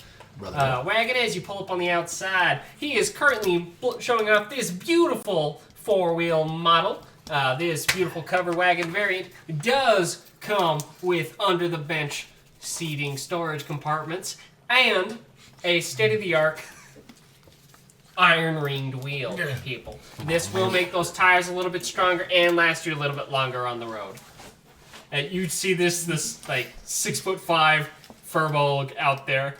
wagon as you pull up on the outside. He is currently showing off this beautiful 4-wheel model. This beautiful covered wagon variant does come with under-the-bench seating storage compartments and a state-of-the-art iron-ringed wheel, people. This will make those tires a little bit stronger and last you a little bit longer on the road. And you see this like 6'5" Furbolg out there.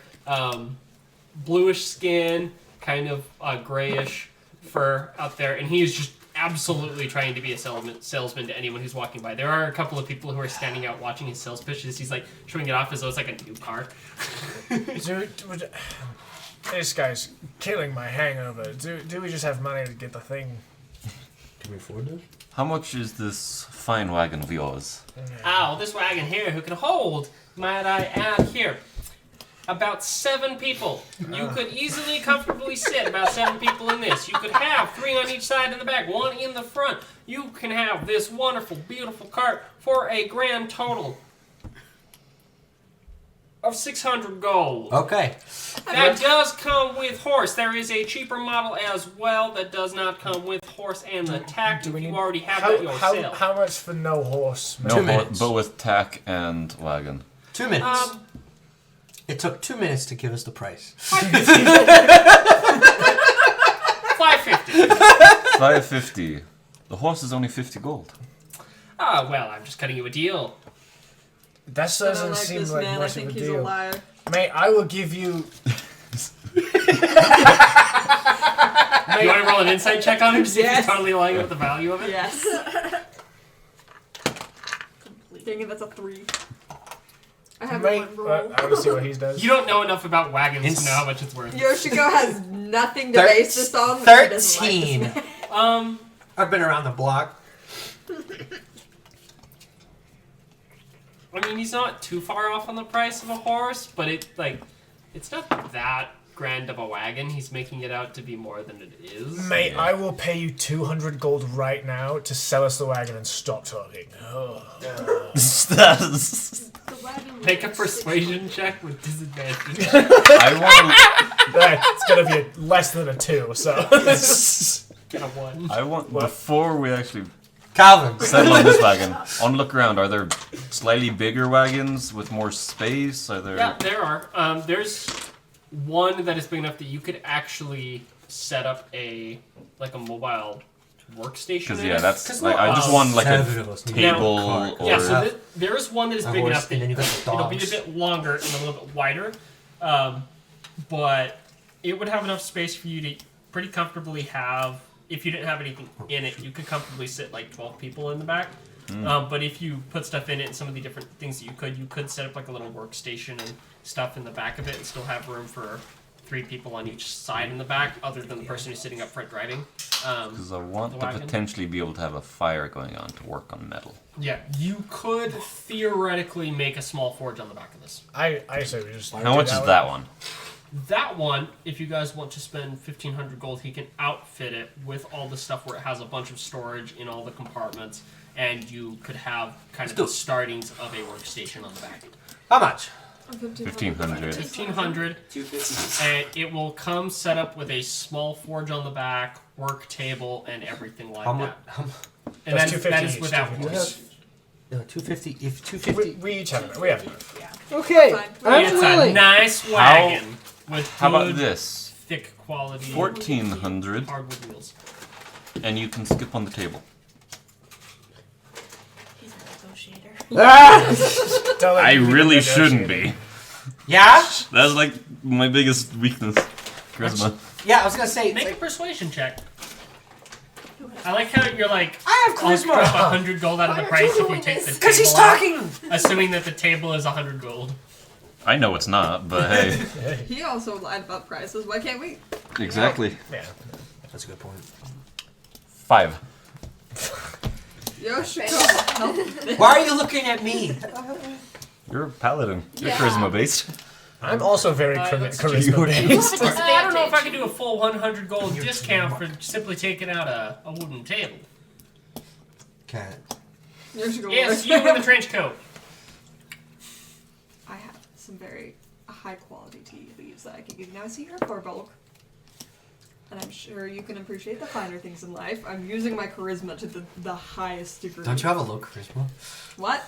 bluish skin, kind of grayish fur out there, and he is just absolutely trying to be a salesman to anyone who's walking by. There are a couple of people who are standing out watching his sales pitches. He's like showing it off as though it's like a new car. This guy's killing my hangover. Do we just have money to get the thing? Can we afford this? How much is this fine wagon of yours? Oh, this wagon here, who can hold, might I add here, about 7 people. You could easily, comfortably sit about 7 people in this. You could have 3 on each side in the back, 1 in the front. You can have this wonderful, beautiful cart for a grand total of 600 gold. Okay. That does come with horse. There is a cheaper model as well that does not come with horse and the tack. If you already have that yourself. How much for no horse? No, 2 minutes. but with tack and wagon. 2 minutes. It took 2 minutes to give us the price. 550. 550. The horse is only 50 gold. Ah, well, I'm just cutting you a deal. That I don't doesn't like seem this like man. I much think of a he's a deal. liar. Mate, I will give you. Do you want to roll an insight check on him to see if Yes. he's totally lying about the value of it? Yes. Dang it, that's a 3. I have Mate, one roll. I will see what he does. You don't know enough about wagons to know how much it's worth. Yoshiko has nothing to base this on. She doesn't like 13. this man. I've been around the block. I mean, he's not too far off on the price of a horse, but it's not that grand of a wagon. He's making it out to be more than it is. Mate, Yeah. I will pay you 200 gold right now to sell us the wagon and stop talking. That's- The wagon was Make a like persuasion check with disadvantage. I It's gonna be less than a 2, so. Get a 1. want before we actually Calvin. settle on this wagon. On look around. Are there slightly bigger wagons with more space? Are there? Yeah, there are. There's one that is big enough that you could actually set up a mobile workstation. Because in yeah, it. that's like I just want like Seven a of us need table car. or Yeah, so there is one that is A big horse, enough that and then you got the it'll be a dogs. bit longer and a little bit wider, but it would have enough space for you to pretty comfortably have. If you didn't have anything in it, you could comfortably sit like 12 people in the back. But if you put stuff in it and some of the different things that you could set up like a little workstation and stuff in the back of it and still have room for 3 people on each side in the back, other than the person who's sitting up front driving. because I want the to wagon. potentially be able to have a fire going on to work on metal. Yeah, you could theoretically make a small forge on the back of this. I say we just. How much is that one? That one, if you guys want to spend 1,500 gold, he can outfit it with all the stuff where it has a bunch of storage in all the compartments, and you could have kind of the startings of a workstation on the back. How much? 1,500. 1,500, and it will come set up with a small forge on the back, work table, and everything like How much? that. And That's that 250 is each, without 250. horse. 250. If 250. We each have enough. We have enough. Okay, Fine. I'm It's willing. a nice wagon with How about good, this? thick quality 1,400, hardwood wheels. and you can skip on the table. He's a negotiator. Don't let I me be the really shouldn't negotiator. be. Yeah? That's like my biggest weakness. Charisma. Yeah, I was gonna say. Make a persuasion check. I like how you're like, I have I'll drop charisma. 100 gold out of the Why price aren't you if we doing take the this? table Because he's out, talking. assuming that the table is 100 gold. I know it's not, but hey. He also lied about prices. Why can't we? Exactly. Yeah. That's a good point. 5. Yoshiko, help. Why are you looking at me? You're a paladin. You're Yeah. charisma based. I'm also very Let's charisma based. I don't know if I can do a full 100 gold discount for simply taking out a wooden table. Cat. Yoshiko, Yes, you in the trench coat. I have some very high quality tea leaves that I can give you. Now I see you're a bulk. And I'm sure you can appreciate the finer things in life. I'm using my charisma to the highest degree. Don't you have a low charisma? What?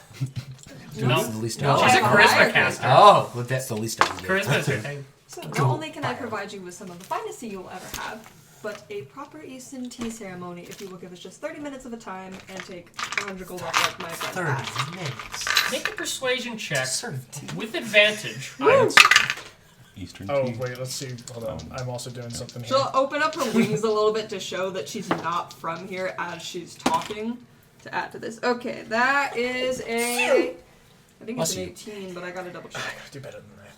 No. That's the least No, She's a I have charisma higher caster. Oh, well, that's the least I can do. Charisma is her thing. So not only can I provide you with some of the finest tea you will ever have, but a proper Eastern tea ceremony if you will give us just 30 minutes of a time and take 100 gold off like my friend 30 asked. minutes. Make a persuasion check Sort of tea. with advantage. Eastern Oh, tea. wait, let's see. Hold on. I'm also doing something here. She'll open up her wings a little bit to show that she's not from here as she's talking to add to this. Okay, that is a... I think it's an 18, but I gotta double check. Do better than that.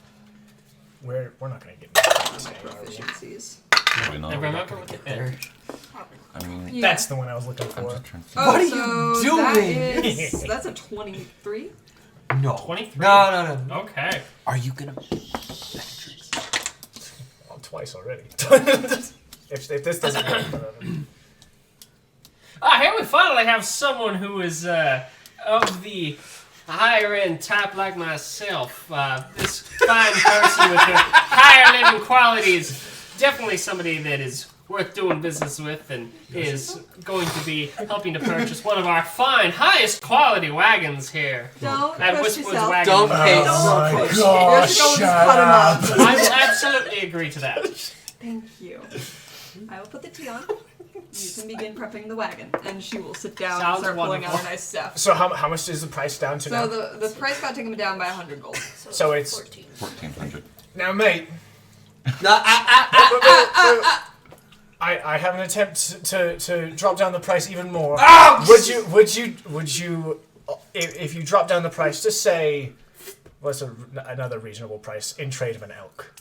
We're not going to get this game, are we? Proficiencies. Probably not. And remember what the There. I mean, Yeah. That's the one I was looking I'm for. just trying to Oh, What are so you that doing? is- that's a 23. No. 23? No. Okay. Are you gonna? Well, twice already. if this doesn't work, whatever. Here we finally have someone who is of the higher end type like myself. This fine person with the higher living qualities. Definitely somebody that is worth doing business with and is going to be helping to purchase one of our fine, highest quality wagons here. Don't At push Whisper's yourself. Wagon. Don't pay. Oh my You're gosh, just going to shut cut him up. up. I will absolutely agree to that. Thank you. I will put the tea on. You can begin prepping the wagon, and she will sit down Sounds and start pulling out wonderful. her nice stuff. So how much is the price down to So now? the price got taken down by 100 gold. So it's- 14. 1400. Now, mate, No. I have an attempt to drop down the price even more. Oh! Would you, if you drop down the price to say, what's another reasonable price in trade of an elk?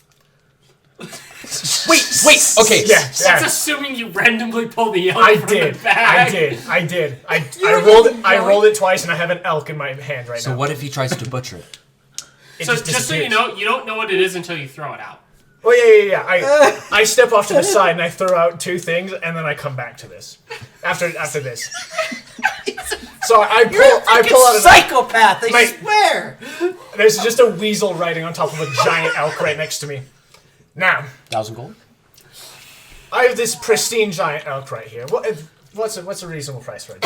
Wait. Okay. Yeah, That's assuming you randomly pull the elk I from did. the bag. I did. I even rolled it twice, and I have an elk in my hand right So now. what if he tries to butcher it? It So just so you disappears. know, you don't know what it is until you throw it out. Oh yeah. I step off to the side and I throw out two things, and then I come back to this. After this. So I pull out a Psychopath. I Mate. swear. There's just a weasel riding on top of a giant elk right next to me. Now, 1,000 gold. I have this pristine giant elk right here. What's a reasonable price for it?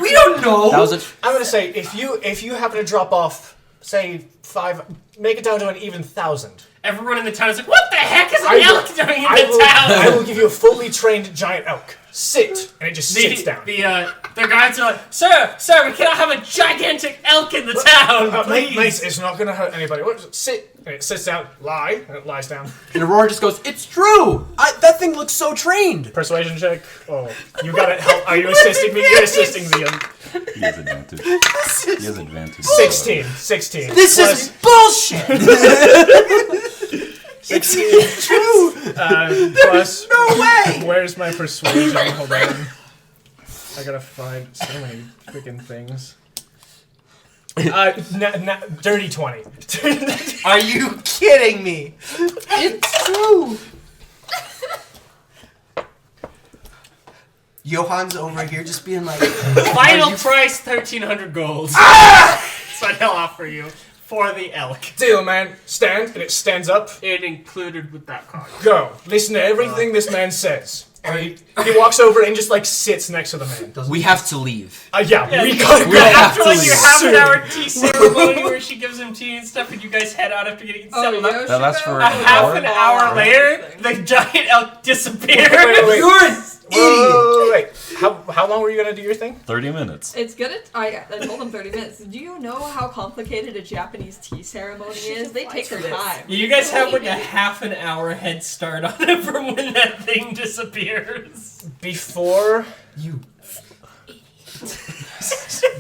We don't know. 1,000. I'm gonna say if you happen to drop off, say 5, make it down to an even 1,000. Everyone in the town is like, what the heck is an I will- elk doing in I the will, town? I will give you a fully trained giant elk. Sit, and it just sits down. The guards are like, sir, we cannot have a gigantic elk in the town, Mate, please. it's not gonna hurt anybody. Sit, and it sits down. Lie, and it lies down. And Aurora just goes, "It's true. That thing looks so trained." Persuasion check. Oh, you got it. Help. Are you assisting me? You're assisting me. He has advantage. He has advantage. 16. This Plus- is bullshit. It's true. Plus, No way. where's my persuasion? Hold on. I gotta find so many freaking things. Dirty 20. Are you kidding me? It's true. Johan's over here just being like, Final price, 1,300 gold. That's what he'll offer you for the elk. Deal, man. Stand, and it stands up. It included with that card. Go. Listen to everything this man says. And he walks over and just like sits next to the man. "We have to leave." Yeah, we gotta we go. have After to like your leave half an soon. hour tea ceremony where she gives him tea and stuff, and you guys head out after getting settled up. That lasts for A half an hour later, the giant elk disappears. Wait. You're an idiot. Wait. How long were you gonna do your thing? 30 minutes. It's good at. I told him 30 minutes. Do you know how complicated a Japanese tea ceremony is? They take their time. You guys have like a half an hour head start on it from when that thing disappears. Before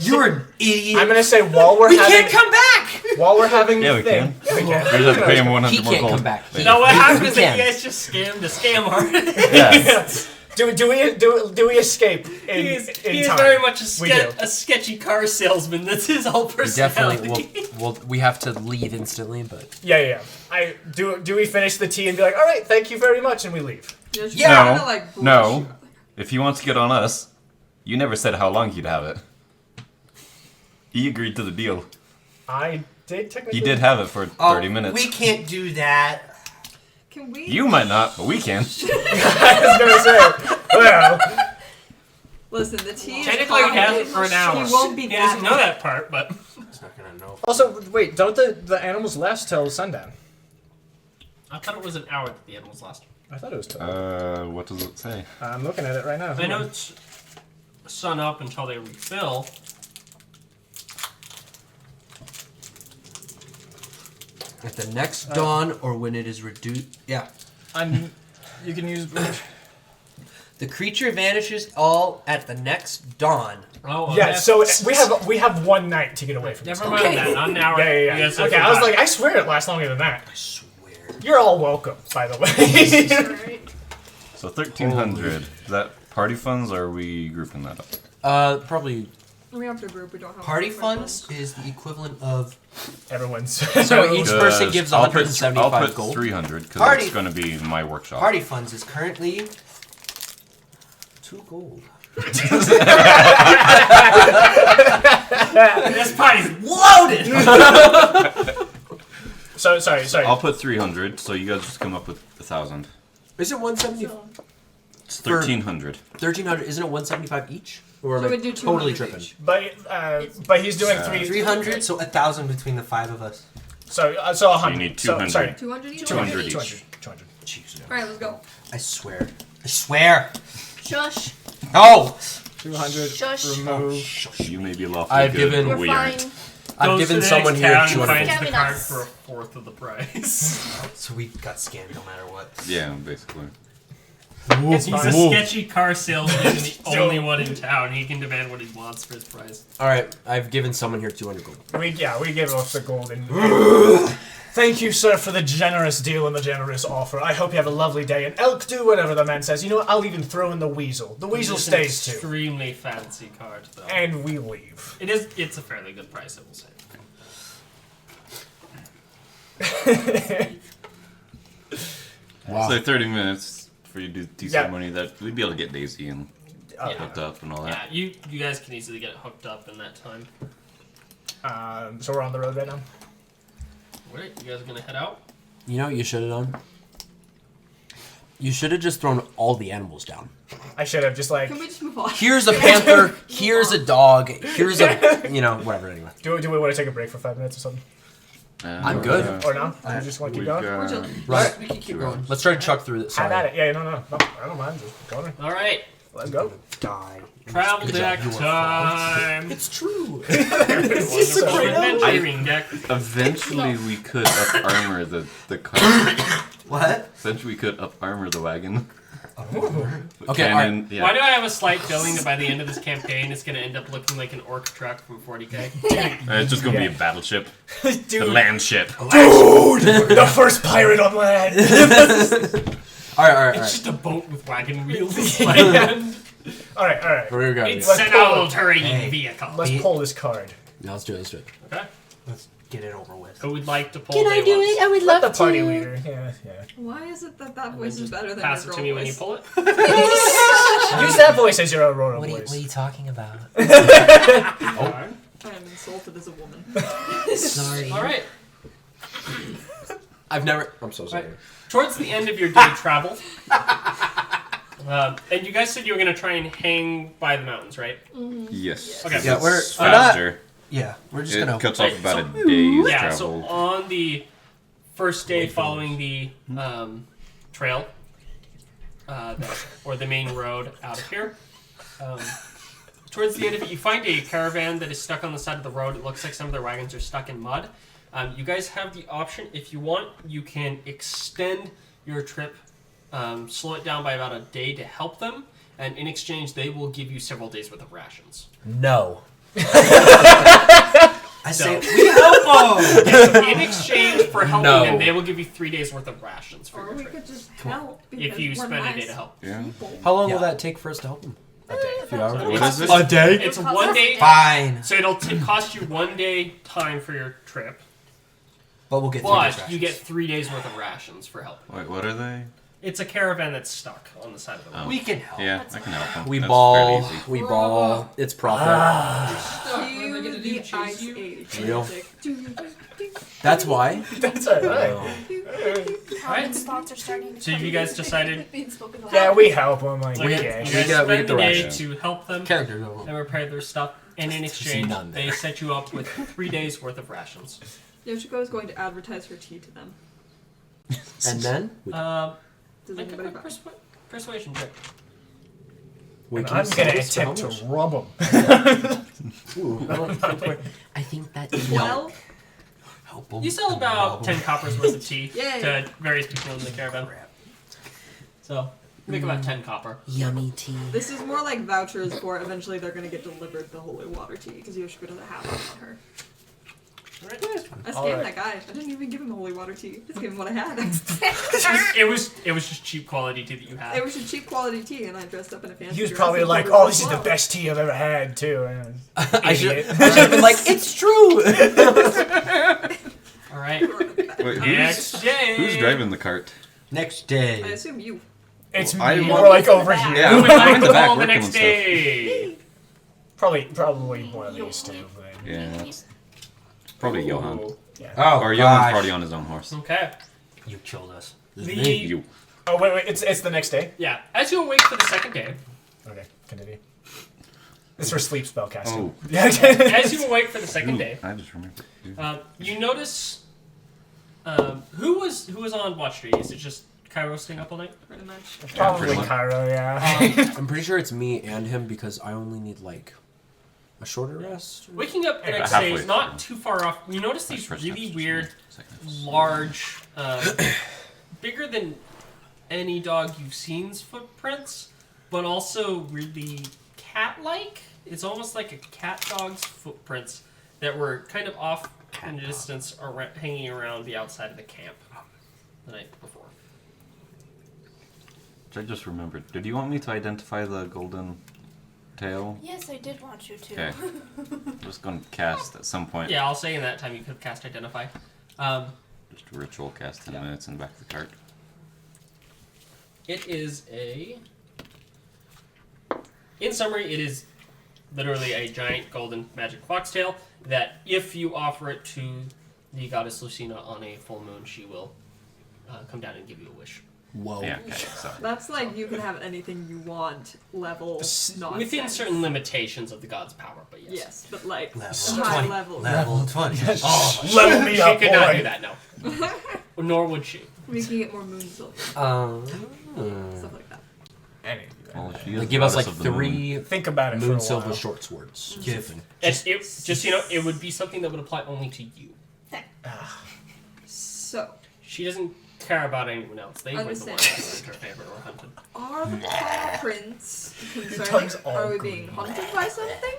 You're an idiot. I'm gonna say while we're We having can't come back. while we're having Yeah, the we thing. can. Yeah, we can. We just have to pay him 100 He more can't gold. come back. But- No, what happens is that can. you guys just scammed the scam artist. Yes. Do we escape in, He is in time? very much We do. a sketchy car salesman. That's his whole We personality. definitely we have to leave instantly, but Yeah. I do we finish the tea and be like, all right, thank you very much, and we leave. Just Yeah. kinda like No. bullshit. If he wants to get on us, you never said how long he'd have it. He agreed to the deal. I did technically. He did have it for 30 minutes. We can't do that. Can we? You might not, but we can. I was gonna say. Well, Listen, the tea. Technically, he has it for an hour. He won't be He that. doesn't know that part, but It's not gonna know. also wait, don't the animals last till sundown? I thought it was an hour that the animals lost. I thought it was till. What does it say? I'm looking at it right now. I know it's sun up until they refill. At the next dawn, or when it is reduced. Yeah. You can use. The creature vanishes all at the next dawn. Oh, Yeah, so we have 1 night to get away from this. Never mind that. Not an hour. Yeah. You guys Okay, have I was forgot. like, I swear it lasts longer than that. I swear. You're all welcome, by the way. Alright. So 1,300. Is that party funds, or are we grouping that up? Probably We have to group. We don't have party separate funds is the equivalent of. Everyone's. So each person Because gives I'll put 175 gold. 300 because Party- it's going to be my workshop. Party funds is currently 2 gold. This party's loaded. So sorry. I'll put 300, so you guys just come up with 1,000. Is it 170? So, It's For- 1,300. 1,300. Isn't it 175 each? Or So am I we do totally 200 tripping? each. But he's doing 300, so 1,000 between the 5 of us. So 100. So you need 200. sorry. 200 each? 200 each. 200. Jeez. Alright, let's go. I swear. I swear. shush. No! 200. Shush. Remove. You may be lawfully I've good, given- but You're we aren't. fine. I've Goes to given the someone next here town, 200 finds gold. the Scamming card us. for a fourth of the price. So we got scammed no matter what. Yeah, basically. He's a fine. sketchy car salesman and the only one in town. He can demand what he wants for his price. Alright, I've given someone here 200 gold. We gave off the gold. And thank you, sir, for the generous deal and the generous offer. I hope you have a lovely day. And Elk, do whatever the man says. You know what? I'll even throw in the weasel. The weasel It's stays an too. extremely fancy card, though. And we leave. It's a fairly good price, I will say. Wow. So 30 minutes for you to do Yeah. ceremony that we'd be able to get Daisy and Yeah. hooked up and all Yeah, that. you guys can easily get it hooked up in that time. So we're on the road right now. Alright, you guys are gonna head out? You know what you should have done? You should have just thrown all the animals down. I should have just like. Can we just move on? Here's a panther, here's a dog, here's a, whatever, anyway. Do we want to take a break for 5 minutes or something? I'm good. Or no? You just want to keep going? We're chilling. Right. We can keep going. Let's try to chuck through this. Have at Sorry. it. Yeah, no. I don't mind. Just going. Alright, Let's go. Die. travel Good job. deck You are time! It's true. Wonderful adventuring deck. Eventually, we could up armor the car. What? Eventually, we could up armor the wagon. Okay, Cannon, yeah. Why do I have a slight feeling that by the end of this campaign it's gonna end up looking like an orc truck from 40k? It's just gonna be a battleship, the Dude, land ship. the first pirate on land. Alright. It's just a boat with wagon wheels. Land. All right. Where we go? It's Let's an pull it. all-terrain Hey. vehicle. Let's pull this card. No, let's do it. Okay. Let's get it over with. Who would like to pull? Can I do it? I would Let love the party to. leader. Yeah. Why is it that voice is Just better than pass your it girl to me when you voice? pull it. Use that voice as your Aurora voice. you talking about? Alright. I am insulted as a woman. Sorry. Alright. I'm so sorry. Right. Towards the end of your day travel, and you guys said you were going to try and hang by the mountains, right? Yes. Okay. Yeah, we're It's not- faster. Yeah, we're just It gonna. cuts off Right, about so- a day's Yeah, so travel. on the first day following the trail, or the main road out of here, towards the end of it, you find a caravan that is stuck on the side of the road. It looks like some of their wagons are stuck in mud. You guys have the option, if you want, you can extend your trip, slow it down by about a day to help them, and in exchange, they will give you several days worth of rations. No. I say So- we help them. In exchange for helping No. them, they will give you 3 days worth of rations for Or your we trip. could just help. If because you we're spend a nice day to help. Yeah. people. How long will Yeah. that take for us to help him? A day. A few hours? What is this? A day? It's It costs 1 us day. Fine, So it'll cost you 1 day time for your trip, but we'll get through but this you get rations. 3 days worth of rations for help. Wait, what are they? It's a caravan that's stuck on the side of the road. Oh. We can help. Yeah, I can help them. We That's ball. fairly easy. We ball. It's profit. Cue the ice age. Real? music. That's why. That's alright. Common thoughts are starting to So come you guys together. decided- Being spoken about. Yeah, we help them. Like, Like, we you get. guys we get spend the the day rations. to help them Character and level. repair their stuff, and in exchange, none they there. set you up with 3 days worth of rations. Yoshiko is going to advertise her tea to them. And then Does Make a anybody quick buy? persuasion check. we And can I'm sell gonna this for how attempt to much? rob them. Ooh, I think that 12? help. You sell about 10 coppers worth of tea Yay. to various people in the caravan. So, make about 10 copper. Yummy tea. This is more like vouchers for eventually they're going to get delivered the holy water tea because Yoshiko doesn't have one on her. I scammed Alright. that guy. I didn't even give him the holy water tea. I just gave him what I had. It was just cheap quality tea that you had. It was a cheap quality tea, and I dressed up in a fancy He was dress probably and like, poured it "Oh, on this is the flour. best tea I've ever had, too." I should Idiot. have been like, it's true. Alright. Wait, Next day. who's driving the cart? Next I day. assume you. It's Well, I- more like over here. Yeah, Who would I'm like in the to back call the working next on stuff. day? Probably one of these two. But Yeah, that's probably Johan. Ooh. yeah. Oh, Or Johan's gosh. already on his own horse. Okay. You killed us. The- You. Oh wait, it's the next day. Yeah. As you awake for the second day, Okay, continue. It's for sleep spell casting. Oh. Yeah. as you awake for the second Ooh, day, I just remembered. you notice who was on watch duty. Is it just Cairo staying up all night? Pretty much. Probably pretty much. Cairo. Yeah. I'm pretty sure it's me and him because I only need like a shorter rest. Waking up the About next day halfway is not through. too far off. You notice That's these first really episode, weird, second episode. large, bigger than any dog you've seen's footprints, but also really cat-like. It's almost like a cat dog's footprints that were kind of off in the distance, hanging around the outside of the camp the night before. Which I just remembered. Did you want me to identify the golden tail? Yes, I did want you to. Okay. I'm just going to cast at some point. Yeah, I'll say in that time you could cast Identify. Just a ritual cast 10 Yeah. minutes in the back of the cart. It is in summary, it is literally a giant golden magic foxtail that if you offer it to the goddess Lucina on a full moon, she will come down and give you a wish. Whoa. Yeah, okay, so. That's like you can have anything you want level nonsense. Within certain limitations of the god's power, but yes. Yes, but like Level high 20. level. Level 20. Oh, Level me She up, could not do boy. that, no. Nor would she. Making it more moon silver. Stuff like that. Anyway, Well, she is They the give us like goddess of the moon. 3 think about it for a moon silver while. short swords. Given. Just you know, it would be something that would apply only to you. So, She doesn't care about anyone else. They were the ones that Understand. were her favorite or hunted. are the paw prints tongue's concerning? all Are we green. being hunted by something?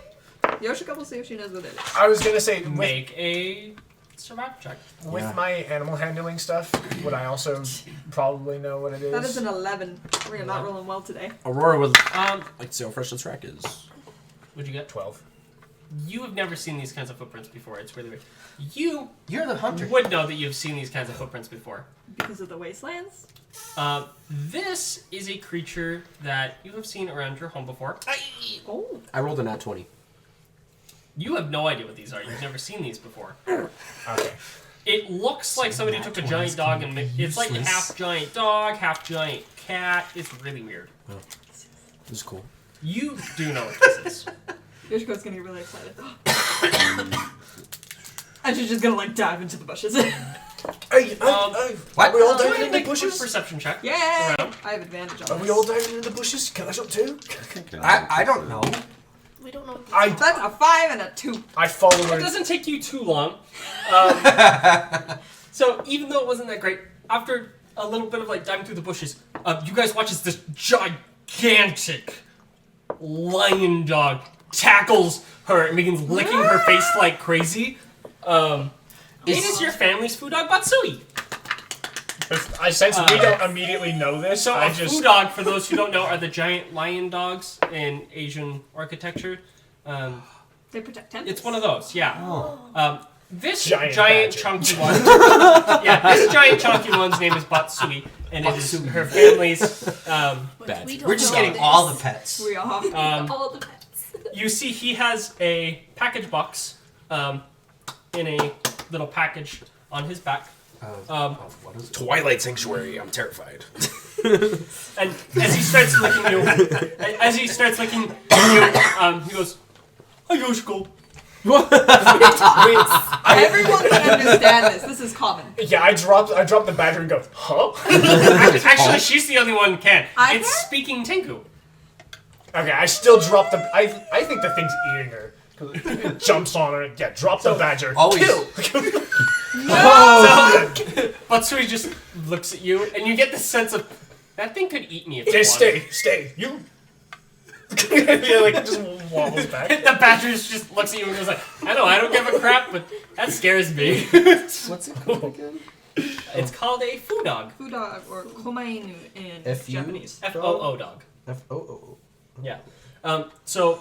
Yoshika will see if she knows what it is. I was gonna say with, Make a survival check. with my animal handling stuff, would I also probably know what it is? That is an 11. We are not rolling well today. Aurora would Um, like to see how fresh the track is. what'd you get? 12. You have never seen these kinds of footprints before. It's really weird. You You're the hunter. would know that you've seen these kinds of footprints before. Because of the wastelands? This is a creature that you have seen around your home before. Oh. I rolled a nat 20. You have no idea what these are. You've never seen these before. Okay. It looks like somebody took a giant dog and it's like half giant dog, half giant cat. It's really weird. This is cool. You do know what this is. Yoshiko's gonna get really excited. And she's just gonna like dive into the bushes. Hey, What? we all Go diving ahead and into the make a quick bushes? perception check. Yay! Around. I have advantage on Are we this. all diving into the bushes? Can I jump too? Okay, I don't know. We don't know. That's a 5 and a 2. I follow It her. doesn't take you too long. So even though it wasn't that great, after a little bit of like diving through the bushes, you guys watch as this gigantic lion dog tackles her and begins licking her face like crazy. It is your family's food dog, Batsui. I sense we don't immediately know this. So I a just food dog, for those who don't know, are the giant lion dogs in Asian architecture. They protect temples. It's one of those, yeah. Oh. This Giant giant badger. chunky one, yeah, this giant chunky one's name is Batsui, and it is her family's. Bad. We don't We're just know getting this. all the pets. We are. all the pets. You see, he has a package box in a little package on his back. What is it? Twilight Sanctuary. I'm terrified. And as he starts licking you, he goes, "Hi, Yoshiko." Everyone can understand this. This is common. yeah, I drop the badger and go, huh? Actually, she's the only one who can. I It's can? speaking Tenku. Okay, I still drop the. I think the thing's eating her. 'Cause it jumps on her. Yeah, drop the badger. always- Kill. No! Matsui just looks at you, and you get the sense of that thing could eat me if it Just wanted. stay. You. Yeah, like just wobbles back. The badger just looks at you and goes like, I know, I don't give a crap, but that scares me. What's it called again? It's called a foo dog. Foo dog or komainu in F-U? Japanese. F-O-O dog. F-O-O. Yeah. So,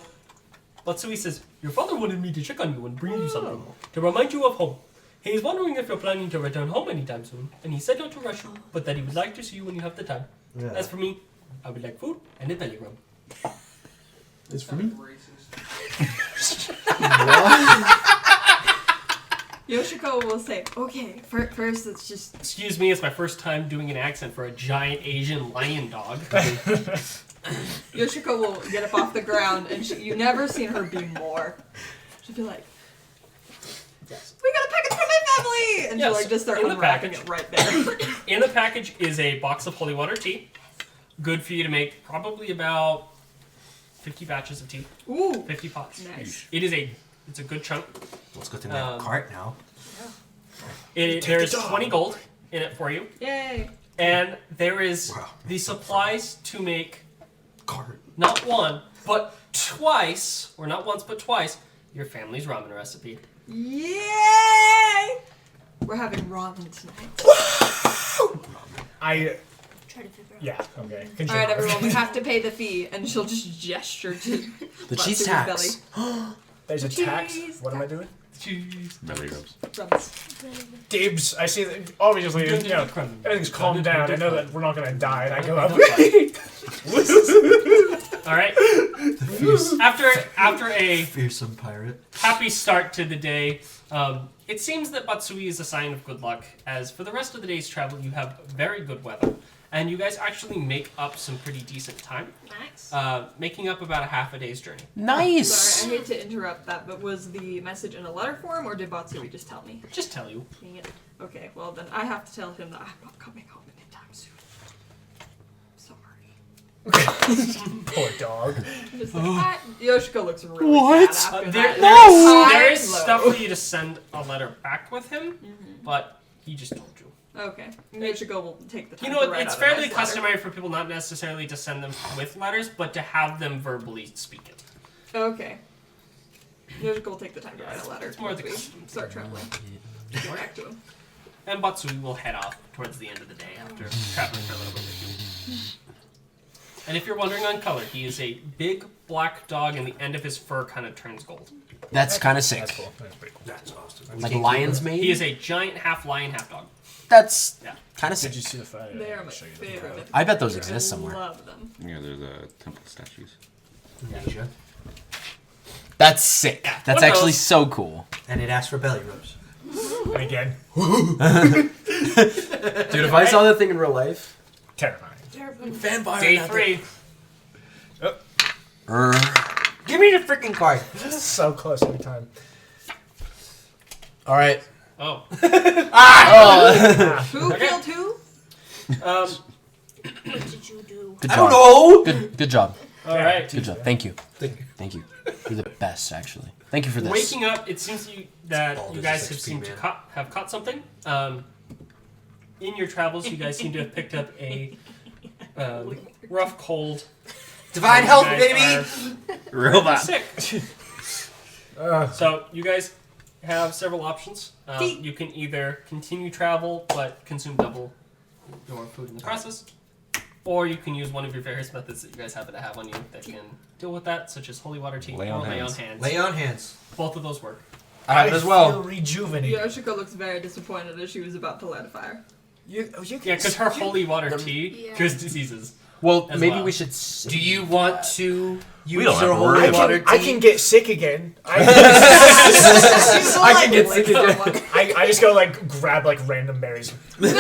Matsui says, your father wanted me to check on you and bring you something to remind you of home. He is wondering if you're planning to return home anytime soon, and he said not to rush you, but that he would like to see you when you have the time. Yeah. As for me, I would like food and a belly rub. It's for me. Yoshiko will say, okay, first it's just... Excuse me, it's my first time doing an accent for a giant Asian lion dog. Yoshiko will get up off the ground, and you've never seen her be more. She'll be like, Yes. we got a package from my family! And she'll Yes, like just start in the unwrapping package. it right there. In the package is a box of holy water tea. Good for you to make probably about 50 batches of tea. Ooh, 50 pots. nice. It's a good chunk. Let's go to the cart now. There's 20 gold in it for you. Yay. And there is Wow. the supplies to make Cart. not one, but twice, or not once, but twice, your family's ramen recipe. Yay! We're having ramen tonight. I. Try to figure out. Yeah. Okay. Continue. Alright, everyone, we have to pay the fee, and she'll just gesture to The cheese Matsu's tax. There's a tax. Cheese What am I doing? Jeez. Belly rubs. Crumbs. Dibs. I see that. Obviously, you know, everything's calmed down. I know that we're not gonna die, and I go up. All right. After a Fearsome pirate. happy start to the day, it seems that Matsui is a sign of good luck, as for the rest of the day's travel you have very good weather, and you guys actually make up some pretty decent time, Nice. making up about a half a day's journey. Nice. Sorry, I hate to interrupt that, but was the message in a letter form, or did Matsui just tell me? Just tell you. Dang it. Okay, well then I have to tell him that I'm not coming home anytime soon. Sorry. Poor dog. Just like, Yoshiko looks really What? sad after There, that. there is Low. stuff for you to send a letter back with him, but he just told you. Okay. Yoshiko will take the time You know, to write it's out a fairly nice letter. customary for people not necessarily to send them with letters, but to have them verbally speak it. Okay. Yoshiko will take the time to write a letter. It's more once the we custom. start traveling. Get back to him. And Matsui will head off towards the end of the day after traveling for a little bit with you. And if you're wondering on color, he is a big black dog, and the end of his fur kind of turns gold. That's kind of sick. That's cool. That's pretty cool. That's awesome. Like a lion's mane. He is a giant half lion, half dog. That's Yeah. kind of Did sick. you see the photo? They are my Show you the favorite. photo. I bet those I exist somewhere. love them. Yeah, they're the temple statues. Asia. That's sick. Yeah, That's one of actually those. so cool. And it asks for belly rubs. And again, Dude, if I saw that thing in real life. terrifying. Terrifying. Vampire. Day 3. Give me the freaking card. So close every time. All right. Oh. Oh. Who killed who? Um, What did you do? Good I job. don't know. Good job. Alright. Good job. Thank you. Thank you. Thank you. You're the best, actually. Thank you for this. Waking up, it seems that All you this guys is have XP, seemed to man. have caught something. In your travels, you guys seem to have picked up a rough cold. Divine You health, guys baby. Real are bad. sick. So you guys have several options. You can either continue travel but consume double your food in the process, or you can use one of your various methods that you guys happen to have on you that can deal with that, such as holy water tea Lay or on lay on hands. hands. Lay on hands. Both of those work. I have it as well. feel rejuvenated. Yoshiko looks very disappointed as she was about to light a fire. You Yeah, because her holy water tea Yeah. cures diseases. Well, As maybe well. we should. Do you want to use don't your have holy room. water tea? I can get sick again. I can get sick again. I just go like grab like random berries. Make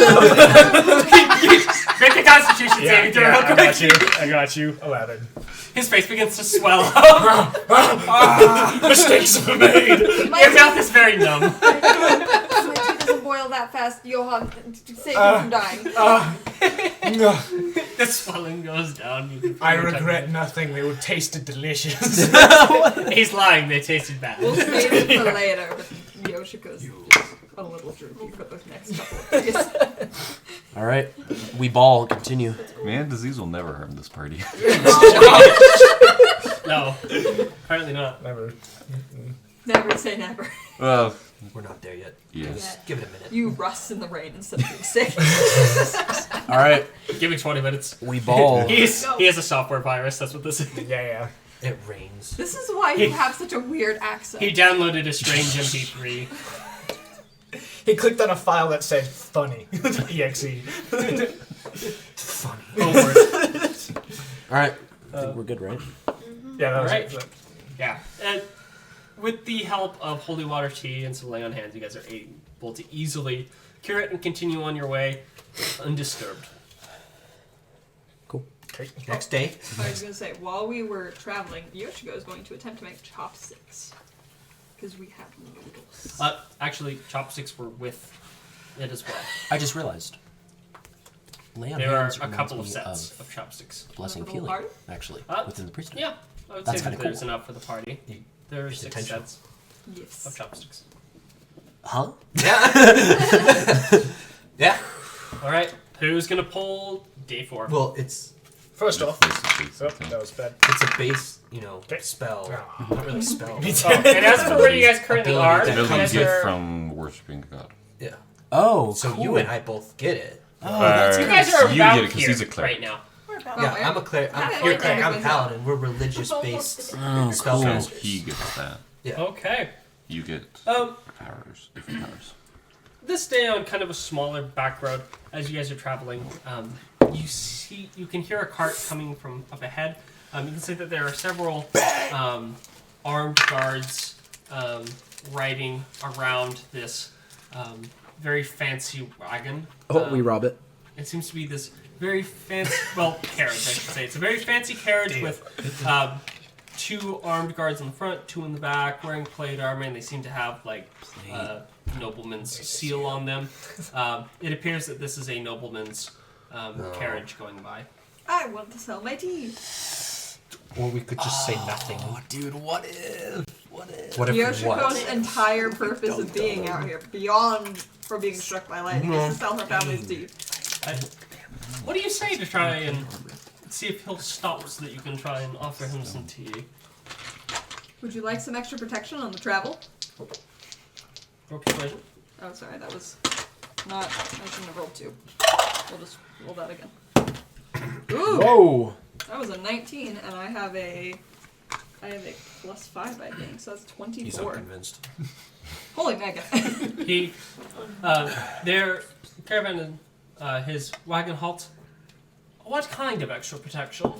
a constitution saving throw real I quick. got you. I got you. 11. His face begins to swell up. Mistakes were made. Your mouth is very numb. If my tea doesn't boil that fast, Johan, save me from dying. The swelling goes down. You can feel I it regret nothing. They would tasted delicious. touching. He's lying. They tasted bad. We'll save it for later, but Yoshiko's just a little droopy for the next couple of days. All right, we ball. Continue. Man, disease will never harm this party. No, apparently not. Never. Never say never. Well, We're not there yet. yes. Give it a minute. You rust in the rain instead of being sick. All right, Give me 20 minutes. we ball. He has a software virus. That's what this is. Yeah. It rains. This is why you have such a weird accent. He downloaded a strange MP3. He clicked on a file that said funny. EXE. Funny. Over. All right, I think we're good, right? Yeah, that was Alright. it. Yeah. And with the help of holy water tea and some lay on hands, you guys are able to easily cure it and continue on your way undisturbed. Cool. Okay. Next day. I was going to say, while we were traveling, Yoshiko is going to attempt to make chopsticks. Because we have noodles. Actually, chopsticks were with it as well. I just realized. Lay on There are hands a reminds couple of me sets of chopsticks. blessing of Little healing, party? actually, Huh? within the priesthood. Yeah, I would That's say that kinda there's cool. enough for the party. You- There are it's 6 intentional. sets of Yes. chopsticks. Huh? Yeah. Yeah. All right, who's gonna pull day 4? Well, it's First off, This is oh, that was bad. it's a base, Okay. spell. Ah. Not really a spell. Me too. Oh, and as for where you guys currently Ability are, to you ability guys you get are, from worshipping a god. Yeah. Oh, so cool. you and I both get it. you guys are You about get it 'cause here he's a cleric. right now. We're about Oh, Yeah, where? I'm a cleric. I You're a like cleric. I'm a that. paladin. We're religious-based So spellcasters. he gets that. Okay. You get powers, different powers. This day on kind of a smaller back road, as you guys are traveling, you can hear a cart coming from up ahead. You can see that there are several armed guards riding around this very fancy wagon. rob it. It seems to be this very fancy, carriage, I should say. It's a very fancy carriage with 2 armed guards in the front, 2 in the back, wearing plate armor, and they seem to have nobleman's seal on them. It appears that this is a nobleman's carriage going by. I want to sell my tea. Or we could just say nothing. Oh, dude, what if? What if Yoshiko's what? entire purpose of being out here, beyond for being struck by lightning, is to sell her family's tea. What do you say to try and see if he'll stop so that you can try and offer him some tea? Would you like some extra protection on the travel? Roll persuasion. Oh, sorry, that was not. I shouldn't have rolled 2. We'll just roll that again. Ooh! Whoa! That was a 19, and I have a +5, I think, so that's 24. He's unconvinced. Holy mega! He, their caravan and his wagon halts. What kind of extra protection?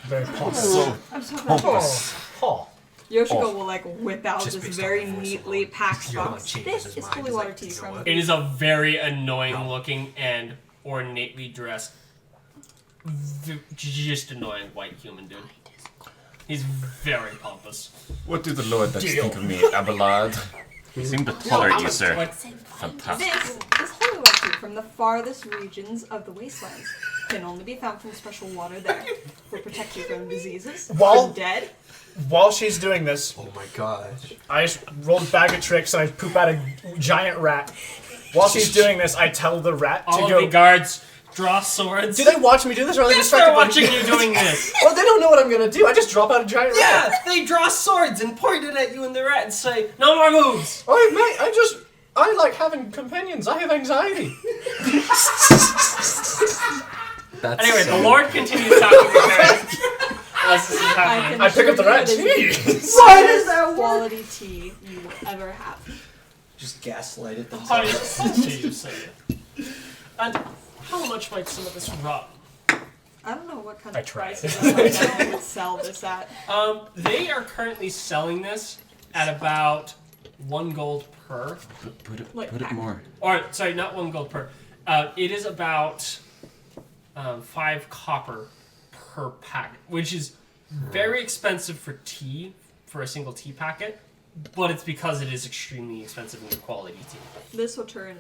Very pompous. I'm so glad. Oh. Yoshiko will whip out Just this based very on the voice neatly alone. packed You're the one box. changes This his is mind. holy He's water like, tea you know from. what? It is a very annoying No. looking and ornately dressed, just annoying white human dude. He's very pompous. What do the Lord Dutch Deal. think of me, Abelard? We seem to tolerate you, sir. Fantastic. This holy water tea from the farthest regions of the wastelands can only be found from special water there. Will protect you from diseases, While- from dead. While she's doing this, Oh my gosh. I just rolled a bag of tricks and I poop out a giant rat. While she's doing this, I tell the rat to All go. of the guards draw swords. Do they watch me do this, or are they Yes, distracted they're by watching you doing this. Well, they don't know what I'm gonna do. I just drop out a giant rat. Yeah, they draw swords and point it at you and the rat and say, "No more moves." Oh, mate, I like having companions. I have anxiety. That's Anyway, so the Lord continues talking to Harry as this is happening. I pick up the rat. It is Jeez. the best quality tea you will ever have. Just gaslight it. How do you say it? And how much might some of this run? I don't know what kind I of tried. prices I would sell this at. They are currently selling this at about 1 gold per. Put it Like, more. Or, sorry, not 1 gold per. It is about 5 copper per packet, which is very expensive for tea, for a single tea packet, but it's because it is extremely expensive in quality tea. This will turn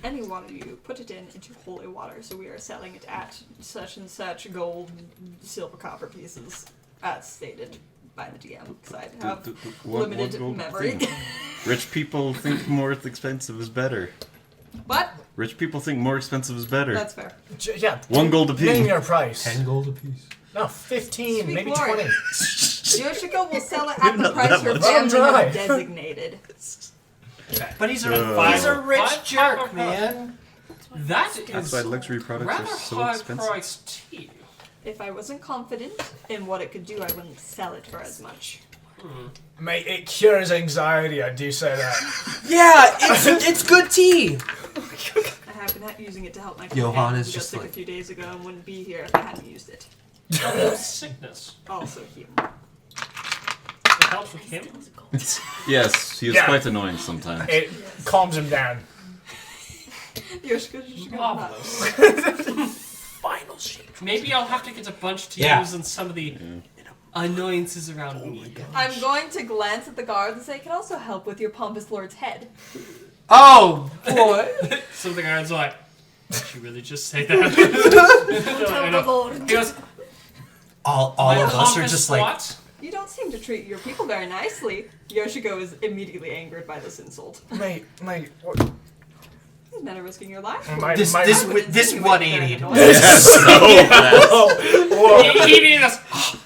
any water you put it in into holy water, so we are selling it at such and such gold, silver, copper pieces, as stated by the DM, because I have limited memory. Rich people think more expensive is better. What? Rich people think more expensive is better. That's fair. Yeah. 1 gold apiece. Name your price. 10 gold apiece. No, 15, Speak maybe more. 20. Yoshiko will sell it at the Not price that your much. family Dry. has designated. But he's Five- a rich five- jerk, five- man. That That's is why luxury products rather are so high expensive. priced tea. If I wasn't confident in what it could do, I wouldn't sell it for as much. Mate, it cures anxiety, I do say that. Yeah, it's good tea. I have been using it to help my Johan companion is who got just sick like- a few days ago and wouldn't be here if I hadn't used it. Sickness. Also heal. It helps with him. Yes, he is Yeah. quite annoying sometimes. It calms him down. Yoshiko, Marvelous. Final shape. Maybe I'll have to get a bunch to Yeah. use on some of the annoyances around me. I'm going to glance at the guards and say, it can also help with your pompous lord's head. Oh, boy. Some of the guards are like, did she really just say that? Tell the Lord. He goes, All "My of us are pompous just like, what?" You don't seem to treat your people very nicely. Yoshiko is immediately angered by this insult. Mate, what? These men are risking your life. My- this my- this I would this insinuate 180. they're annoying. Whoa. He immediately just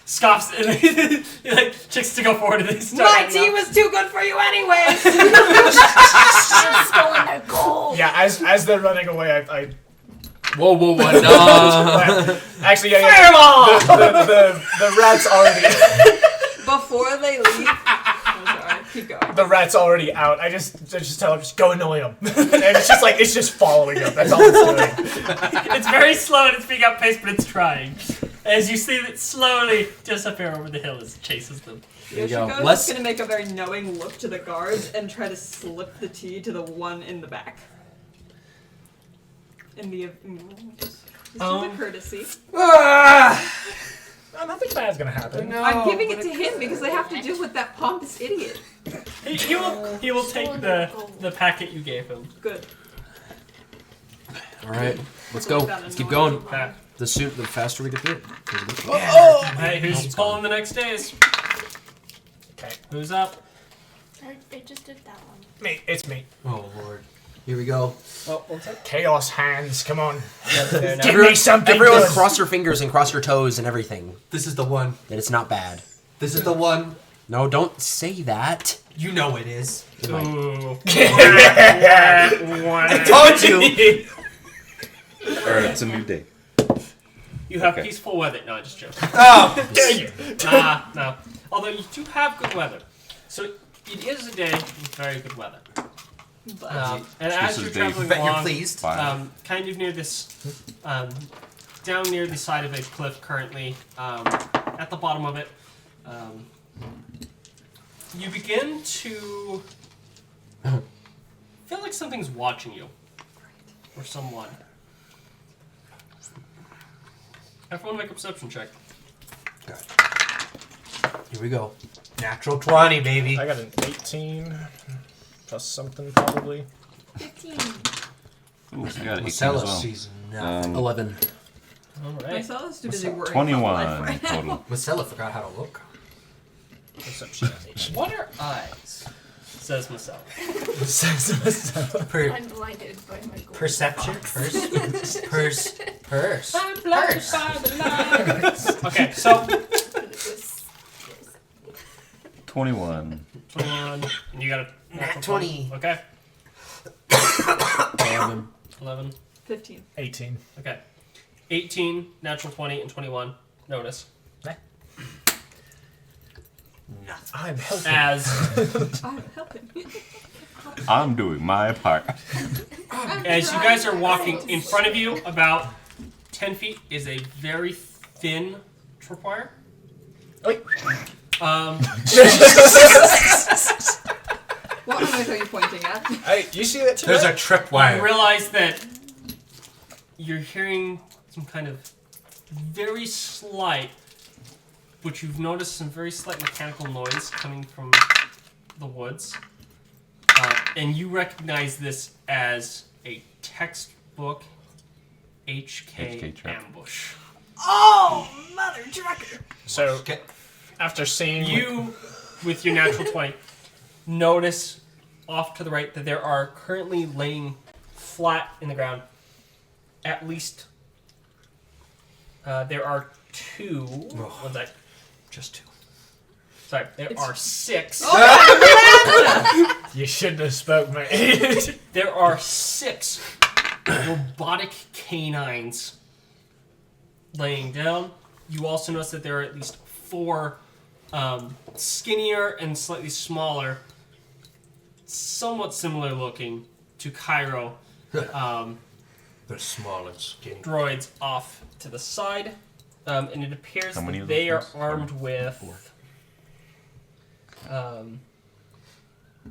scoffs and he like chicks to go forward and they start. My running tea off. was too good for you anyways! You're stolen their gold. Yeah, as they're running away, I Whoa, whoa, whoa, no. actually, yeah, Fireball! the rat's already Before they leave... I'm sorry, keep going. the rat's already out. I just tell him, just go annoy him, and it's just following him. That's all it's doing. It's very slow and it's being outpaced, but it's trying. As you see it slowly disappear over the hill as it chases them. There you go. Yoshiko's Let's- gonna make a very knowing look to the guards and try to slip the tea to the one in the back. In the... This is a courtesy. Ah! Oh, nothing bad's gonna happen. No, I'm giving it but to him because I have to deal with that pompous idiot. He will take the packet you gave him. Good. All right, let's go. Let's keep going. The faster we get through it. Alright, who's pulling the next days? Okay, Who's up? They just did that one. me, it's me. Oh Lord. Here we go. Chaos hands, come on. Give Everyone- me something Everyone good. cross your fingers and cross your toes and everything. This is the one. That it's not bad. This is the one. No, don't say that. You know it is. Ooh. I told you. Alright, it's a new day. You have Okay. peaceful weather. No, I'm just joking. Oh. Dang it. No. Although you do have good weather. So it is a day with very good weather. But And as This you're is traveling Bet you're along, pleased. Fine. kind of near this, down near the side of a cliff currently, at the bottom of it, you begin to feel like something's watching you. Or someone. Everyone make a perception check. Here we go. Natural 20, baby. I got an 18 plus something probably. 15. Ooh, so I got 18 as Marcella well. sees nothing. 11. Alright. Myself is too busy worrying 21 about life right now. total. Marcella forgot how to look. Perception. What are eyes? Says myself. I'm blinded by my gold. Perception? Purse. I'm blinded by the lights. Okay, so This. 21. 21. And you got a Nat 20. Okay. 11. 11. 15. 18. Okay. 18, natural 20, and 21. Notice. Nothing. I'm helping. As I'm helping. I'm doing my part. as you guys are walking, in front of you, about 10 feet, is a very thin tripwire. Oi. What noise are you pointing at? Hey, you see that? There's a You tripwire. realize that you're hearing some kind of very slight, but you've noticed some very slight mechanical noise coming from the woods. And you recognize this as a textbook HK trap. ambush. Oh, mother trucker! So, after seeing You, with your natural 20, notice off to the right that there are currently laying flat in the ground. At least there are 2. One sec. Just 2. Sorry, there are 6. You shouldn't have spoke, mate. There are 6 robotic canines laying down. You also notice that there are at least 4 skinnier and slightly smaller, somewhat similar looking to Cairo They're small and skinny. droids off to the side. And it appears How many that of they are those? armed with...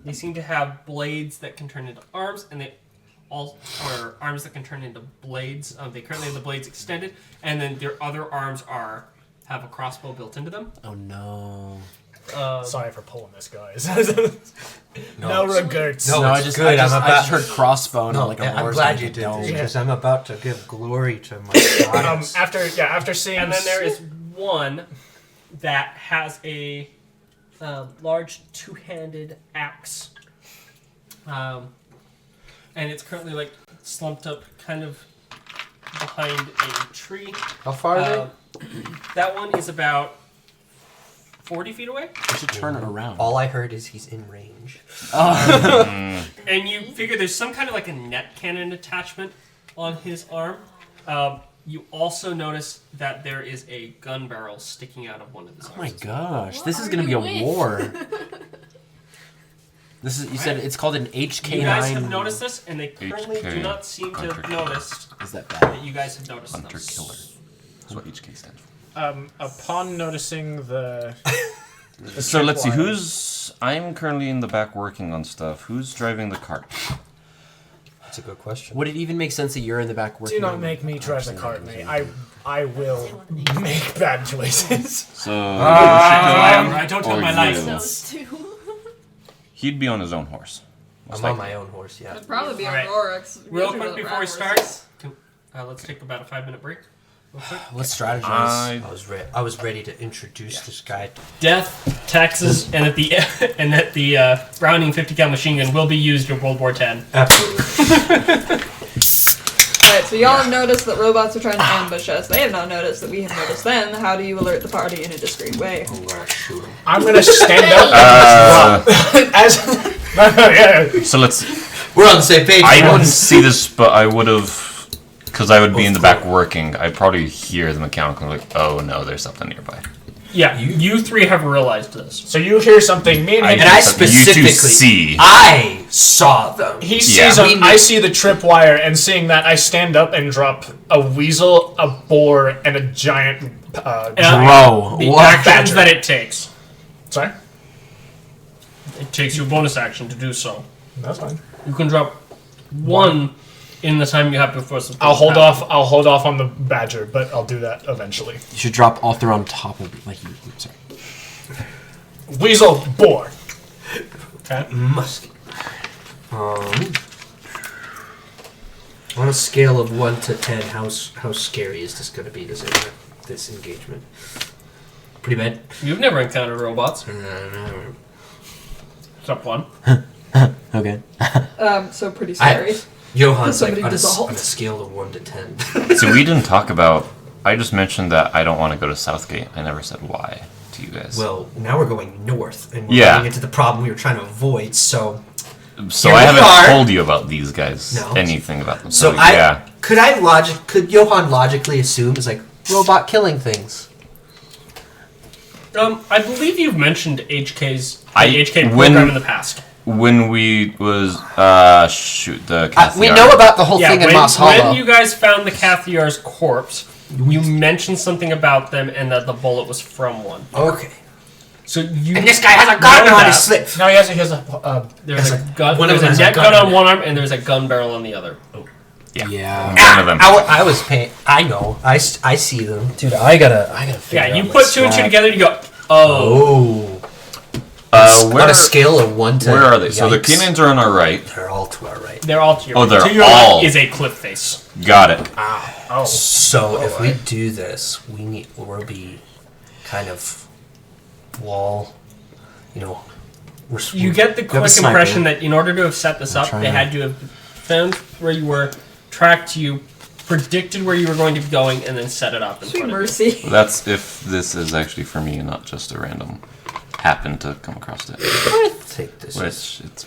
they seem to have blades that can turn into arms, and they all are arms that can turn into blades. They currently have the blades extended, and then their other arms have a crossbow built into them. Oh no. Sorry for pulling this, guys. No regrets. No, I it's just, good. I just, I'm I about- just heard crossbow and No, I'm like, I'm war's glad gonna you get did dull. this because I'm about to give glory to my goddess. After seeing, And then there is one that has a large 2-handed axe. And it's currently like slumped up kind of behind a tree. How far are That one is about 40 feet away. We should turn it around. All I heard is he's in range. And you figure there's some kind of like a net cannon attachment on his arm. You also notice that there is a gun barrel sticking out of one of his arms. Oh my gosh, What this is are gonna be you a with? war. This is, you said it's called an HK9. You guys have noticed this, and they currently HK, do not seem to have Hunter. noticed Is that bad? that you guys have noticed Hunter them. Killer. That's what HK stands for. upon noticing the So let's see, tripwire. I'm currently in the back working on stuff. Who's driving the cart? That's a good question. Would it even make sense that you're in the back working? Do not on- make me drive the Actually, cart, no, mate. I will make bad choices. So I don't have Or my you. license. Those 2. he'd be on his own horse. I'm on my own horse, yeah. It'd probably be Alright. Aurorax. Real quick before we start, let's take about a 5-minute break. Real quick. Let's strategize. I was ready to introduce this guy. Death, taxes, and at the Browning 50 cal machine gun will be used in World War X. Absolutely. Alright, so y'all have noticed that robots are trying to ambush us. They have not noticed that we have noticed them. How do you alert the party in a discreet way? I'm gonna shoot him. I'm gonna stand up as yeah. So let's. We're on the same page. I bro. didn't see this, but I would have, because I would be in the back working. I'd probably hear the mechanical like, "Oh no, there's something nearby." Yeah, you 3 have realized this. So you hear something, me and him. And I You two specifically, see. I saw them. He Yeah. sees them, I see the tripwire, and seeing that, I stand up and drop a weasel, a boar, and a giant. Bro, The what? actions Badger. that it takes. Sorry, It takes you a bonus action to do so. that's fine. You can drop 1 in the time you have before something I'll hold happens. off. I'll hold off on the badger, but I'll do that eventually. You should drop all three on top of like you. Sorry. Weasel, boar. Okay. Musky. On a scale of 1 to 10, how scary is this going to be? This engagement? Pretty bad. You've never encountered robots. Except 1. Okay. So pretty scary. Johan's like Somebody on dissolved. a scale of 1 to 10. So we didn't talk about. I just mentioned that I don't want to go to Southgate. I never said why to you guys. Well, now we're going north, and we're Yeah. getting into the problem we were trying to avoid. So so here I we haven't are. told you about these guys. No. Anything about them. So yeah. could Johan logically assume it's like robot killing things? I believe you've mentioned HK's I- HK when- program in the past. When we was shoot the We Cathiar. know about the whole Yeah, thing in when, Moss Hollow. when you guys found the Cathiar's corpse, you mentioned something about them and that the bullet was from one. Okay. So you And this guy has a know gun on that. his slip. No, he has a. There's a gun. one of There's them a has a net gun gun on on it. one arm and there's a gun barrel on the other. Yeah. One of them. I was paying. I know. I see them. Dude, I gotta figure Yeah, you out put my 2 and 2 strat. together and you go, oh. On a scale of 1 to Where are they? So the yikes, canines are on our right. They're all to our right. They're all to your Oh, they're to your all- left is a cliff face. Got it. Oh. So if we do this, we'll be kind of wall, You get the have a quick sniper. impression that in order to have set this up, trying they to- had to have found where you were, tracked you, predicted where you were going to be going, and then set it up in Sweet front of mercy. That's if this is actually for me, not just a random happen to come across it. I think this is. Which it's.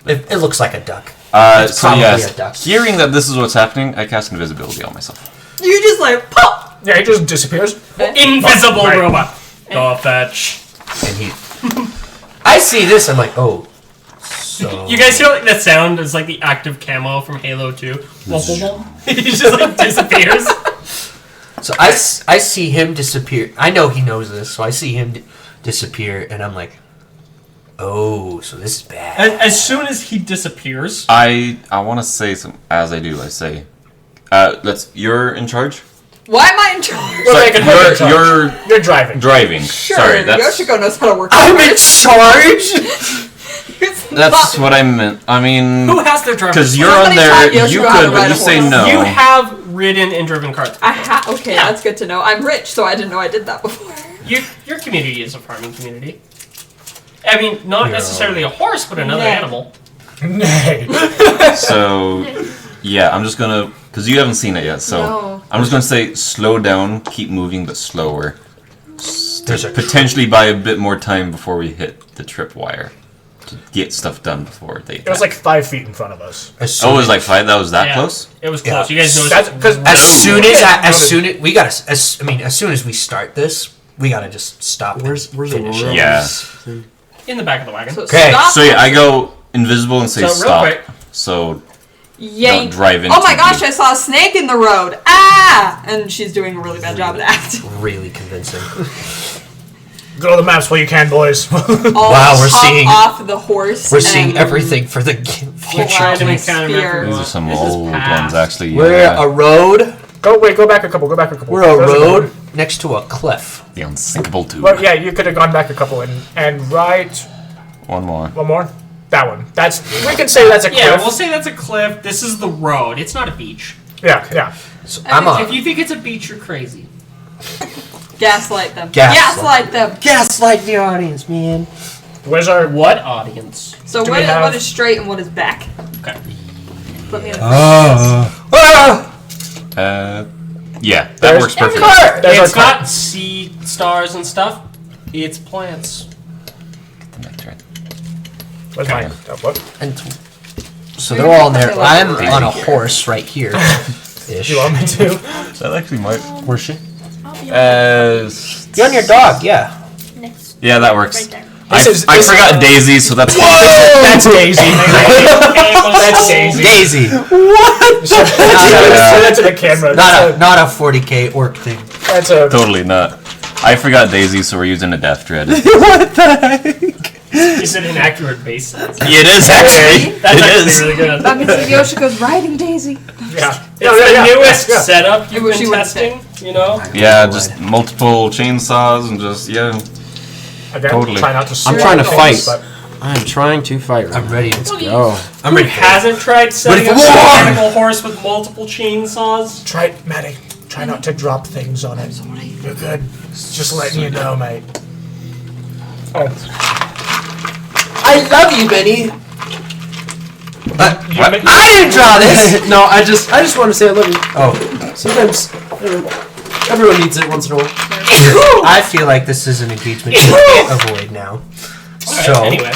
It looks like a duck. So probably yes, a duck. hearing that this is what's happening, I cast invisibility on myself. You just like pop. Yeah, he just disappears. you. Invisible Right. robot. Go fetch. And he. I see this. I'm like, oh. So. You guys hear like that sound? It's like the active camo from Halo 2. He just like disappears. So I see him disappear. I know he knows this, so I see him disappear, and I'm like, oh, so this is bad. As soon as he disappears, I want to say some. As I do, I say, You're in charge. Why am I in charge? We're making her in charge. You're driving. driving. Sure, Sorry, that's Yoshiko knows how to work. I'm in charge. that's what I meant. I mean, who has their driver's because you're Somebody on there, taught Yoshiko you how to could, ride but a you say horse. no. You have ridden and driven carts. Okay, that's good to know. I'm rich, so I didn't know I did that before. Your community is a farming community. I mean, not necessarily a horse, but another Nay. animal. Nay. So, yeah, I'm just gonna, because you haven't seen it yet, so No. I'm just gonna say slow down, keep moving, but slower. There's a Potentially buy a bit more time before we hit the tripwire to get stuff done before they. It was like 5 feet in front of us. Oh, it was like 5. That was that Yeah, close. It was Yeah. close. You guys noticed. That's because As soon as we gotta. As soon as we start this, we gotta just stop. Where's and finish Aurora? it. Yeah. in the back of the wagon. So Okay, stop. So yeah, I go invisible and say So real stop. quick, So Yank. don't drive into Oh my gosh, me. I saw a snake in the road. Ah! And she's doing a really bad job of that. Really convincing. Go to the maps while you can, boys. Wow, we're seeing- off the horse. We're seeing and everything for the pull future. out my Random spear. encounter. These are some This is old past. ones, actually. We're Yeah. a road. Go back a couple. Go back a couple. We're a There's road couple. next to a cliff. The unsinkable tube. Well, yeah, you could have gone back a couple and right. One more. One more. That one. That's. We can say that's a cliff. Yeah, we'll say that's a cliff. This is the road. It's not a beach. Yeah. So I'm If on. you think it's a beach, you're crazy. Gaslight them. Gaslight. Gaslight them. Gaslight the audience, man. Where's our? What audience? So Do what we is, have- what is straight and what is back? Okay. Put me in a Yeah, that There's- works perfectly. There's It's our car. not sea stars and stuff. It's plants. The next turn. Where's mine? What? And so they're all in there. I'm on a horse right here. Ish. Do you want me to? That actually might. Where's she? I'll be You're on your dog, yeah. next. Yeah, that works. Right there. I This forgot Daisy, so that's That's Daisy. That's Daisy. Daisy. Say that to the camera. Not a 40k orc thing. That's a. totally not. I forgot Daisy, so we're using a death dread. What the heck? Is it an accurate base? It is actually. That's It actually is. really good. That means that Yoshiko's riding Daisy. Yeah. It's the newest yeah. setup you've She been would testing, you know? Yeah, just multiple chainsaws and just Again, Totally. try not to. I'm trying to things, fight. but- I'm trying to fight. I'm ready. Let's go. I'm ready. Hasn't tried setting With up a war! mechanical horse with multiple chainsaws? Try, Maddie. Try not to drop things on it. You're good. Just letting you know, mate. Oh, I love you, Benny. you ma- I didn't draw this. No, I just want to say I love you. Oh, Sometimes everyone needs it once in a while. I feel like this is an engagement we can't avoid now. Alright, So anyway.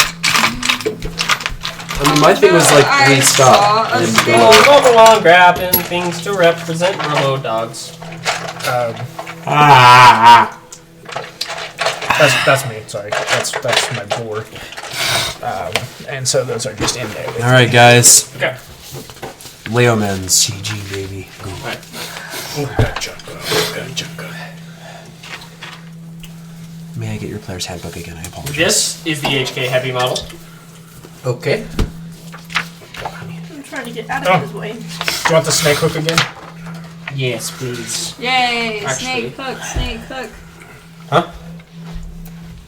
I mean, my thing was like, I wait, stop. saw a And snake. Go along grabbing things to represent robo dogs. that's me. Sorry, that's my board. And so those are just in there. All right, guys. Okay. Leo men's. CG baby. Go. May I get your player's handbook again? I apologize. This is the HK Heavy model. Okay. I'm trying to get out of his way. Do you want the snake hook again? Yes, please. Yay, Actually- snake hook, snake hook.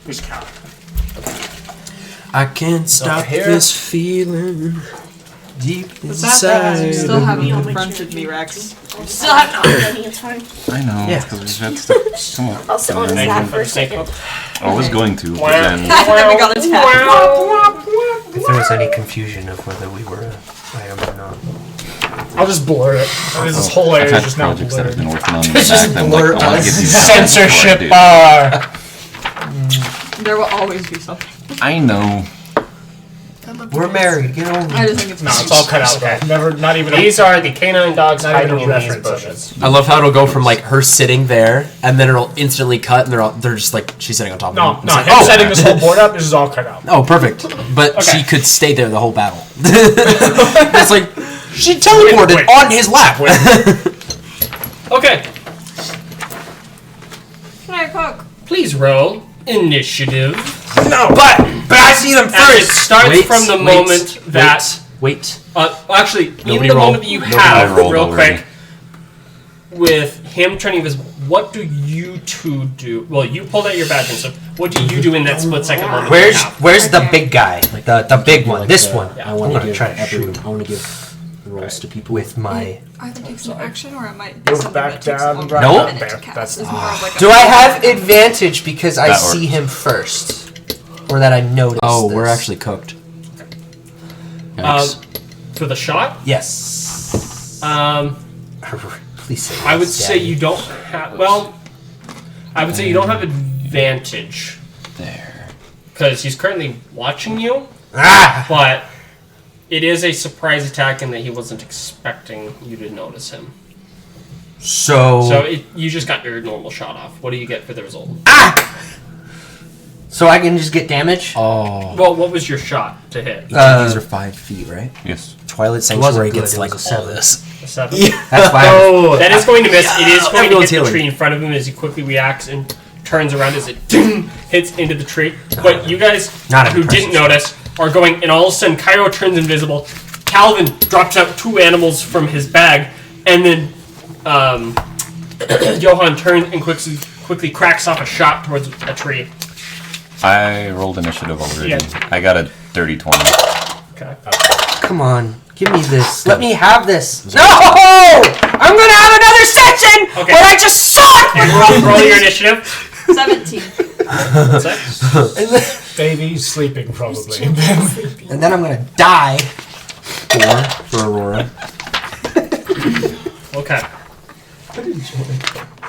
Who's count? I can't stop here. this feeling. deep But that thing, you inside. still haven't We all make confronted sure me, you Rex. do. Still have not. It's fine. I know, Yeah. because we've had stuff. Come on. I'll sit on his Thank lap you for a the snake second. hook. I was going to, but then Then we got attacked. If there was any confusion of whether we were an item or not. I'll just blur it. This whole I've area is had just now projects that I've blurred. been working on in Just the back. I'm like, blur I want to us. get these done Censorship before I bar. There will always be something. do. I know. We're married. Get over I it. just think it's No, it's all cut out. Okay. Never, not even. These are the canine dogs Not hiding even in a these reference of bushes. I love how it'll go from like her sitting there, and then it'll instantly cut, and they're just like she's sitting on top of No, him. It's no. like, Him oh, setting this whole board up. This is all cut out. oh, perfect. But Okay. she could stay there the whole battle. It's like she teleported Wait. on his lap. Okay, Can I cook? please roll initiative. No, but I see them And first. it starts from the moment that. Wait. Actually, Nobody in the roll. moment that you Nobody have, rolled real already. quick, with him turning invisible, what do you two do? Well, you pulled out your badge and stuff. What do you do in that split second moment? that you have? Where's the big guy? The big one. This one. Yeah. I I'm want gonna to give try to everyone. shoot I want to give rolls to people with my. Either take some action or it might be Go something back that takes down, longer drive than a Nope. minute to there. cast. That's- It's more of like a- Do I have advantage because I That see works. him first, or that I noticed? Oh, this? we're actually cooked. Um, Yikes. for the shot, Yes. Please say. I would yes, say Daddy. you don't have. Well, I would say you don't have advantage There. because he's currently watching you, Ah! but it is a surprise attack in that he wasn't expecting you to notice him. So. So you just got your normal shot off. What do you get for the result? So I can just get damage. Oh. Well, what was your shot to hit? Each of these are 5 feet, right? Yes. Twilight wasn't Sanctuary good, gets it like was a all 7. this. A 7? That's why. Oh, That is going to miss. It is going to Everyone's hit the healing. tree in front of him as he quickly reacts and turns around as it hits into the tree. But you guys Not an who didn't impressive notice are going, and all of a sudden Cairo turns invisible. Calvin drops out 2 animals from his bag, and then Johan turns and quickly cracks off a shot towards a tree. I rolled initiative already. Yeah. I got a dirty 20. Okay. Come on, give me this. Let me have this. No! I'm gonna have another session Okay. where I just suck. And roll your initiative. 17. Six. Baby's sleeping probably. And then I'm gonna die. 4 for Aurora. Okay.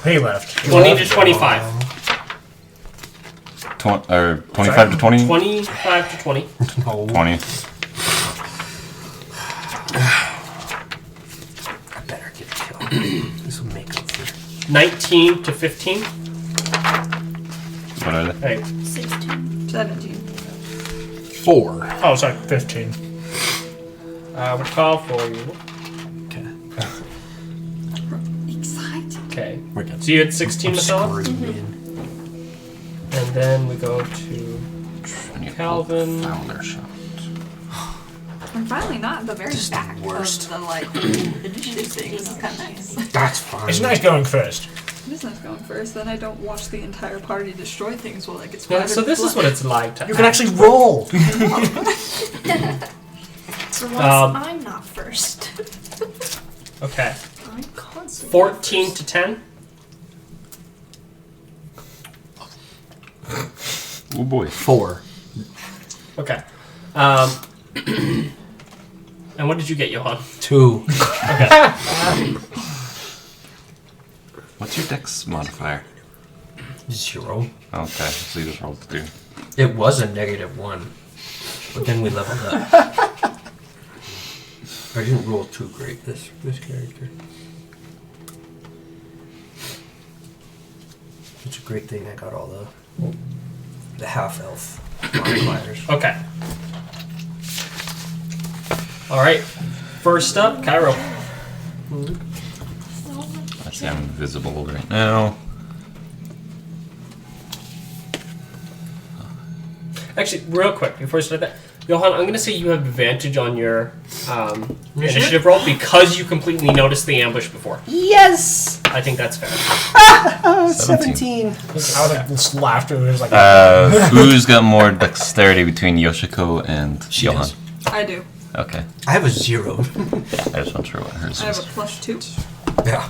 He left. 20 to 25. 25 to 20? 25 to 20. 20. I better get a kill. This will make up for. 19 to 15. What are they? Hey. 16. 17. 4. Oh, sorry, 15. Would call for you. Okay. Excited. Okay. We're good. So you had 16 to sell? Screaming. And then we go to I need to Calvin. pull Fowler shot. I'm finally not at the very back worst. of the like initiative thing. This is kind of nice. That's fine. It's nice going first. It is nice going first. Then I don't watch the entire party destroy things while it gets Yeah, splattered. so this with is what it's like to You can act. actually roll. So once Um, I'm not first, Okay. I'm constantly 14 to 10. Oh boy. 4. Okay. And what did you get, Johan? 2. Okay. What's your dex modifier? 0. Okay, so you just rolled 2. It was a -1, but then we leveled up. I didn't roll too great this character. It's a great thing I got all the half elf modifiers. Okay. Alright. First up, Cairo. I see I'm invisible right now. Actually, real quick, before I start that, Johan, I'm going to say you have advantage on your initiative roll because you completely noticed the ambush before. Yes! I think that's fair. 17. Out of this laughter, there's like. Who's got more dexterity between Yoshiko and She Johan? does. I do. Okay. I have a 0. Yeah, I just wasn't sure what hers I have a was. +2. Yeah.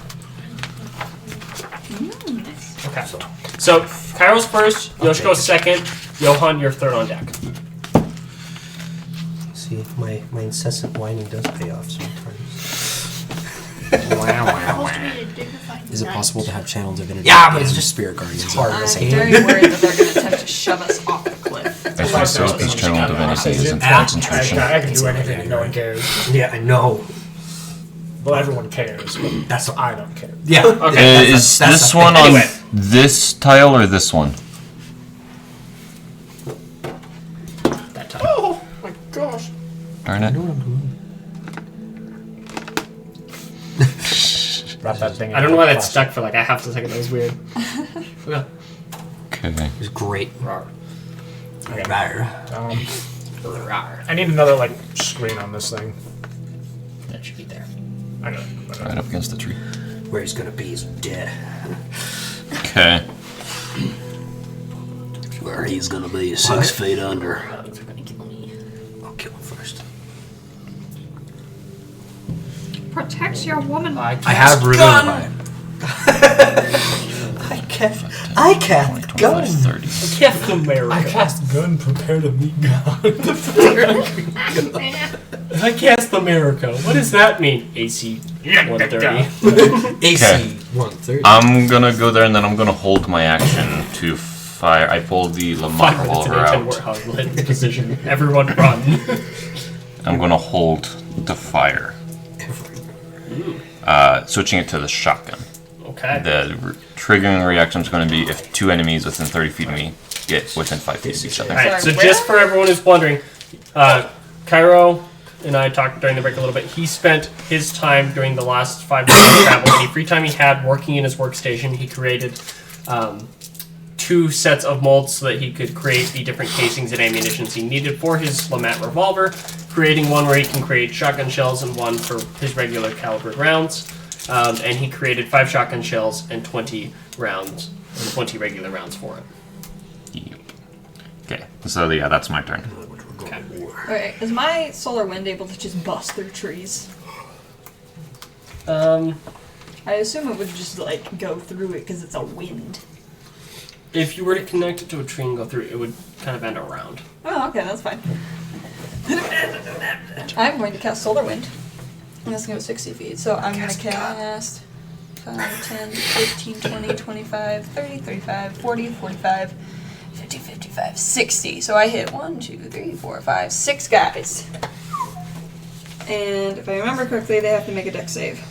Nice. Okay. So Kairo's first, Yoshiko's second, Johan, you're third on deck. See if my incessant whining does pay off sometimes. Is it possible to have channel divinity? Yeah, but it's and just spirit guardians. hard. I'm Same. very worried that they're going to attempt to shove us off the cliff. If my soul-piece channel divinity isn't concentration, I can do anything and no one cares. Yeah, I know. Well, everyone cares, but That's I don't care. yeah. Okay. is that's this a- one Anyway. on this tile or this one? That time. Oh my gosh. Darn it. Wrap that thing I don't know why that's plastic. stuck for like a half a second. That was weird. Okay. Okay. It's great. Rawr. Okay. Rawr. Rawr. I need another like screen on this thing. That should be there. I know. Right up against the tree. Where he's gonna be is dead. Okay. Where he's gonna be 6 feet under. Bugs are gonna kill me. I'll kill him first. Protect your woman. I have revived. I cast gun. 30. Cast America. I cast gun, prepare to meet God. I cast America. What does that mean? AC 130. AC 130. I'm gonna go there and then I'm gonna hold my action to fire. I pull the 5 Lamont minutes in revolver ancient out. warehouse lit position. Everyone run. I'm gonna hold the fire. Switching it to the shotgun. Okay. The triggering reaction is going to be if 2 enemies within 30 feet of me get within 5 feet of each other. Alright, so Sorry, just for everyone who's wondering, Cairo and I talked during the break a little bit. He spent his time during the last 5 days of travel, any free time he had working in his workstation, he created 2 sets of molds so that he could create the different casings and ammunitions he needed for his Lamont revolver, creating one where he can create shotgun shells and one for his regular calibered rounds. And he created 5 shotgun shells and 20 rounds, and 20 regular rounds for it. Yep. Okay, so yeah, that's my turn. Okay. Okay, is my solar wind able to just bust through trees? Um, I assume it would just like go through it because it's a wind. if you were to connect it to a tree and go through, it would kind of end around. Oh, okay, that's fine. I'm going to cast solar wind. And that's going to go 60 feet. So I'm going to cast 5, 10, 15, 20, 25, 30, 35, 40, 45, 50, 55, 60. So I hit 1, 2, 3, 4, 5, 6 guys. And if I remember correctly, they have to make a dex save.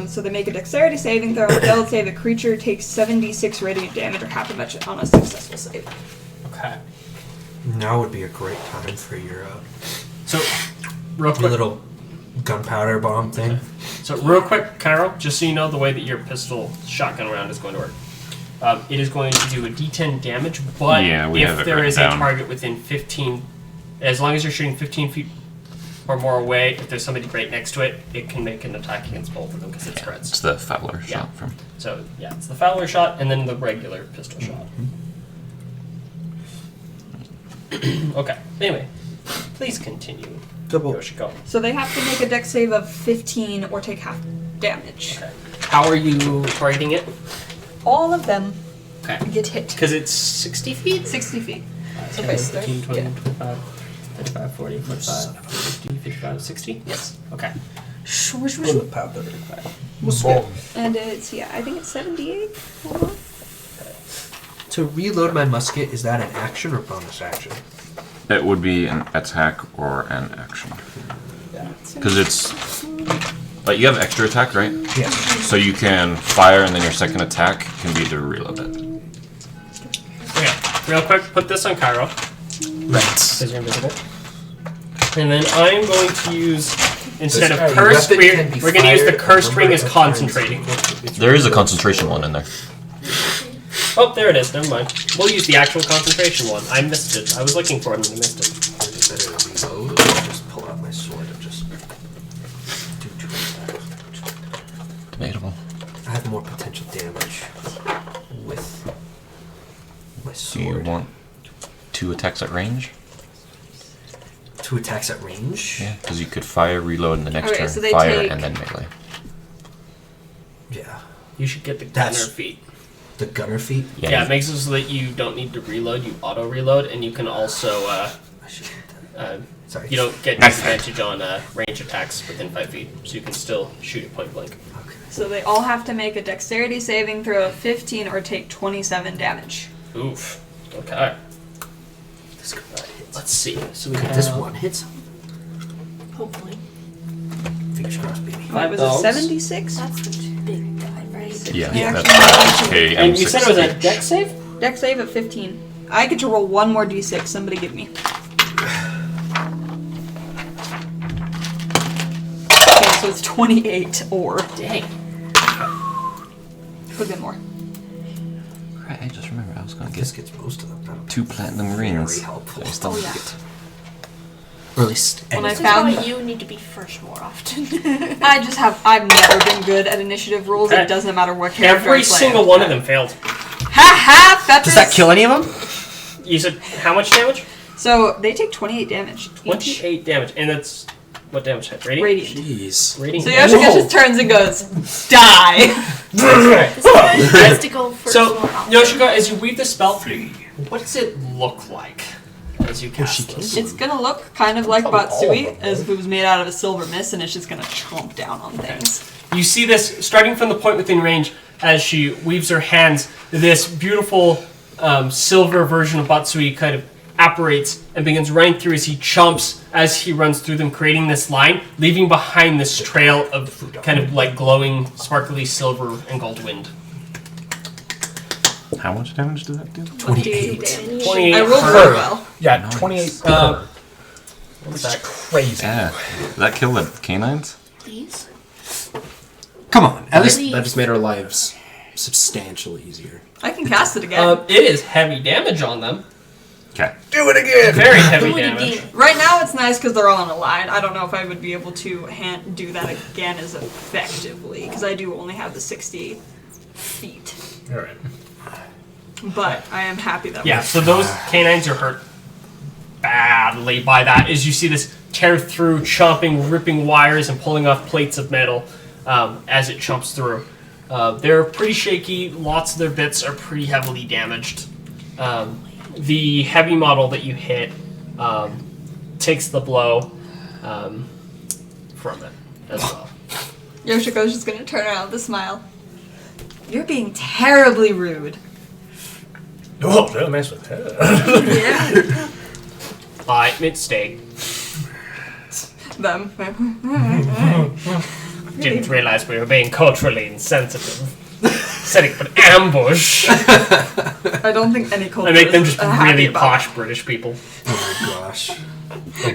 So they make a dexterity saving throw. They'll say the creature takes 76 radiant damage or half of it on a successful save. Okay. Now would be a great time for your So, real your quick. little gunpowder bomb thing. So, real quick, Cairo, just so you know the way that your pistol shotgun round is going to work. It is going to do a d10 damage, but Yeah, we have if it there written is down. a target within 15, as long as you're shooting 15 feet or more away, if there's somebody right next to it, it can make an attack against both of them because it spreads. It's the Fowler Yeah. shot from. So, yeah, it's the Fowler shot and then the regular pistol shot. Okay, anyway, please continue. Double. Yoshiko. So they have to make a dex save of 15 or take half damage. Okay. How are you targeting it? All of them Okay. get hit. Because it's 60 feet? 60 feet. So 10, basically, 15, 20, yeah. 25, 35, 40, 45, 50, 55, 60? Yes. Okay. And it's, yeah, I think it's 78. Hold on. To reload my musket, is that an action or bonus action? It would be an attack or an action. Because it's. Like, you have extra attack, right? Yes. So you can fire, and then your second attack can be to reload it. Okay. Real quick, put this on Cairo. Right. Because you're invisible. And then I'm going to use, instead of Your curse, weapon we're can be going to use the fired cursed from ring a as target. concentrating. There is a concentration one in there. Oh, there it is. Never mind. We'll use the actual concentration one. I missed it. I was looking for it and I missed it. Is it better to reload or just pull out my sword and just do 2 attacks? Debatable. I have more potential damage with my Do you sword. want 2 attacks at range? 2 attacks at range. Yeah, because you could fire, reload in the next Okay, turn, so they fire, take- and then melee. Yeah. You should get the gunner That's- feat. The gunner feat. Yeah, it makes it so that you don't need to reload, you auto-reload, and you can also, I should get that. Sorry. you don't get disadvantage on range attacks within 5 feet, so you can still shoot it point blank. Okay. So they all have to make a dexterity saving throw of 15 or take 27 damage. Oof. Okay. This could not hit. Let's see. So we Could have this one hit? Hopefully. Fingers crossed, baby. What was dogs. it, 76? That's the big die, right? Yeah, Yeah. that's okay. And you said it was a dex save? Dex save of 15. I get to roll one more d6. Somebody give me. Okay, so it's 28 or. Dang. Could have been more. Right, I just remember I was going to This get gets most of them. That'll 2 platinum rings. Very helpful. I still Oh, didn't yeah. get. Or at least. When I This is found- why you need to be first more often. I've never been good at initiative rolls. Okay. It doesn't matter what character I Every play. single one of them failed. Ha ha! Fetrus. Does that kill any of them? You said how much damage? So they take 28 damage. each. 28 damage. And that's what damage type? Radiant? Radiant. Jeez. Radiant. So Yoshika just turns and goes, die! This guy has to go first So, more often. Yoshika, as you weave the spell, what does it look like as you cast she this? It's gonna look kind of like Batsui, as if it was made out of a silver mist, and it's just gonna chomp down on things. You see this starting from the point within range as she weaves her hands. This beautiful silver version of Batsui kind of apparates and begins running through as he chomps as he runs through them, creating this line, leaving behind this trail of kind of like glowing, sparkly silver and gold wind. How much damage did that do? 28. Damage. 28 I rolled per. really well. Yeah, Nice. 28 Uh, which is crazy. Yeah. Did that kill the canines? These? Come on. At least. That just made our lives substantially easier. I can cast it again. It is heavy damage on them. Okay. Do it again! Very heavy Do it damage. again. Right now it's nice because they're all on a line. I don't know if I would be able to do that again as effectively, because I do only have the 60 feet. Alright. But I am happy that Yeah, so those canines are hurt badly by that as you see this tear through, chomping, ripping wires and pulling off plates of metal as it chomps through. They're pretty shaky. Lots of their bits are pretty heavily damaged. The heavy model that you hit takes the blow from it as well. Yoshiko's just gonna turn around with a smile. You're being terribly rude. Oh, don't mess with her. Yeah. My mistake. Them. Didn't realize we were being culturally insensitive. Setting up an ambush. I don't think any culture I make them is just happy really about posh British people. Oh my gosh.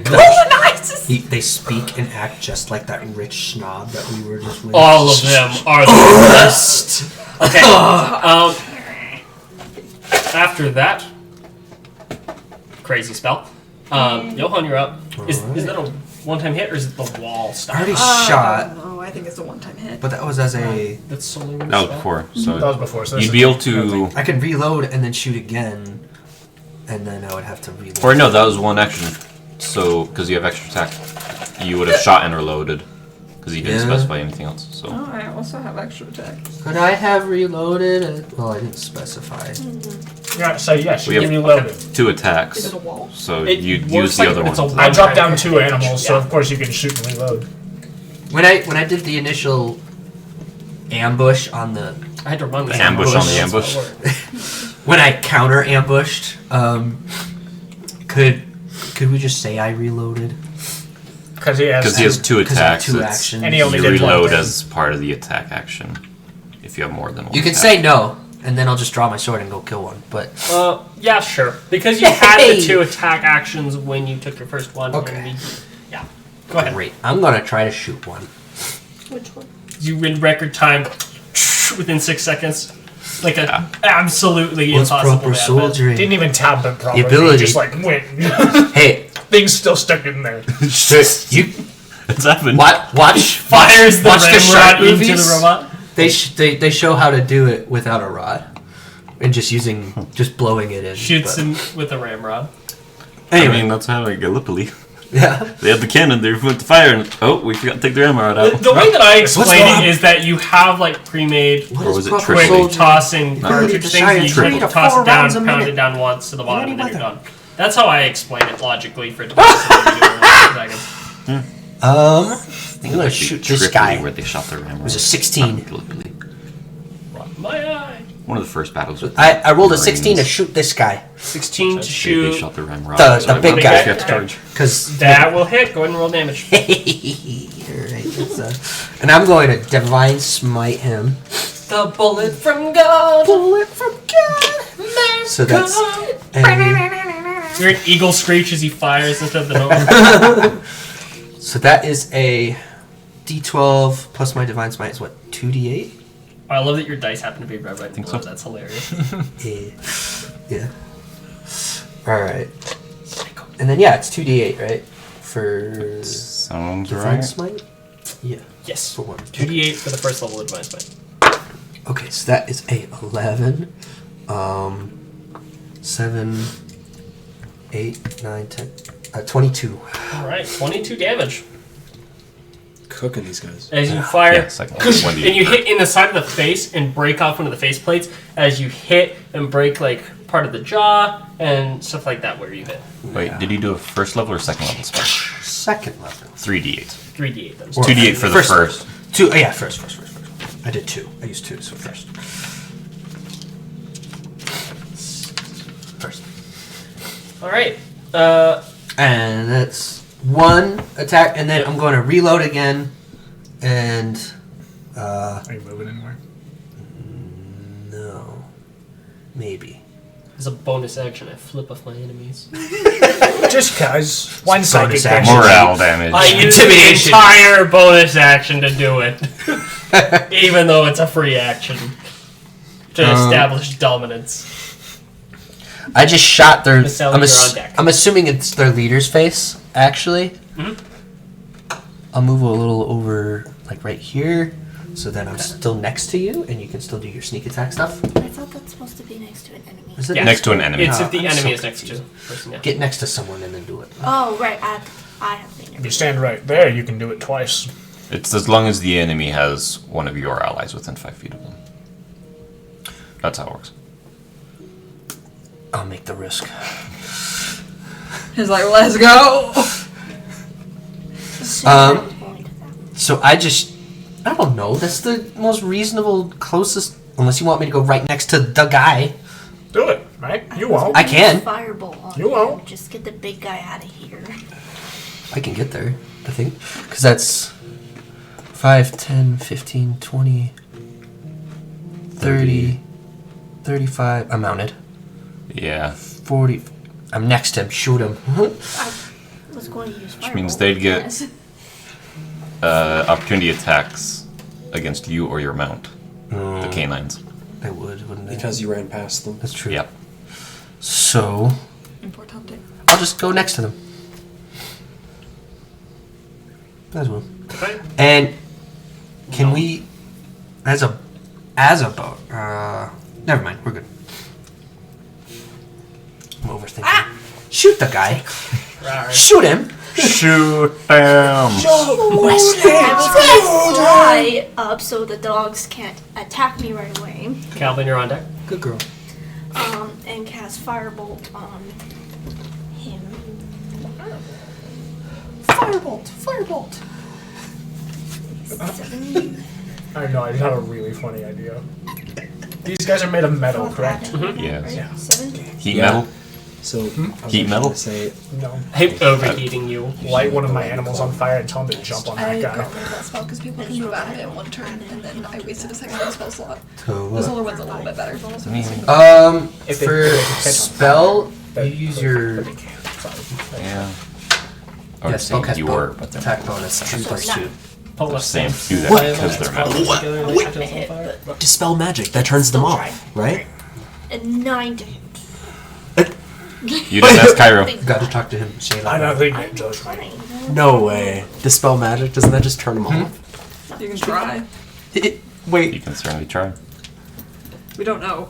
Colonizers! They speak and act just like that rich snob that we were just with. All of them are the worst. Okay. After that, crazy spell. Johan, you're up. Is that a one-time hit or is it the wall I style? already shot, No, I think it's a one-time hit. but that was as a. That's solely one That was spell? before. That So was before, so this you'd is- be able to. I can reload and then shoot again, and then I would have to reload. Or no, that was one action. So because you have extra attack, you would have shot and reloaded because you didn't Yeah. specify anything else. So Oh, I also have extra attack. Could I have reloaded? Well, I didn't specify. Yeah, so yes, We you have- can reload it. 2 Is attacks. it a wall? So It you'd works use the like other it's a one. I dropped down one-time 2 hit. animals, so Yeah. of course you can shoot and reload. When I did the initial ambush on the I had to run The this ambush on the That's ambush. what it worked. when I counter ambushed, could we just say I reloaded? Because he has. Because he has 2 'Cause I have attacks. 2 it's- actions. And he only you did one reload thing. as part of the attack action. If you have more than one. You can attack. say no, and then I'll just draw my sword and go kill one. But Yeah, sure. Because you had the Yay! 2 attack actions when you took your first one. Okay. and yeah. Go ahead. great, I'm gonna try to shoot one. Which one? You in record time within 6 seconds. Like a absolutely What's impossible proper to have soldiering? Didn't even tab them properly. ability. Just like went. Hey, Things still stuck in there. you It's happened. watch Fires the watch the red shark rod into movies. the robot. They show how to do it without a rod, and just blowing it in. Shoots but- him with a ramrod. Anyway, I mean, that's how I Gallipoli. Yeah. They have the cannon. They went to fire, and we forgot to take their ammo out. The way that I explain wrong? it is that you have like pre-made What Or is was it proper triple? quick soldier? tossing You cartridge need to things. shine And you 3 can to toss 4 it down, rounds a pound minute. it down once to the bottom, any and then you're weather. done. That's how I explain it logically for devices that we do in 1 second. I'm gonna shoot this guy. Where they shot their ammo. It was a 16. Gallipoli. My eye. One of the first battles with I rolled a 16 to Marines. shoot this guy. 16 to They shoot. shot their ramrod. The big big guy. guy? You have to charge. Because That will hit. Go ahead and roll damage. Alright, and I'm going to divine smite him. The bullet from God. Bullet from God. So that's You're an eagle screech as he fires instead of the normal. so that is a D12 plus my divine smite is what 2d8. I love that your dice happen to be red, right? Think below. so. That's hilarious. Yeah. All right. And then yeah, it's 2d8, right? For Sounds divine right. smite. Yeah. Yes. For one. 2d8 for the first level of Divine Smite. Okay, so that is a 11, 7, 8, 9, 10, 22. Alright, 22 damage. Cooking these guys. As you fire, Yeah, second level, 1d8. and you hit in the side of the face and break off one of the face plates as you hit and break like part of the jaw and stuff like that where you hit. Wait, did you do a first level or second level spell? Second level. 3d8. 3d8 then. Or 2d8 for the first. Two. Oh, yeah, first. I did 2. I used 2, so first. First. Alright. And that's 1 attack, and then I'm going to reload again, and Are you moving anywhere? no, maybe. As a bonus action, I flip off my enemies. Just cause. One Bonus psychic action. damage. Morale damage. I use the Intimidation. entire bonus action to do it. Even though it's a free action. To establish dominance. I just shot their. Miss Ellie, you're on deck. I'm assuming it's their leader's face, actually. Mhm. I'll move a little over, like right here, so that I'm still next to you, and you can still do your sneak attack stuff. I thought that's supposed to be next to an enemy. Is it Yeah. Next to an enemy. It's No, if the I'm enemy so is next to confused. the person, yeah. Get next to someone and then do it. Oh, right. I have the If you stand right there, you can do it twice. It's as long as the enemy has one of your allies within 5 feet of them. That's how it works. I'll make the risk. He's like, let's go. So I don't know. That's the most reasonable, closest. Unless you want me to go right next to the guy. Do it, right? You won't. I can. Firebolt on You won't. him. Just get the big guy out of here. I can get there, I think. Because that's 5, 10, 15, 20, 30, 35. I'm mounted. Yeah. 40. I'm next to him. Shoot him. I was going to use firebolt. Which means they'd get Yes. opportunity attacks against you or your mount. The canines. They would, wouldn't they? Because you ran past them. That's true. Yep. So, Importante. I'll just go next to them. As well. Okay. And can we, as a boat? Never mind. We're good. I'm overthinking. Shoot the guy. Alright. Shoot him. Shoot them! I was going to fly up so the dogs can't attack me right away. Calvin, you're on deck. Good girl. And cast firebolt on him. Firebolt. 7. I know, I just have a really funny idea. These guys are made of metal, correct? Yes. Yeah. 7. Heat Yeah. metal? So I was Heat actually metal? gonna say No. I'm overheating you. Light one of my animals on fire and tell him to jump on I that guy. got rid of that spell because people can move out of it in 1 turn, and then I wasted a second on the spell slot. So The solar one's a little bit better. If they- for if they catch on spell, fire, you use your but they can't. Sorry. Yeah. I yeah, would say spellcast you bolt were, but they're attack bonus 2+2. Pull the us same. down. Do that What? because they're metal. Together and they catch us on fire. dispel magic. That turns them off, right? A 9 to hit. You didn't ask Cairo. Got to talk to him. Shayla. I don't think I'm it does, right? trying. No way. Dispel magic. Doesn't that just turn them off? You can try. You Wait. can certainly try. We don't know.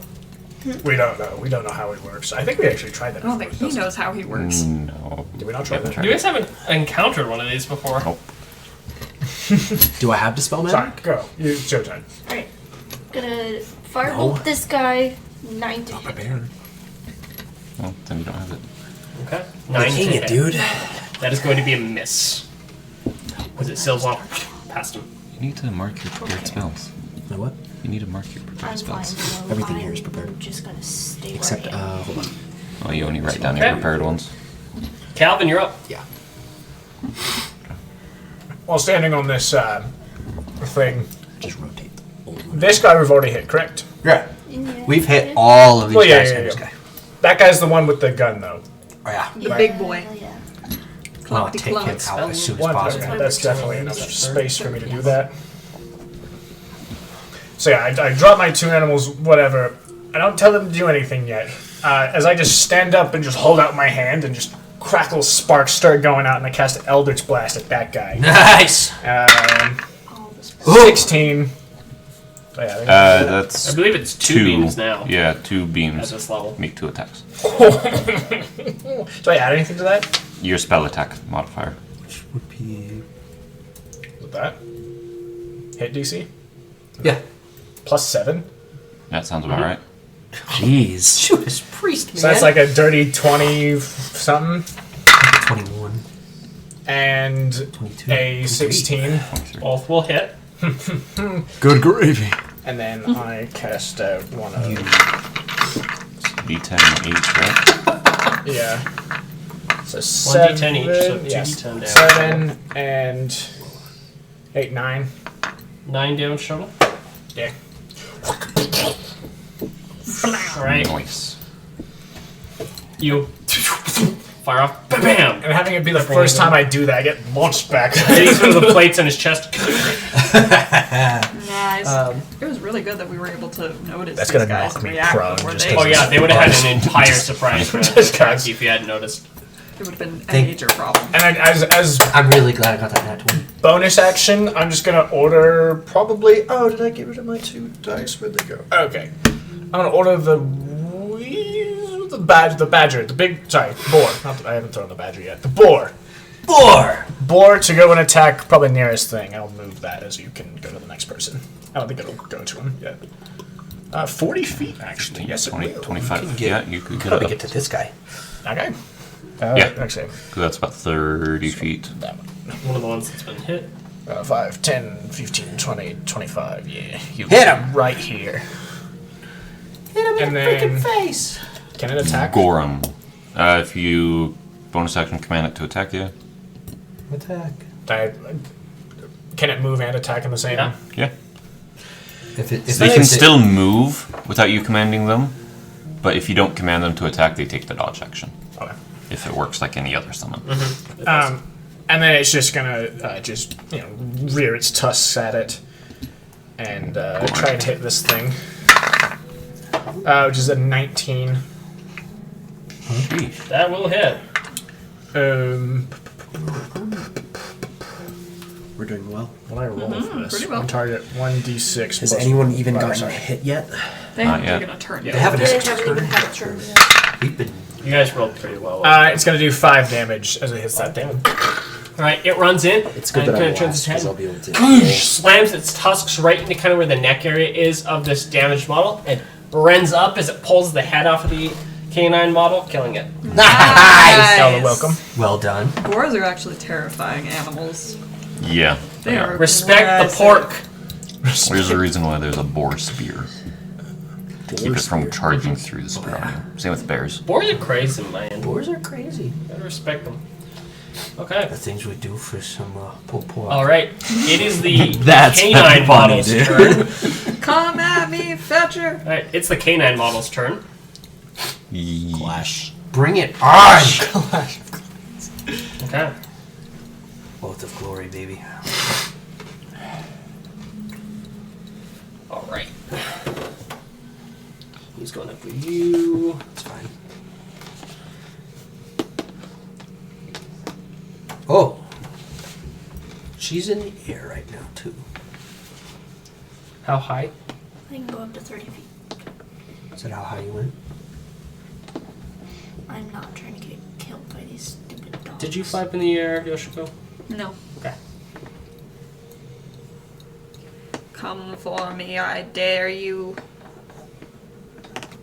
We don't know. We don't know how it works. I think we actually tried that. I don't think he knows how he works. No. Did we not try that? You guys haven't encountered one of these before. Nope. Do I have Dispel Sorry, Magic? go. It's your turn. Alright. Gonna firebolt this guy. 9 to hit. Prepared. Well, then you don't have it. Okay. 9 to Dang it, hit. dude. That is going to be a miss. Was it Silswamp? Past him. You need to mark your prepared spells. My what? You need to mark your prepared I'm fine. spells. No, Everything here is I'm prepared. just gonna stay Except, where I am. hold on. Oh, you only write down Okay. your prepared ones. Calvin, you're up. Yeah. While standing on this thing, Just rotate. this guy we've already hit, correct? Yeah. Yeah. We've hit all of these Well, yeah, guys yeah, and this yeah. guy. That guy's the one with the gun, though. Oh, yeah. The big boy. Yeah. I'll take him out Spell as soon as One, possible. okay, that's definitely enough space for me to do that. So yeah, I drop my 2 animals, whatever. I don't tell them to do anything yet. As I just stand up and just hold out my hand and just crackle sparks start going out, and I cast Eldritch Blast at that guy. Nice. All this 16. So yeah, That's I believe it's two beams now. Yeah, 2 At beams. this level. Make 2 attacks. do I add anything to that? Your spell attack modifier. Which would be... With that? Hit DC? Yeah. +7. That sounds about right. Jeez. Shoot, this priest, man. So that's like a dirty 20 something. 21. And 22. a 16. 23. Both will hit. Good gravy. And then I cast one of D10 each, right? yeah. So 1d10 7 each, so 2d10 yes, damage. 7 and 8, 9. 9 damage total. Yeah. Alright. Nice. You fire off. Bam! And having it be the first time I do that, I get launched back. Hitting some of the plates on his chest. Nice. It was really good that we were able to notice That's these gonna guys knock and me react prone before just they. Oh yeah, they would have had an entire surprise round Just attack cause. if you hadn't noticed. It would have been a Thank- major problem. And as I'm really glad I got that nat 20. bonus action, I'm just gonna order probably. Oh, did I get rid of my 2 dice? Where'd they go? Okay, I'm gonna order the badger, the big. Sorry, boar. Not the, I haven't thrown the badger yet. The boar. Boar to go and attack probably nearest thing. I'll move that as you can go to the next person. I don't think it'll go to him yet. 40 feet actually. Yes, it 20, will. 25. get- Yeah, you could get Probably up. get to this guy. Okay. Yeah. Actually, 'Cause that's about 30 feet. that one. One of the ones that's been hit. 5, 10, 15, 20, 25. Yeah. You Hit him. right here. Hit him And in the freaking then- face. Can it attack? Gorum. If you bonus action command it to attack you. Attack. Can it move and attack in the same? Yeah. Yeah. If They can still move without you commanding them, but if you don't command them to attack, they take the dodge action. Okay. If it works like any other summon. And then it's just gonna rear its tusks at it and try and hit this thing, which is a 19. That will hit. We're doing well. What do I roll for this? pretty well. On target 1d6. Has plus anyone even 5, gotten sorry. hit yet? They Not haven't yet. taken a turn They yet. haven't They had haven't even had a turn yet. We've been. You guys rolled pretty well. It's gonna do 5 damage as it hits that thing. Alright, it runs in. It's good and that kinda I'm turns last, its because head. I'll be able to... Slams its tusks right into kind of where the neck area is of this damaged model and rends up as it pulls the head off of the canine model, killing it. Nice. You're welcome. Well done. Boars are actually terrifying animals. Yeah. They are Respect the aggressive. pork. There's a reason why there's a boar spear. To keep it from charging through the spear on you. Same with bears. Boars are crazy, man. Boars are crazy. Gotta respect them. Okay. The things we do for some pork. Alright. It is the That's canine funny, model's dude. turn. Come at me, Fetcher! Alright, it's the canine model's turn. Clash. Bring it on. Okay. Oath of glory, baby. Alright. He's going up with you. It's fine. Oh. She's in the air right now, too. How high? I can go up to 30 feet. Is that how high you went? I'm not trying to get killed by these stupid dogs. Did you fly up in the air, Yoshiko? No. Okay. Come for me, I dare you.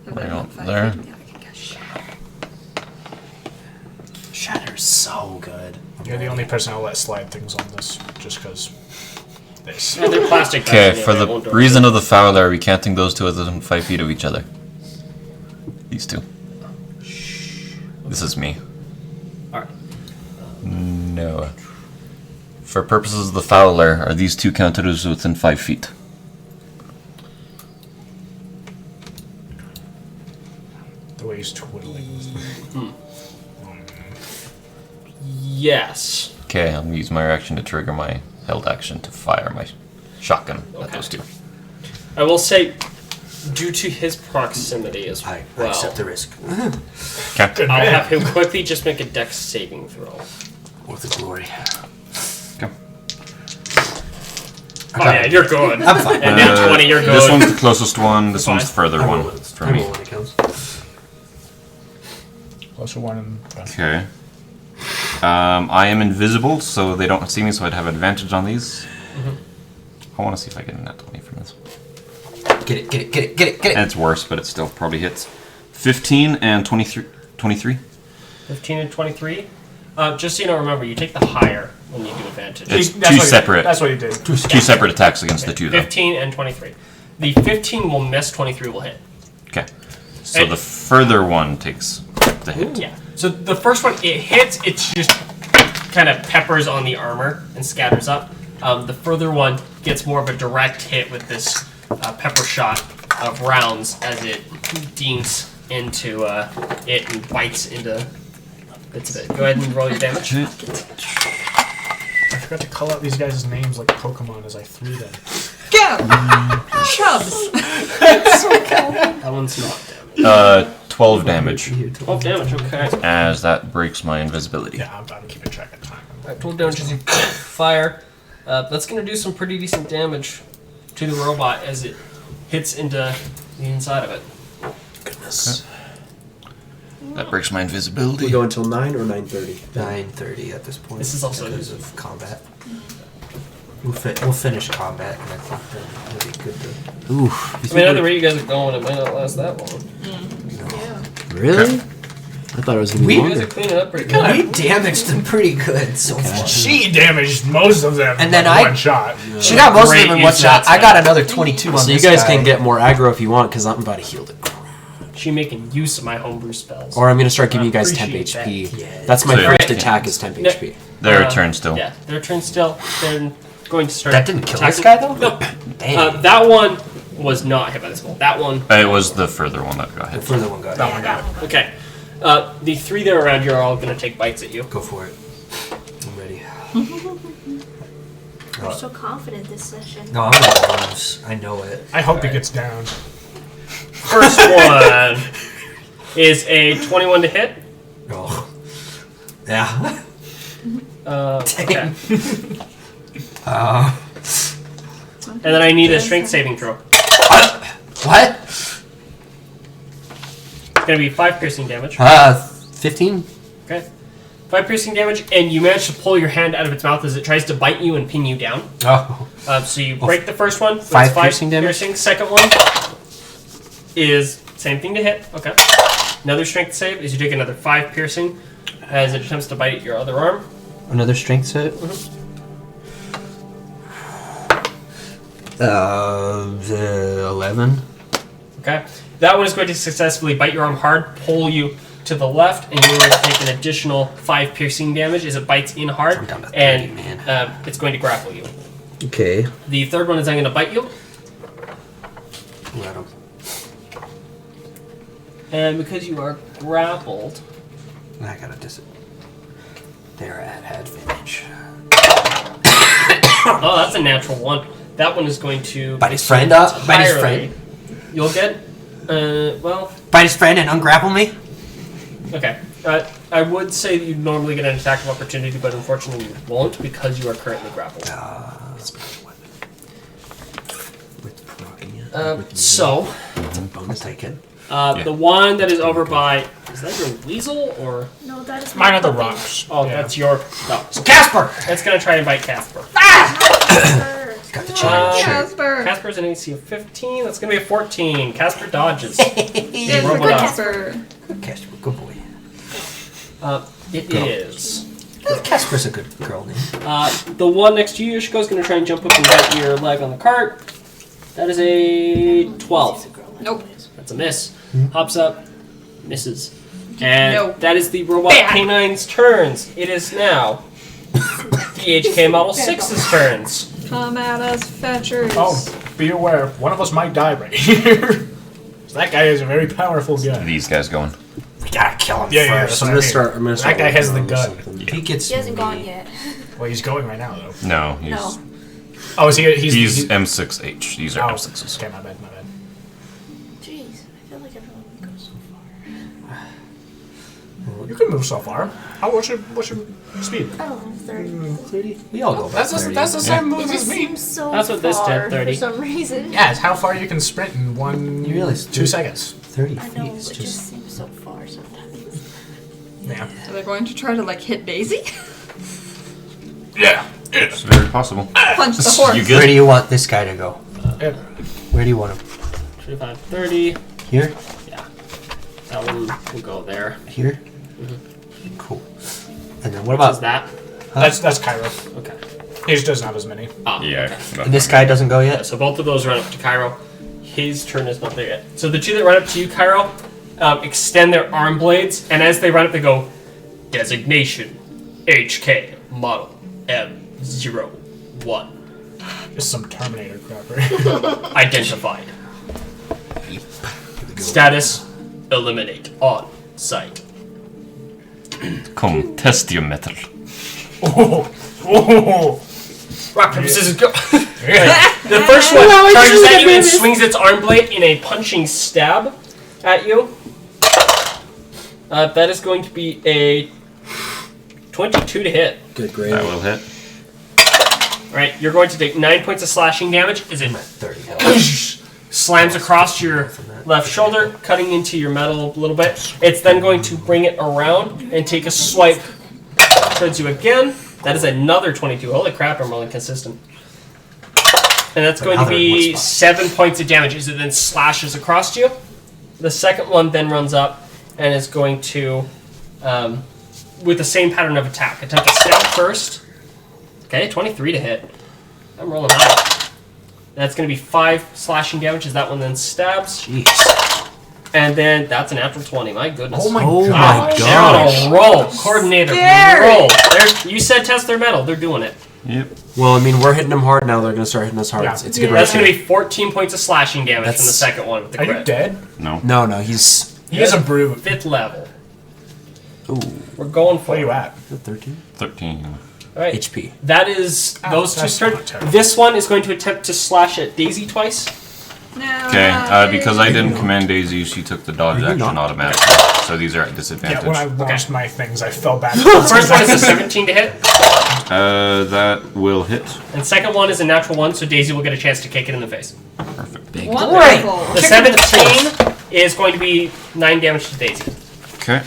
Right up there. Yeah, I can get shot. Shatter's so good. You're the only person I'll let slide things on this, just because this. Yeah, they're plastic. Okay, guys, for anyway, the won't do reason of the Fowler, are we counting those two as within 5 feet of each other? These two. This is me. Alright. No. For purposes of the Fowler, are these two counted as within 5 feet? The way he's twiddling. Yes. Okay, I'll use my reaction to trigger my held action to fire my shotgun at Okay. those two. I will say, due to his proximity as I well, accept the risk. Okay. I'll have him quickly just make a dex saving throw. Worth the glory. Okay. Oh yeah, you're good. I'm fine. And then 20, you're good. This one's the closest one. This Fine. one's the further one for me. When it counts. Closer one and. Okay. I am invisible, so they don't see me, so I'd have advantage on these. I want to see if I get a net 20 from this. Get it, get it, get it, get it, get And it. it's worse, but it still probably hits. 15 and 23. 15 and 23. Just so you know, remember, you take the higher when you do advantage. It's That's two what he- separate. That's what he did. Two separate attacks against the two, though. 15 and 23. The 15 will miss, 23 will hit. Okay. So And- the further one takes the hit. Yeah. So the first one, it hits, it's just kind of peppers on the armor and scatters up. The further one gets more of a direct hit with this pepper shot of rounds as it dinks into it and bites into bits of it. Go ahead and roll your damage. I forgot to call out these guys' names like Pokemon as I threw them. Go! Chubs! That one's not damage. 12 damage 12 damage, okay. as that breaks my invisibility. Yeah, I'm keeping track of time. Alright, 12 damage as you fire. That's going to do some pretty decent damage to the robot as it hits into the inside of it. Goodness. That breaks my invisibility. We go until 9 or 9:30. 9:30 at this point. This is also- because of combat. We'll finish combat, and I think then it'll be good to. Oof. I mean, either way you guys are going, it might not last that long. Really? I thought it was gonna be You guys are longer. cleaning up pretty good. We damaged them pretty good so far. She damaged most of them And then in I- one shot. She got most Great of them in one use shot. that I got another 22 on So you this guys guy. can get more aggro if you want, because I'm about to heal the crap. She making use of my homebrew spells. Or I'm gonna start giving you guys temp Appreciate HP. that. Yeah. That's my So- first attack is temp No. HP. Their turn still. Yeah, their turn still. They're going to start. That didn't kill this attacking- guy though. No. Damn. That one was not hit by this bolt. That one. It was the further one that got The hit. further one got. That one got it. Okay. The three that are around you are all going to take bites at you. Go for it. I'm ready. I'm so confident this session. No, I'm gonna lose. I know it. I hope he gets down. First one is a 21 to hit. Oh. Yeah. Okay. Uh, And then I need a strength saving throw. what? It's going to be 5 piercing damage. 15. Okay. 5 piercing damage, and you manage to pull your hand out of its mouth as it tries to bite you and pin you down. Oh. So you break the first one. With 5 5 piercing damage? Second one is same thing to hit. Okay. Another strength save is you take another 5 piercing as it attempts to bite at your other arm. Another strength save. 11. Okay. That one is going to successfully bite your arm hard, pull you to the left, and you're going to take an additional 5 piercing damage as it bites in hard, I'm down to 30, and man. it's going to grapple you. Okay. The third one is I'm going to bite you, Let him. and because you are grappled, I got a They're at advantage. oh, that's a natural one. That one is going to Bite his friend up. Bite his entirely- friend. You'll get, well, Bite his friend and ungrapple me. okay. I would say that you'd normally get an attack of opportunity, but unfortunately you won't because you are currently grappled. With proccing it. So, I'll take it. The one that is over by... Is that your weasel, or... No, that is Mine are the puppy. rocks. Oh, Yeah. that's your... No. So Casper! That's going to try and bite Casper. Casper. Got the giant shirt. Casper. Casper's an AC of 15. That's going to be a 14. Casper dodges. Good for Robot. Casper. Good Casper, good boy. It is. Casper's a good girl name. The one next to you, Yoshiko, is going to try and jump up and get your leg on the cart. That is a 12. Nope. That's a miss. Hops up, misses. And No. that is the robot Bad. canine's turns. It is now the HK Model 6's turns. Come at us, fetchers. Oh, be aware, one of us might die right here. That guy is a very powerful guy. These guys going. We gotta kill him Yeah, first. yeah. I'm gonna start. That guy has the working on gun. something. If he gets He hasn't me- gone yet. Well, he's going right now, though. No, he's No. Oh, is he? he's M6H. These are Oh, M6s. okay, my bad, my bad. Jeez, I feel like everyone goes so far. You can move so far. What's your speed? Oh, 30. 30? We all go about That's 30. the same It move just as me. seems so That's what this did, far 30. for some reason. Yeah, it's how far you can sprint in one. You realize 2 seconds. 30 I feet know, is it just... just seems so far sometimes. Yeah. So they're going to try to like hit Daisy? Yeah. It's very possible. Punch the horse. You Where good? do you want this guy to go? Yeah. Where do you want him? 25, 30. Here? Yeah. That one will go there. Here? Cool. And then what Which is about... that? That's Cairo. Okay. He just doesn't have as many. Ah, Yeah. okay. And this guy doesn't go Yeah, yet? so both of those run up to Cairo. His turn is not there yet. So the two that run up to you, Cairo, extend their arm blades, and as they run up, they go, designation, HK, model, M01. Just some Terminator crap, right? Identified. Status, eliminate on site. Come, test your metal. Oh. Oh. Rock, paper, scissors, go. Yeah. The first one charges at you and swings its arm blade in a punching stab at you. That is going to be a 22 to hit. Good grade. That will hit. Alright, you're going to take 9 points of slashing damage as it 30 health. slams across your left shoulder, cutting into your metal a little bit. It's then going to bring it around and take a swipe towards you again. That is another 22. Holy crap, I'm rolling consistent. And that's going to Another be one spot. 7 points of damage as it then slashes across you. The second one then runs up and is going to, with the same pattern of attack, attempt to stab first. Okay, 23 to hit. I'm rolling high. That's going to be 5 slashing damage as that one then stabs. Jeez. And then that's a natural 20. My goodness. Oh my Oh god. my They're on gosh. a roll. Coordinator, Scary. roll. You said test their metal. They're doing it. Yep. Well, I mean, we're hitting them hard now. They're gonna start hitting us hard. Yeah. It's a good That's going to ratio. be 14 points of slashing damage from the That's- second one with the Are you crit. dead? No. No, he's. He is a brute. 5th level. Ooh, We're going for What are you it. at? 13 13. All right. HP. That is those two that's turns. not terrible. This one is going to attempt to slash at Daisy twice. No. Okay, because I didn't command Daisy, she took the dodge Are you action not? automatically. So these are at Yeah, disadvantage. when I launched my things, I fell back. First one is a 17 to hit, That will hit. and second one is a natural 1, so Daisy will get a chance to kick it in the face. Perfect. Big. Wonderful. The 17 is going to be 9 damage to Daisy Okay.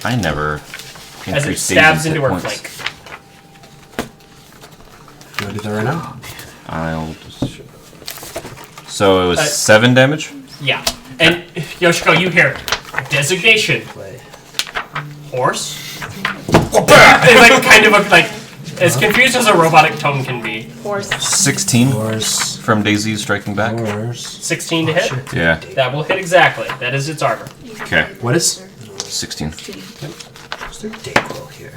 I never as it increased stabs Daisy's into hit her points. flank. You wanna do that right now? I'll just. So it was Uh, 7 damage? Yeah. And Yoshiko, you hear designation Play. horse. It's like kind of like as confused as a robotic tone can be. Horse. 16 Horse. from Daisy striking back? Horse. 16 to hit. Yeah. That will hit exactly. That is its armor. Okay. What is? 16. Is there Dayquil here?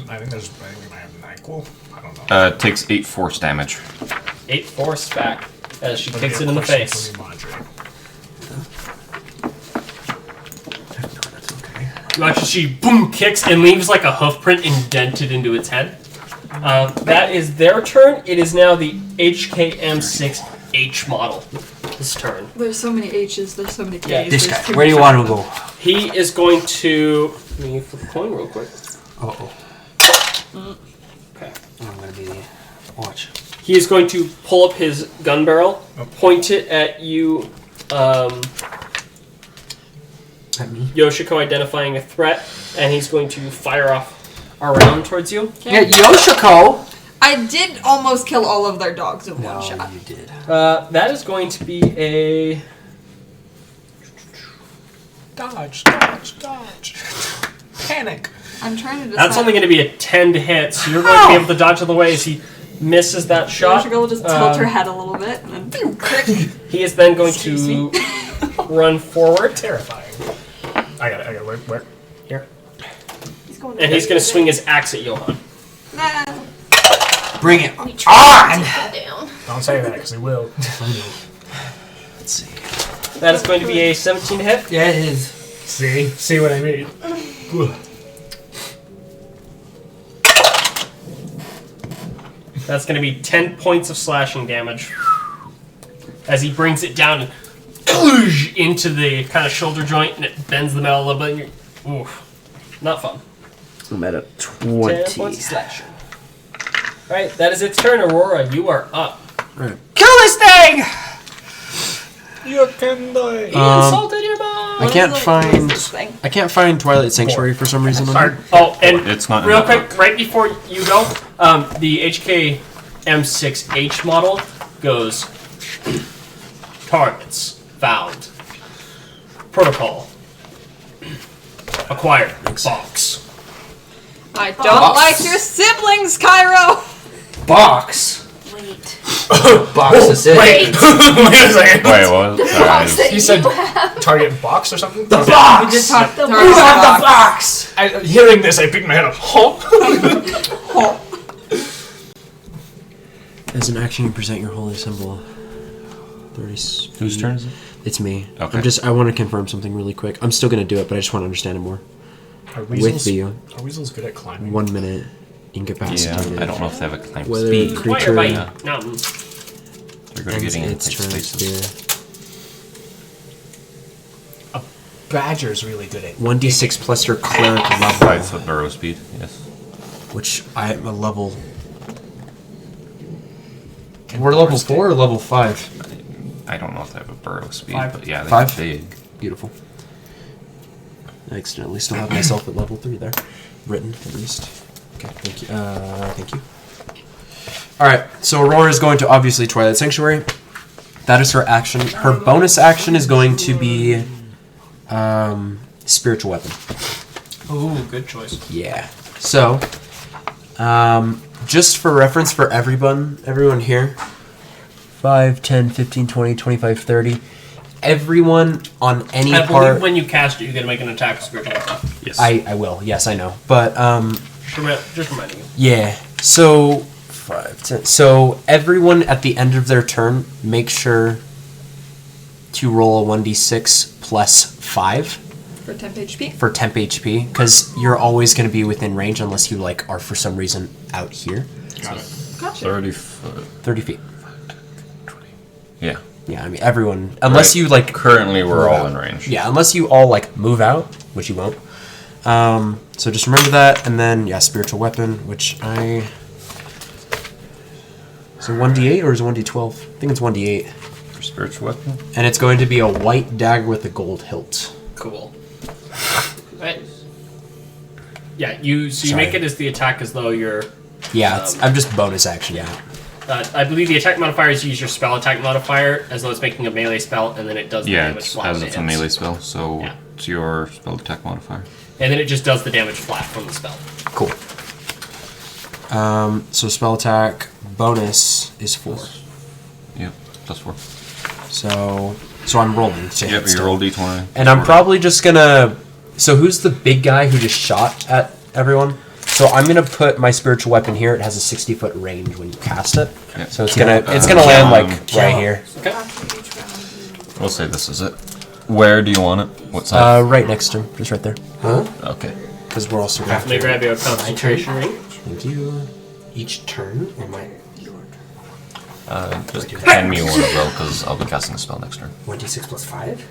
I think we might have an equal. I don't know. Takes 8 force damage. 8 force back as she kicks it Maybe in a the question face. for me, Marjorie. No, that's okay. You watch as she boom kicks and leaves like a hoof print indented into its head. That is their turn. It is now the HKM6H model. This turn. There's so many H's. There's so many K's. Yeah, This there's guy. too Where do you much. want him to go? He is going to. Let me flip a coin real quick. Uh-oh. Okay. I'm gonna be the... Watch. He is going to pull up his gun barrel, point it at you, At me? Yoshiko, identifying a threat, and he's going to fire off a round towards you. Yeah, Yoshiko! I did almost kill all of their dogs in No, one shot. you did. That is going to be a... Dodge. Panic. I'm trying to decide. That's only going to be a 10 to hit, so you're going to be able to dodge out of the way as he misses that shot. Yoshiko will just tilt her head a little bit, and then He is then going to run forward, Terrifying. I got it. Where? Here. He's going and he's going to swing his axe at Johan. nah. Bring it We try to take him down. Don't say that, because he will. Let's see. That is going to be a 17 to hit. Yeah, it is. See what I mean? That's going to be 10 points of slashing damage as he brings it down and into the kind of shoulder joint, and it bends the metal a little bit. And you're, oof, not fun. I'm at a 10 points 20. of slashing. All right, that is its turn. Aurora, you are up. Kill this thing! You can die. He insulted your mom. I can't What is find. this thing? I can't find Twilight Sanctuary for some reason. On Sorry. here. Oh, and It's not in real the quick, book. right before you go, the HK M6H model goes targets found, protocol acquired, box. I don't like your siblings, Cairo. Box! Wait. Box is it. Wait. Wait a second. Wait, what? The box that He said you have. target box or something? The box! We just talked The target box. box. Hearing this, I picked my head up. Huh? As an action, you present your holy symbol. 30 Whose turn is it? It's me. Okay. I want to confirm something really quick. I'm still gonna do it, but I just want to understand it more. Are With you, Are weasels good at climbing? 1 minute incapacitated. Yeah, I don't know if they have a climb Whether speed. creature Fire by Yeah. mountain. They're good at ends getting in its tight turn spaces. here. Badger's really good at 1d6 plus your cleric 5 level, foot burrow speed, yes. which I am a level. We're level 4 or level 5? I don't know if they have a burrow speed, 5. but yeah, they're 5? big. Beautiful. I accidentally still have myself at level 3 there. Written, at least. Okay, thank you. Thank you. Alright, so Aurora is going to obviously Twilight Sanctuary. That is her action. Her bonus action is going to be Spiritual Weapon. Ooh, good choice. Yeah. So, just for reference for everyone here, 5, 10, 15, 20, 25, 30, everyone on any I part... believe when you cast it, you're going to make an attack with spiritual weapon. Yes. I will, yes, I know. But, Just reminding you. yeah. So, 5, 10... So, everyone at the end of their turn, make sure to roll a 1d6 plus 5 For temp HP. for temp HP, because you're always going to be within range unless you, like, are for some reason out here. Got it. Gotcha. 30 foot. 30 feet. 20. Yeah. Yeah, I mean, everyone... Unless Right. you, like... Currently, we're move all out. in range. Yeah, unless you all, like, move out, which you won't. So just remember that, and then, yeah, Spiritual Weapon, which I... Is it 1d8 or is it 1d12? I think it's 1d8. For spiritual weapon? And it's going to be a white dagger with a gold hilt. Cool. Right. Yeah, you Sorry. make it as the attack as though you're... Yeah, I'm just bonus action. Yeah. I believe the attack modifier is use your spell attack modifier as though it's making a melee spell, and then it does the Yeah, damage it's, flat as when it's it a hits. melee spell, so Yeah. it's your spell attack modifier. And then it just does the damage flat from the spell. Cool. So spell attack bonus is 4. Yep, plus 4. So I'm rolling to Yep, hit you still. roll d20. And I'm probably just gonna... So who's the big guy who just shot at everyone? So I'm gonna put my spiritual weapon here. It has a 60-foot range when you cast it. Yeah. So it's gonna land like right here. Okay. After each round, We'll say this is it. Where do you want it? What side? Right next to him, just right there. Okay. Because we're also Let me grab you a concentration ring. Thank you. Each turn, or my Just hand me one as well, because I'll be casting a spell next turn. 1d6 plus 5?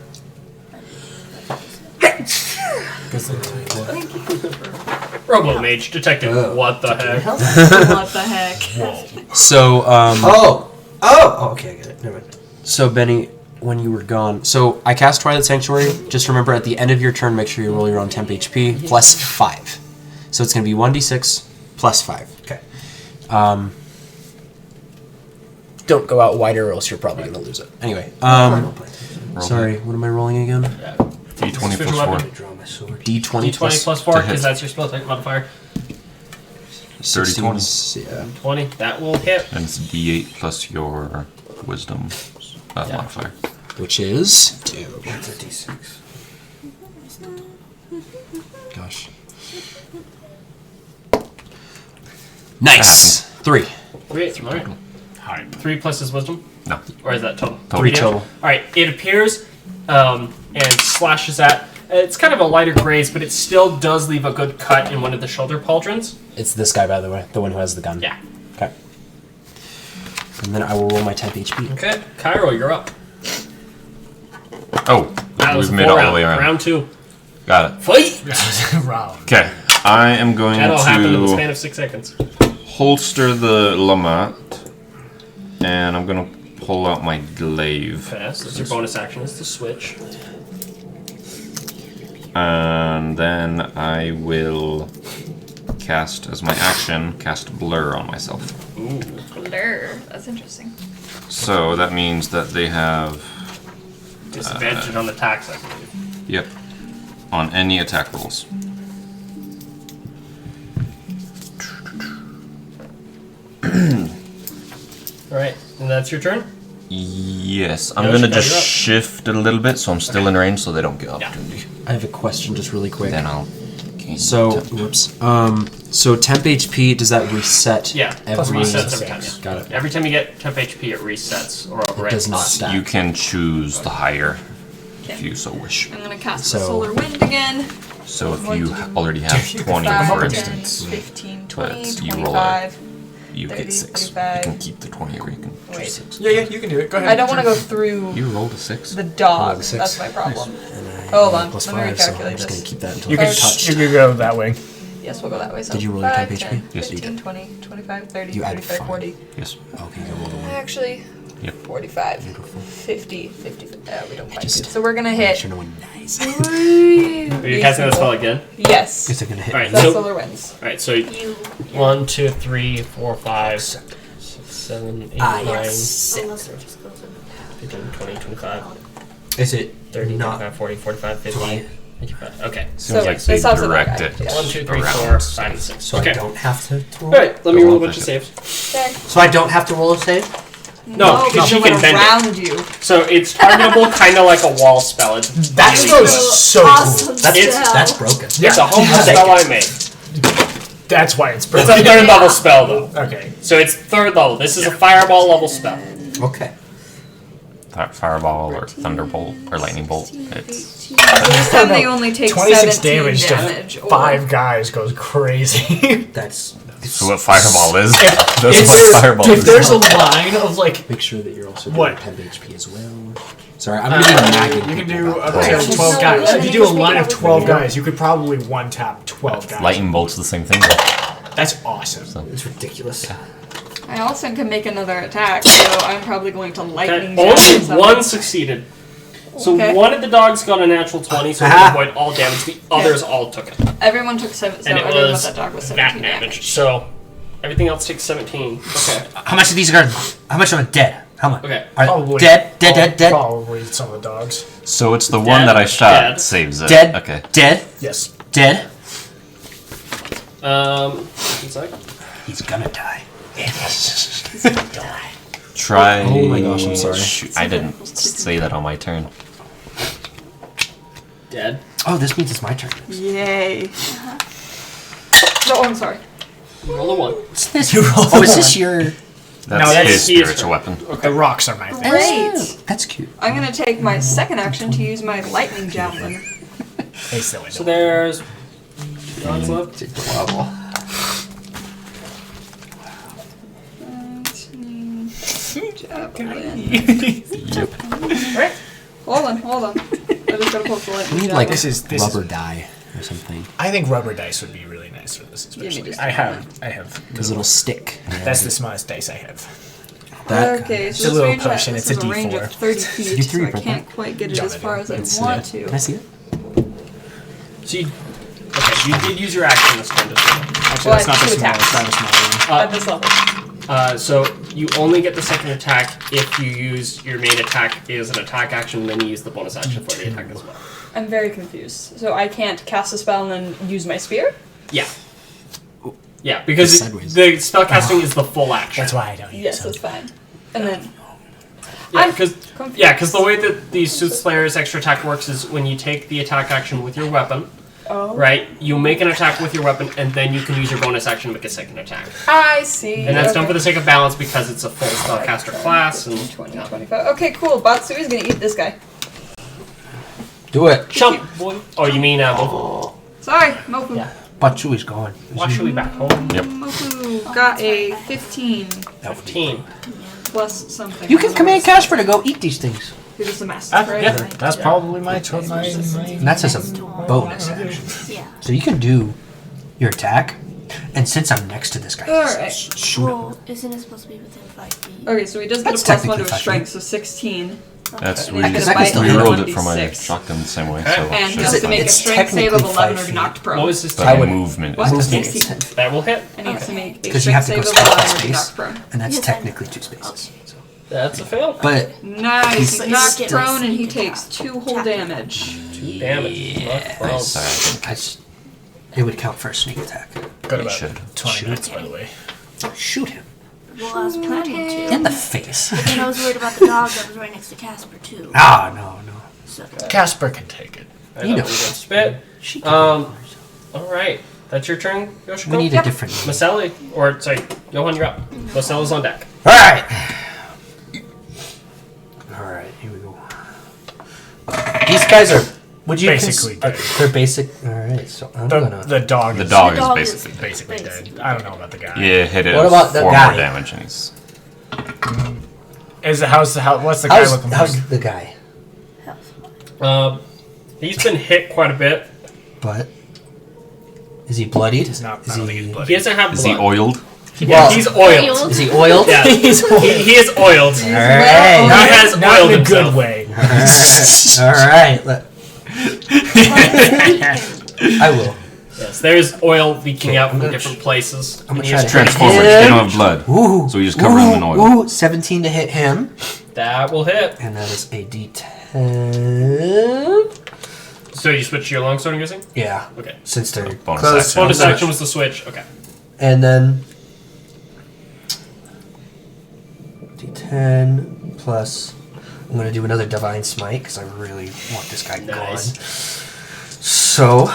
Robo Mage, detective. What the heck? What the heck? So, Okay, I get it. Never mind. So Benny, when you were gone, so I cast Twilight Sanctuary. Just remember, at the end of your turn, make sure you roll your own temp HP plus 5. So it's going to be 1d6 plus 5. Okay. Don't go out wider, or else you're probably going to lose it. Anyway, sorry, what am I rolling again? D20 plus 4. Draw my sword. D20 D20 plus 4, because that's your spell attack modifier. 30, 20. 16, yeah. 20, that will hit. And it's D8 plus your wisdom modifier. Which is 2. That's a D6. Gosh. Nice. 3. 3, alright. 3 plus his wisdom? No. Or is that total? 3 total. Alright, it appears and slashes at. It's kind of a lighter graze, but it still does leave a good cut in one of the shoulder pauldrons. It's this guy, by the way, the one who has the gun. Yeah. Okay. And then I will roll my temp HP. Okay, Cairo, you're up. Oh, That was we've made it all the way round. around. Round 2. Got it. Fight! Round. Okay, I am going That'll happen in the span to of 6 seconds. holster the Lamat, and I'm going to pull out my glaive. Fast. That's your bonus action, is to switch. And then I will cast, as my action, cast Blur on myself. Ooh. Blur. That's interesting. So that means that they have, Disadvantage on attacks, I believe. yep, on any attack rolls. Alright, and that's your turn? Yes, I'm Yoshi, going to now just you're up. shift a little bit so I'm still in range so they don't get opportunity. I have a question just really quick. Then I'll gain So, temp. whoops. So temp HP, does that reset? Yeah, plus every resets every time. Yeah. Got it. Every time you get temp HP, it resets or It overwrites. does not stack. You can choose the higher if Okay. you so wish. I'm gonna cast So- the solar wind again. So if What you do you- already have 20, 5, for 10, instance, 15, 20, but you roll 25. you 30, get 6. You 35. can keep the 20 or you can choose Wait. 6. Yeah, you can do it. Go ahead. I don't want to go through You rolled a 6. the dog. Oh, 6. That's my problem. And I Hold on, plus let me 5, so I'm recalculate just going this. to keep that until You I can, get touched. you can go that way. Yes, we'll go that way. So Did you roll your 5, temp 10, HP? Yes, you 15, did. 20, 25, 30, You added 35, 5. 40. Yes. Okay, you roll the 1. Actually, Yep. 45, Beautiful. 50, 50. We don't quite just- do. So we're gonna I hit. should know when nice. Are you casting that spell again? Yes. Guess they're going to hit. Alright, That's so solar winds. alright, so You. 1, 2, 3, 4, 5, 6, 7, 8, 9, Unless it just goes in. 15, 20, 25, Is it 30, not 35, 40, 45, 50, 20? 55. Okay. Seems So like it they stops at that direct guy, it. yeah. 1, 2, 3, around. 4, 5, and 6. So Okay. I don't have to roll? Alright, let me roll a Don't bunch of think saves. Okay. So I don't have to roll a save? No, because she you can bend it. around you. So it's targetable, kind of like a wall spell. It's That really spell is good. so Awesome cool. That's broken. It's a home Yeah. spell I made. That's why it's It's broken. a 3rd level spell though. Okay. So it's 3rd level. This is a fireball level spell. Okay. Fireball or thunderbolt or lightning bolt. It's This time they only take 26 17 damage damage. to 5 guys goes crazy. That's. so what fireball is. That's if what fireball if is. there's a line of like, Make sure that you're also doing What? temp HP as well. Sorry, I'm going to be nagging. you can people do about up that. to 12 guys. If you do a line of 12 guys, you could probably one tap 12 guys. Lightning bolt's the same thing. That's awesome. It's ridiculous. I also can make another attack, so I'm probably going to lightning Okay. down Only someone. one succeeded. So Okay. one of the dogs got a natural 20, so it Aha. avoid all damage. The others all took it. Everyone took 7. So And it everyone was with that dog was that 17 damage. So everything else takes 17. Okay. How much of these are? How much of it dead? How much? Okay. Are Probably dead. Probably some of the dogs. So it's the one that I shot Dead. saves it. Dead. Okay. Dead. Yes. Dead. One sec. He's gonna die. Try. Oh my gosh, I'm sorry. Shoot, I didn't say that on my turn. Dead. Oh, this means it's my turn. Yay. No, I'm sorry. Roll a 1. You roll. Oh, is this your? That's that's his his spiritual turn. weapon. The rocks are my thing. Great. That's cute. I'm going to take my second action to use my lightning javelin. Ace the window. So there's 2 dogs left. It's adorable. Javelin. Yep. Right. Hold on. I just gotta poke the lightning We need javelin. like This is rubber dye. or something. I think rubber dice would be really nice for this, especially. just I a have. Because it'll stick. That's the smallest dice I have. That Okay, It's so a this little range potion, this it's is a a range D4. of 30 feet, so D3, I right? can't quite get it Jump as it far in. as I Let's want see it. to. Can I see it? So you did use your action this turn to swing. Actually, Well, that's not the two smallest. attacks. I have a smaller one. At this level. So you only get the second attack if you use your main attack is an attack action, and then you use the bonus action for the attack as well. I'm very confused. So I can't cast a spell and then use my spear? Yeah. Yeah, because Sideways. the spellcasting is the full action. That's why I don't use Yes, it. that's fine. And then Yeah, I'm because confused. the way that the Soothsayer's extra attack works is when you take the attack action with your weapon, Oh. right? You make an attack with your weapon, and then you can use your bonus action to make a second attack. I see. And that's done Okay. for the sake of balance because it's a full spellcaster class. And 20, 25. Okay, cool. Batsui's gonna eat this guy. Do it. chump boy. Oh, you mean Mofu? Sorry, Mofu. Yeah. Batsui's gone. Wash we back home. Yep. Mofu got a 15 15. plus something. You can command Casper to go eat these things. You're just a master, right? Yeah. That's probably my choice. And that's as a bonus action. Yeah. So you can do your attack, and since I'm next to this guy, Alright. shoot him. Well, isn't it supposed to be within 5 feet? Okay, so he does get That's a plus 1 technically to his fine. strength, so 16. That's And we, I can I can bite still we hit him rolled on it for my D6. shotgun the same way. Okay. So And he Is has it- to make a it's strength save of technically 11 or 5 be knocked What prone. was his but I type? would- movement What? is Movement 16. is 10, That will hit. And he has to make a because you strength have to save go of space 11 by or be space, knocked prone. and that's Yes, I- technically 2 spaces. So. That's a fail. But Nice. He's But knocked he's prone getting and he sneak takes attack. 2 whole damage. 2 damage. Not prone. Sorry, I think I just, it would count for a sneak attack. Got You about should. 20 minutes, by the way. Shoot him Well, I was planning to. in the face. And I was worried about the dog that was right next to Casper, too. Ah, no. So, Casper can take it. I You know know. we got spit. She can All right. That's your turn, Yoshiko? we need a different. Maselli, or sorry, Johan, you're up. Masella's on deck. All right. All right. Here we go. These guys are. Would you Basically dead. they're basic. All right. So I'm gonna. The dog the is dog dog is is- basically. basically dead. basically I don't know about the guy. You hit it What about the 4 guy? more damage, and he's Is the house? What's the guy looking How's like? the guy? He's been hit quite a bit. But is he bloodied? He's not. Is I don't think he? he's bloody. He doesn't have is he blood. oiled? Yeah, Well- he's oiled. Is he oiled? Yeah, he is oiled. All right. He has Not oiled in a himself. good way. All right. I will. Yes, there's oil leaking Okay, out I'm from gonna different places. I'm gonna And try he's to Transformers, hit they him. don't have blood. Ooh. So we just cover him in oil. Ooh, 17 to hit him, That will hit. and that is a D10. So you switch to your longsword, I'm guessing? Yeah, Okay. since they're Bonus close. action. Bonus action was the switch. Okay. And then D10 plus. I'm gonna do another divine smite because I really want this guy Nice. gone. So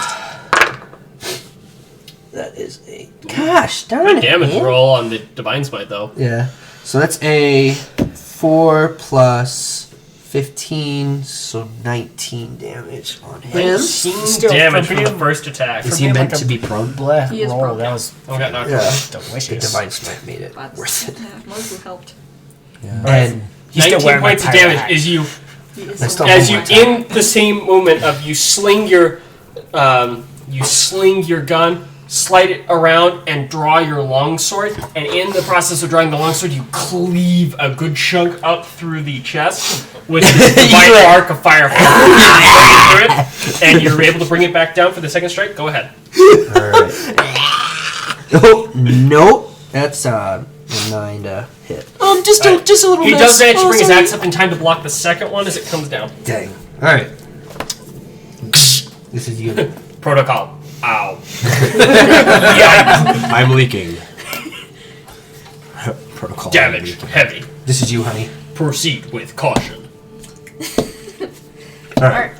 that is a gosh darn Good it, damage man. roll on the divine smite, though. Yeah. So that's a 4 plus 15, so 19 damage on him. Still, Damage for from the being- first attack. Is For he being meant like to a be prone? Bleh, He is roll. broken. That was Oh, got knocked Yeah. out. The delicious. divine smite made it But worth it. Mofu helped. And He's still 19 wearing my points of pirate damage hat. is you He is That's so the as whole you attack. in the same moment of you sling your gun, slide it around, and draw your longsword. And in the process of drawing the longsword, you cleave a good chunk up through the chest with the divine arc of fire through it, and you're able to bring it back down for the second strike. Go ahead. Alright. Oh, nope. That's a 9 to hit. Just a little. He does manage to bring his axe up in time to block the second one as it comes down. Dang. Alright. This is you. Protocol. Ow. I'm leaking. Protocol. Damage. Heavy. This is you, honey. Proceed with caution. Alright.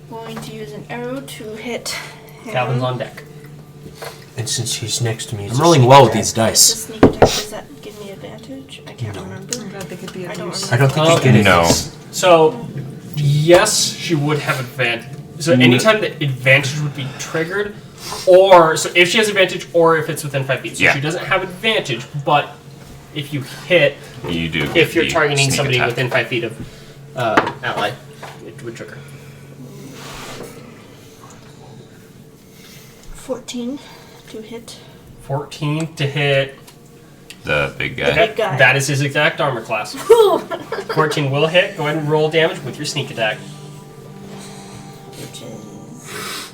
going to use an arrow to hit him. Calvin's on deck. And since she's next to me, it's I'm a rolling sneak well with attack. these The dice. sneak attack, does that give me advantage? I can't remember. I'm glad they could be I of don't use. I don't think you get it. No. So, yes, she would have advantage. So anytime that advantage would be triggered, or so if she has advantage, or if it's within 5 feet. So Yeah. she doesn't have advantage, but if you hit, You do. if get you're the targeting sneak somebody attack. within 5 feet of ally, it would trigger. 14 to hit. 14 to hit. The big guy. Okay, Big guy. that is his exact armor class. 14 will hit. Go ahead and roll damage with your sneak attack. Which is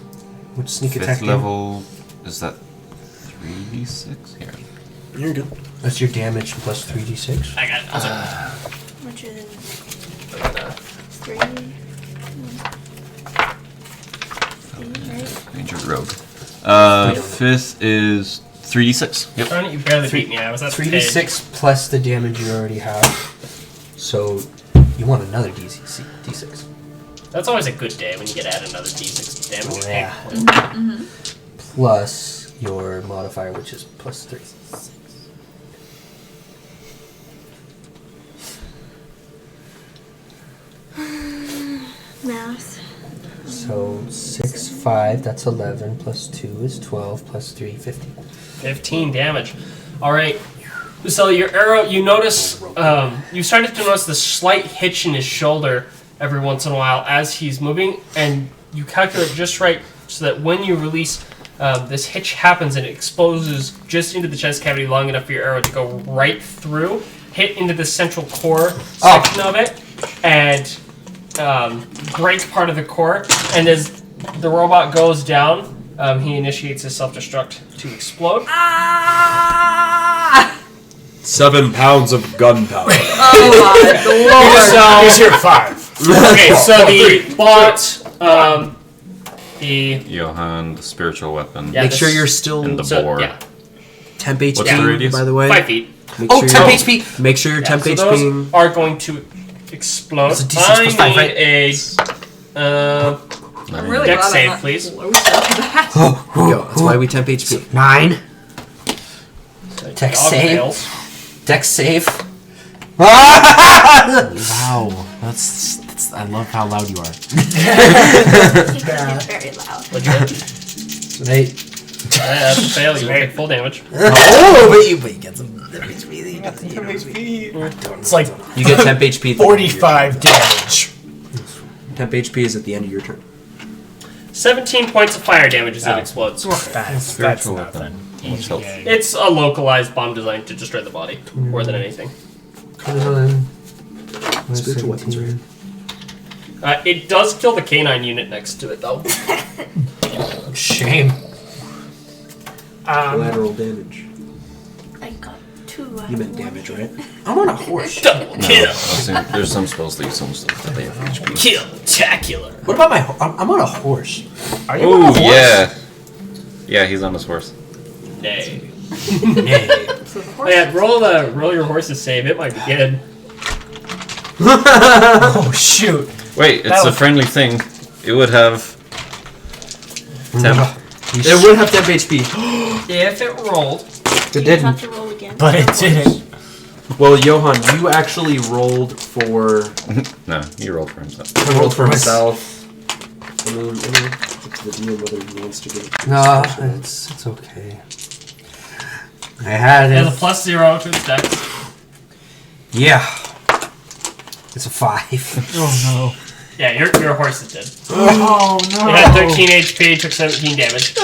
Which sneak Fifth attack? level. Is that 3d6? Here. You're good. That's your damage plus 3d6. I got it. I'll which is uh, 3. Right? Ranger rogue. Fifth is 3d6. Yep. Darn it, you barely beat me. I was at the 3d6 page. plus the damage you already have. So you want another d6. That's always a good day when you get to add another d6 damage. Oh, yeah. Plus your modifier, which is plus 3. Math. So 6, 5, that's 11, plus 2 is 12, plus 3, 15. 15 damage. All right. So your arrow, you notice, you started to notice the slight hitch in his shoulder every once in a while as he's moving, and you calculate just right so that when you release, this hitch happens and it exposes just into the chest cavity long enough for your arrow to go right through, hit into the central core section of it, and break part of the core. And as the robot goes down, he initiates his self-destruct to explode. 7 pounds of gunpowder. Oh my lord. He's here 5. Okay, so the bot, the Johann, the spiritual weapon. Yeah, Make this- sure you're still And the so, boar. yeah, temp HP, What's the radius? by the way. 5 feet. Make Oh, sure temp you're- HP! Make sure your Yeah, temp so HP. those are going to explode. It's a D6 plus I five, need right? a I'm really Dex glad save, I'm not please. closer to that. There you go. That's why we temp HP. 9. Dex dog save. fails. Dex save. Wow, that's I love how loud you are. It's very loud. What'd you get? An 8. That's a fail. You take full damage. Oh, but you get some. It's like You get temp HP. at the end of your 45 damage. turn. Temp HP is at the end of your turn. 17 points of fire damage as it explodes. That's Spiritual nothing. weapon. Easy What's health? game. It's a localized bomb designed to destroy the body more than anything. Spiritual weapons right here. It does kill the canine unit next to it, though. Shame. Collateral damage. I got 2 out You of meant 1. damage, right? I'm on a horse. Double No, kill. there's some spells that use some stuff that they have HP. Kill-tacular. What about my? I'm on a horse. Are you on a Oh horse? yeah, yeah, he's on his horse. Nay. Yay. So the Oh, horse yeah, roll your horse's save. It might be good. Oh shoot. Wait, it's That a was- friendly thing. It would have temp. It would have temp HP. If it rolled, It You didn't. have to roll again. But it didn't. Well, Johan, you actually rolled for. No, he rolled for himself. I rolled for himself. I mean, it's the deal whether he wants to get it. No, it's okay. I had it has a it. +0 to its dex. Yeah. It's a 5. Oh no. Yeah, your horse is dead. Oh no. It had 13 HP, took 17 damage.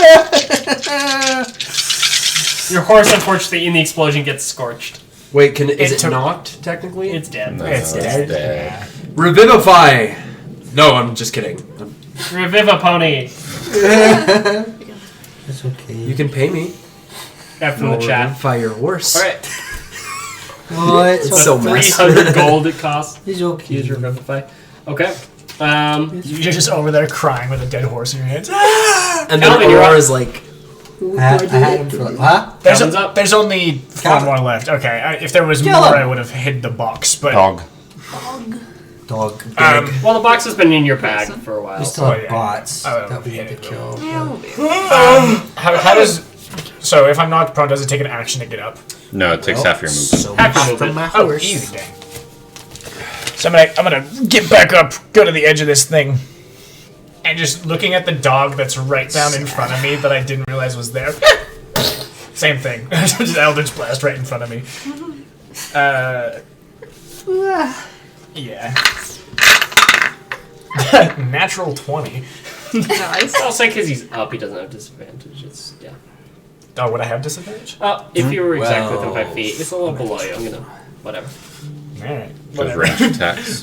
Your horse, unfortunately, in the explosion gets scorched. Wait, is It it took- knocked, technically? It's dead. No, It's dead. dead. Revivify! No, I'm just kidding. Revivapony. It's okay. You can pay me. That from the chat. Revivify your horse. Alright. Oh, it's It's so messy. 300 gold it costs. It's okay. Use Revivify. Okay. You're just over there crying with a dead horse in your hands. And then Calvin, you're up. Aurora's like, I had him for like, huh? Calvin's up. There's only 4 Calvin. more left. Okay, if there was Kill more, him. I would have hid the box. But Dog. Dog. Well, the box has been in your bag for a while. We still Oh, have yeah. bots Oh, that we yeah, need to yeah. kill. Yeah, we'll be. how does? So if I'm knocked prone, does it take an action to get up? No, it takes Well, half your movement. So Half your much for movement. my Oh, horse. easy dang. So I'm gonna get back up, go to the edge of this thing, and just looking at the dog that's right down in front of me that I didn't realize was there. Same thing. Just Eldritch Blast right in front of me. Yeah. Natural 20. Nice. I'll say because he's up, he doesn't have disadvantage. It's yeah. Oh, would I have disadvantage? If you were exactly within Well, 5 feet, it's a little below you. I'm gonna whatever. Alright. Those Whatever. range attacks.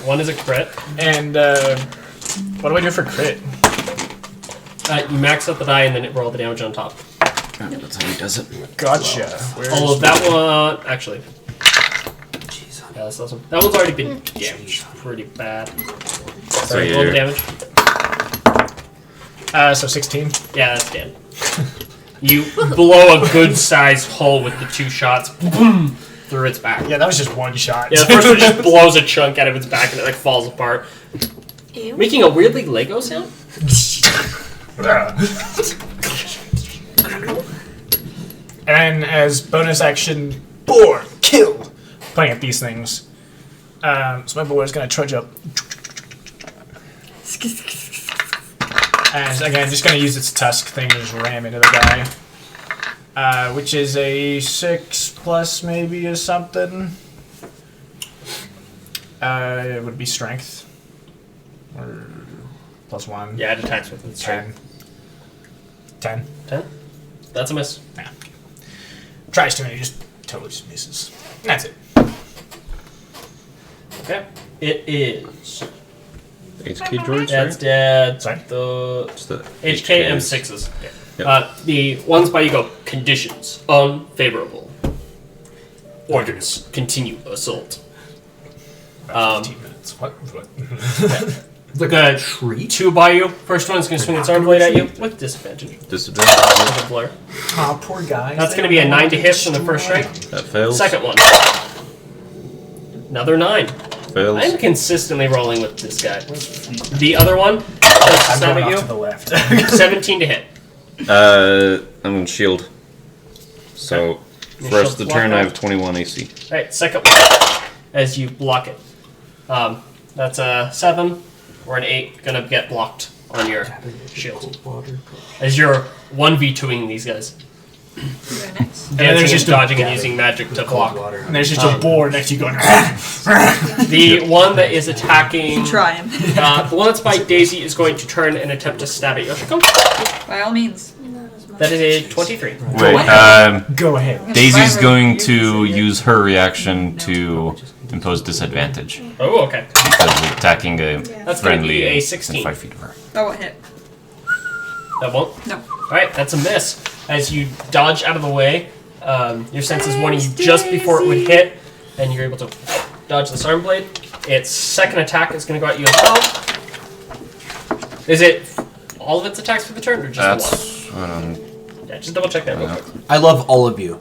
One is a crit. And what do I do for crit? You max out the die and then it roll the damage on top. That's how he does it. Gotcha. All of that one, actually. Yeah, that's awesome. That one's already been damaged pretty bad. Sorry, roll the damage. So 16. Yeah, that's dead. You blow a good-sized hole with the 2 shots boom, through its back. Yeah, that was just one shot. Yeah, the first one just blows a chunk out of its back and it like falls apart, Ew. making a weirdly Lego sound. And then as bonus action, boar, kill. Playing at these things. So my boar is going to trudge up. And again, just going to use its tusk thing to just ram into the guy. Which is a 6 plus maybe or something. It would be strength. Or plus 1. Yeah, it attacks with its 10. 10. 10? That's a miss. Yeah. Tries to and he just totally just misses. That's it. Okay. It is. HK droids, That's right? dead. Sorry? It's the HK HKs. M6s. Yep. The ones by you go, conditions, unfavorable. Orders, continue assault. About 15 minutes. What? Like Good. a treat. 2 by you. First one's going to swing its arm blade at you with disadvantage. Disadvantage. With a blur. Oh, poor guy. That's going to be a 9 to hit from the first strike. That fails. Second one. Another 9. Fails. I'm consistently rolling with this guy. The other one does I'm stab going at off to the you. left. 17 to hit. I'm on shield. So, Your for the rest shield's of the turn, blocked I out. have 21 AC. Alright, second one. As you block it. That's a 7 or an 8 gonna get blocked on your shield. As you're 1v2ing these guys. Very nice. then there's Dancing just and a- dodging and using magic to block. And there's just a boar next to you going. The one that is attacking. Trying. The one that's by Daisy is going to turn and attempt to stab at Yoshiko. By all means. That is a 23. Wait, Go ahead. Daisy's Fine, going you to can say use her reaction to impose disadvantage Oh, okay. because attacking a That's going to friendly be a and 16. 5 feet of her. That won't hit. That won't? No. Alright, that's a miss. As you dodge out of the way, your sense is warning you just before it would hit, and you're able to dodge this arm blade. Its second attack is going to go at you as well. Is it all of its attacks for the turn, or just the one? Yeah, just double check that real quick. I love all of you.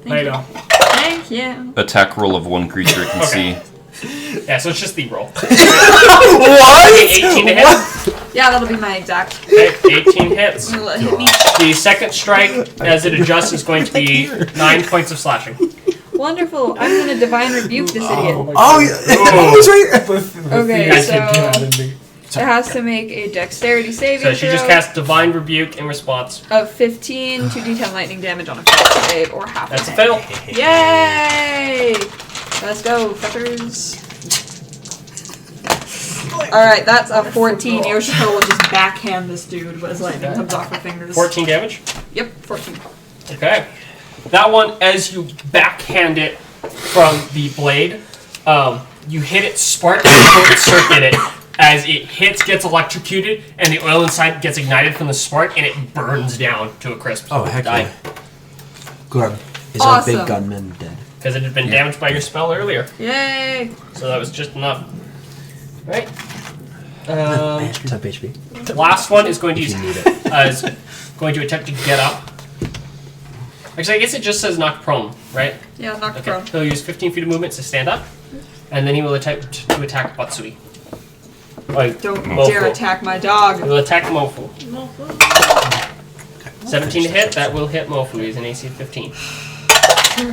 There you go. Thank you. Attack roll of one creature it can Okay. see. Yeah, so it's just the roll. What? 18 to hit. Yeah, that'll be my exact. Okay, 18 hits. Will it hit me? The second strike, as it adjusts, is going to be 9 points of slashing. Wonderful. I'm gonna divine rebuke this idiot. Oh, yeah. He's right. Okay, Guys, so it has to make a dexterity saving So she just throw cast Divine Rebuke in response. of 15 to d10 lightning damage on a fail save or half. That's a hit. fail. Yay! Let's go, fuckers. Alright, that's a 14. Yoshiko will just backhand this dude as lightning comes off her fingers. 14 damage. Yep, 14. Okay. That one, as you backhand it from the blade, you hit it, spark, and short circuit it. As it hits, gets electrocuted, and the oil inside gets ignited from the spark, and it burns down to a crisp. Oh, heck Die. yeah. Good. Is our Awesome. big gunman dead? Because it had been damaged by your spell earlier. Yay! So that was just enough. Right. Temp HP. Last one is going to use You need it. is going to attempt to get up. Actually, I guess it just says knock prone, right? Yeah, knocked Okay. prone. He'll use 15 feet of movement to stand up, and then he will attempt to attack Batsui. Don't Mofu. dare attack my dog. He will attack Mofu. 17 to hit, that will hit Mofu. He's an AC of 15.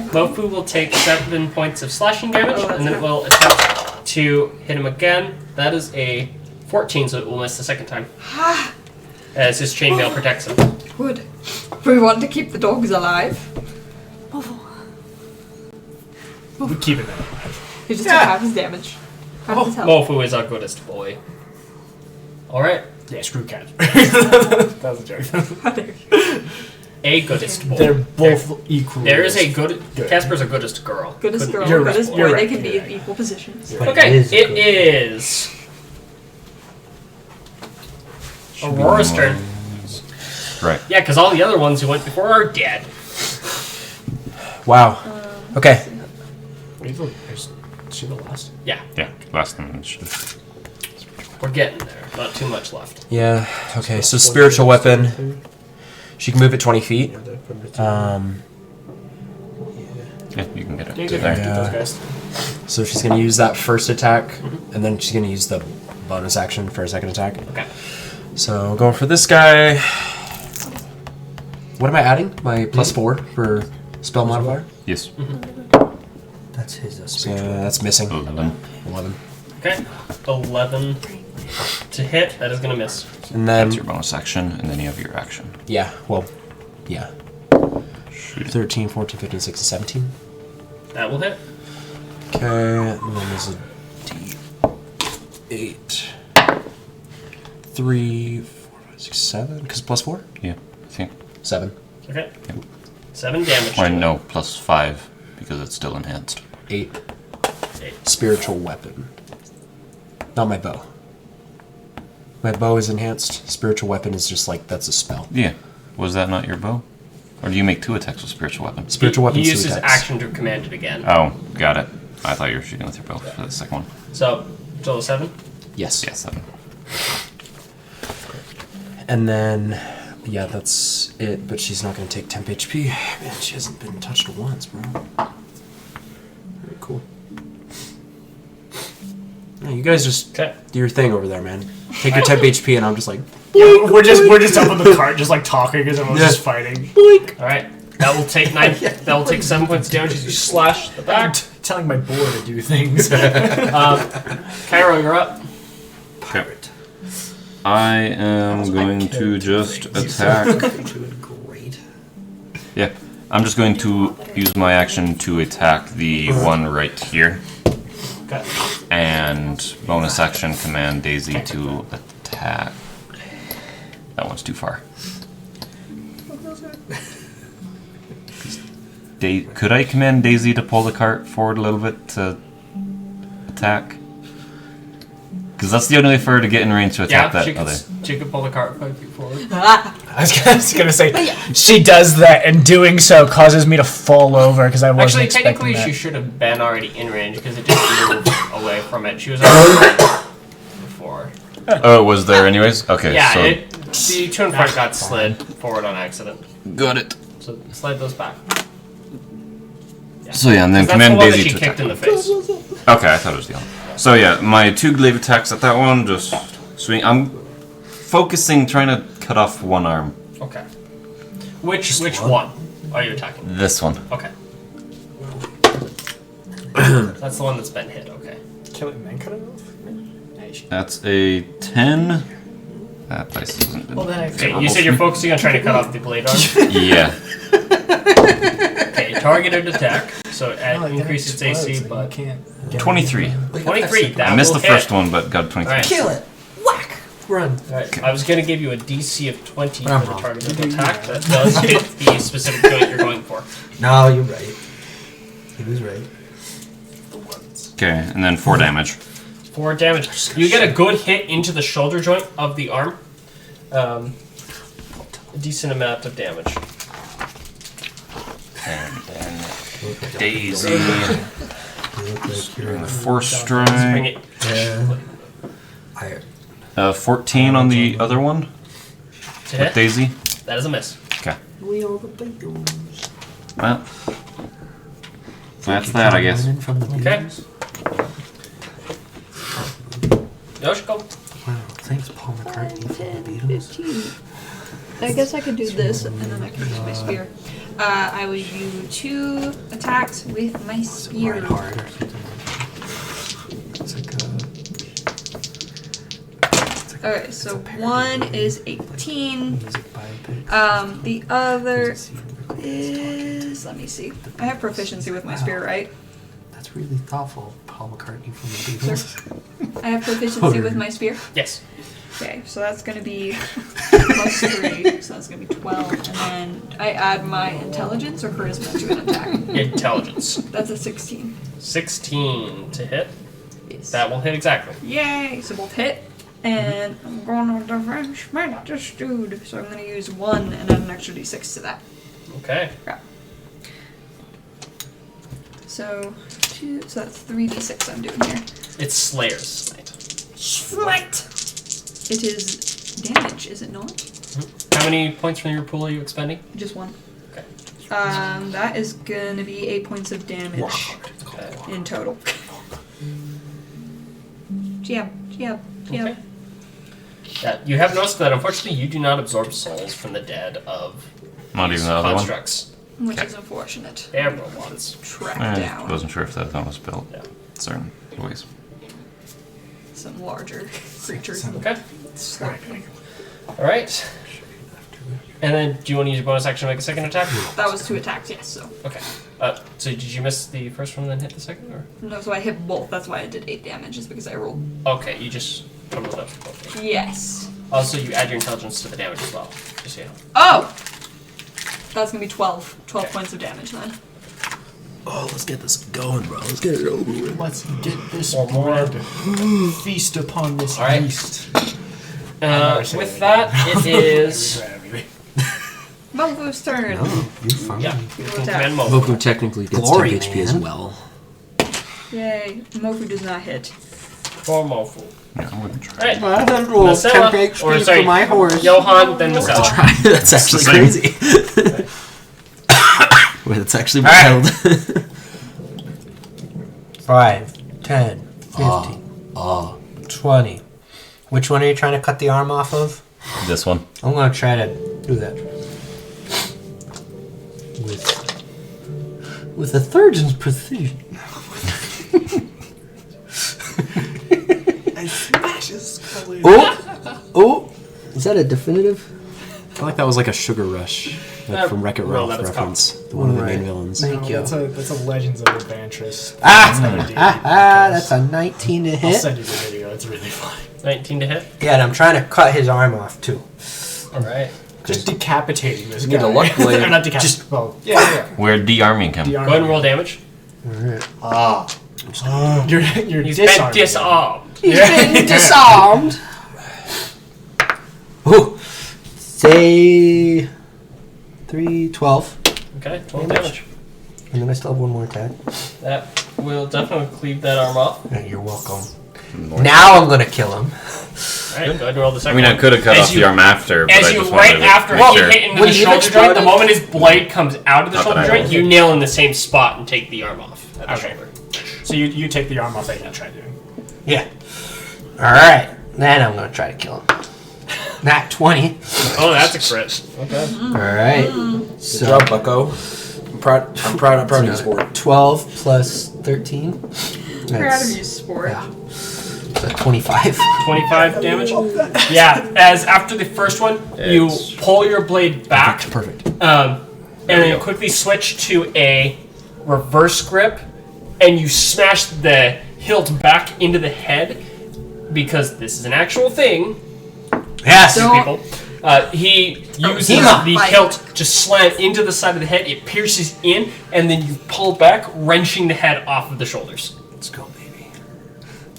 Mofu will take 7 points of slashing damage, Oh, that's and then it good. will attempt to hit him again. That is a 14, so it will miss the second time. As his chainmail protects him. Good. We want to keep the dogs alive. We keep it there. He just took half his damage. Half his health. Mofu is our goodest boy. All right. Yeah, screw Casper. That was a joke. A goodest boy. They're both equal. There is a good. Casper's a goodest girl. Goodest girl, You're right, goodest boy. you're They right, can be you're in right. equal positions. But Okay, is it good. is Aurora's turn. Right. Yeah, because all the other ones who went before are dead. Wow. Okay. Is she the last? Yeah, Yeah. Last time. Should have. we're getting there. Not too much left. Yeah. Okay. So spiritual weapon. She can move it 20 feet. Yeah, you can get it. You to can there. get those guys. So she's gonna use that first attack, and then she's gonna use the bonus action for a second attack. Okay. So going for this guy. What am I adding? My +4 for spell modifier. Yes. That's his So spiritual. that's missing. 11. 11. Okay. 11 to hit. That is gonna miss. And then That's your bonus action, and then you have your action. yeah, well, yeah. Shoot it. 13, 14, 15, 16, 17. That will hit. Okay, and then there's a D8. 3, 4, 5, 6, 7. Because +4? Yeah, I think. 7. Okay. 7 damage. Or to it. no, +5 because it's still enhanced. 8. 8. Spiritual weapon. Not my bow. My bow is enhanced. Spiritual weapon is just like, that's a spell. Yeah. Was that not your bow? Or do you make 2 attacks with spiritual weapon? Spiritual He weapons uses 2 attacks. action to command it again. Oh, got it. I thought you were shooting with your bow for the second one. So, total 7. Yes. Yeah, 7. And then, yeah, that's it. But she's not going to take temp HP. Man, she hasn't been touched once, bro. Very cool. Yeah, you guys just Okay. do your thing over there, man. Take your temp HP, and I'm just like, We're just up on the cart, just like talking because everyone's Yeah. just fighting. All right. That will take 9. That will take 7 points of damage as you slash the I'm back. telling my board to do things. Cairo, you're up. Pirate. I am going to just attack. Doing great. Yeah. I'm just going to use my action to attack the one right here. Okay. And bonus action command Daisy to attack. That one's too far. Could I command Daisy to pull the cart forward a little bit to attack? Because that's the only way for her to get in range to attack Yeah, that she could pull the cart 5 feet forward. I was gonna say, she does that, and doing so causes me to fall over because I wasn't Actually, expecting technically, that. she should have been already in range because it didn't move away from it. She was already before. Oh, it was there anyways? Okay, Yeah, so... the two in front got slid forward on accident. Got it. So slide those back. Yeah. So yeah, and then 'Cause that's the command one Daisy that she to kicked attack. in the face. Okay, I thought it was the other. So yeah, my 2 glaive attacks at that one, just swing. I'm focusing, trying to cut off one arm. Okay. Which one are you attacking? This one. Okay. That's the one that's been hit. Okay. Kill it and then cut it off? That's a 10. That dice isn't Well, then I Okay, you said you're focusing on trying to cut off the blade arm. Yeah. Okay, targeted attack. So increase its AC, but 23. 23. That I missed will the first hit. one, but got 23. Alright. Kill it. Whack. Run. Alright, I was going to give you a DC of 20 I'm for the wrong. targeted attack. That does hit the specific joint you're going for. No, you're right. He was right. Okay, and then 4 damage. 4 damage. You get a good hit into the shoulder joint of the arm. A decent amount of damage. And then Daisy. You look like you're Doing the 4 Bring strike. it. I 14 on the other one. To With hit. Daisy. That is a miss. Okay. We all the bagels. Well. That's that, I guess. From the Okay. Beatles. Yoshiko. Wow, thanks, Paul McCartney from the Beatles. 15. I guess I could do this, and then I can use my spear. I would do 2 attacks with my spear. Ride hard or something. It's like a. Alright, so one is 18. Music biopic. The other is, let me see. I have proficiency with my spear, right? That's really thoughtful, Paul McCartney from the Beatles. I have proficiency with my spear. Yes. Okay, so that's gonna be plus 3, so that's gonna be 12, and then I add my intelligence or charisma to an attack. Intelligence. That's a 16. 16 to hit. Yes. That will hit exactly. Yay! So both hit, and I'm going to defense smack this dude. So I'm gonna use 1 and add an extra d6 to that. Okay. Crap. So 2, so that's 3d6 I'm doing here. It's Slayer's Smite. Smite! It is damage, is it not? How many points from your pool are you expending? Just 1. Okay. That is gonna be 8 points of damage Okay. in total. Jab. Okay. Yeah, you have noticed that unfortunately you do not absorb souls from the dead of Not these even the other one? constructs. Which is unfortunate. They're robots. Track I down wasn't sure if that was built Yeah. certain ways. some larger creatures. Okay. Alright. And then, do you want to use your bonus action to make a second attack? That was 2 attacks, yes, so. Okay. So did you miss the first one and then hit the second, or? No, so I hit both. That's why I did 8 damage, is because I rolled. Okay, you just totaled up. Okay. Yes. Also, you add your intelligence to the damage as well. Just so you know. Oh! That's gonna be 12. 12 points of damage then. Oh, let's get this going, bro. Let's get it over with. Let's get this One more. bread. Feast upon this Alright. yeast. With that, it is. Mofu's turn. Oh, you're fine. Yeah, You you will can attack. command Mofu. Mofu technically gets Glory, 10 HP as man. well. Yay. Mofu does not hit. For Mofu. Yeah, I wouldn't try. Alright. I have rolled Masela, 10 or HP sorry, for my horse. Johan, then Masela. That's actually the crazy. Wait, that's actually Alright. wild. 5, 10, 15, 20. Which one are you trying to cut the arm off of? This one. I'm going to try to do that. With a surgeon's precision. I smash his skull in. Oh! Is that a definitive? I feel like that was like a Sugar Rush, like from Wreck-It Well, Ralph that is reference. One of the main Right. villains. Thank No, you. that's a Legends of Adventurous. Ah! That's another D&D That's podcast. a 19 to I'll hit. send you the video. It's really fun. 19 to hit. Yeah, and I'm trying to cut his arm off too. Alright. Just decapitating this Need guy. a luck blade. Or not decapitating. Well, yeah. We're de-arming him. Go ahead and roll damage. Alright. You're He's disarmed. been disarmed. He's been disarmed. Ooh. Say 3, 12. Okay, 12 damage. And then I still have one more attack. That will definitely cleave that arm off. Yeah, you're welcome. North. Now I'm gonna kill him. Alright, go ahead and roll the I second mean, I one. could have cut As off you- the arm after, but As I you, just right wanted to after make he sure. hit into Would the he have shoulder joint, the exploded? moment his blade comes out of the Not shoulder that I joint, rolled. you nail in the same spot and take the arm off at the Okay. shoulder. So you take the arm off that you try doing. Yeah. Alright. Then I'm gonna try to kill him. Nat 20. Oh, that's a crit. Okay. Alright. Good So job, Bucko. I'm proud of you, sport. 12 plus 13. Proud of you, sport. Yeah. So 25. 25 damage. Yeah, as after the first one, you It's- pull your blade back, Perfect. and then you quickly switch to a reverse grip, and you smash the hilt back into the head, because this is an actual thing. Yes. to people. He uses Hema. the hilt to slam into the side of the head. It pierces in, and then you pull back, wrenching the head off of the shoulders. Let's go, baby.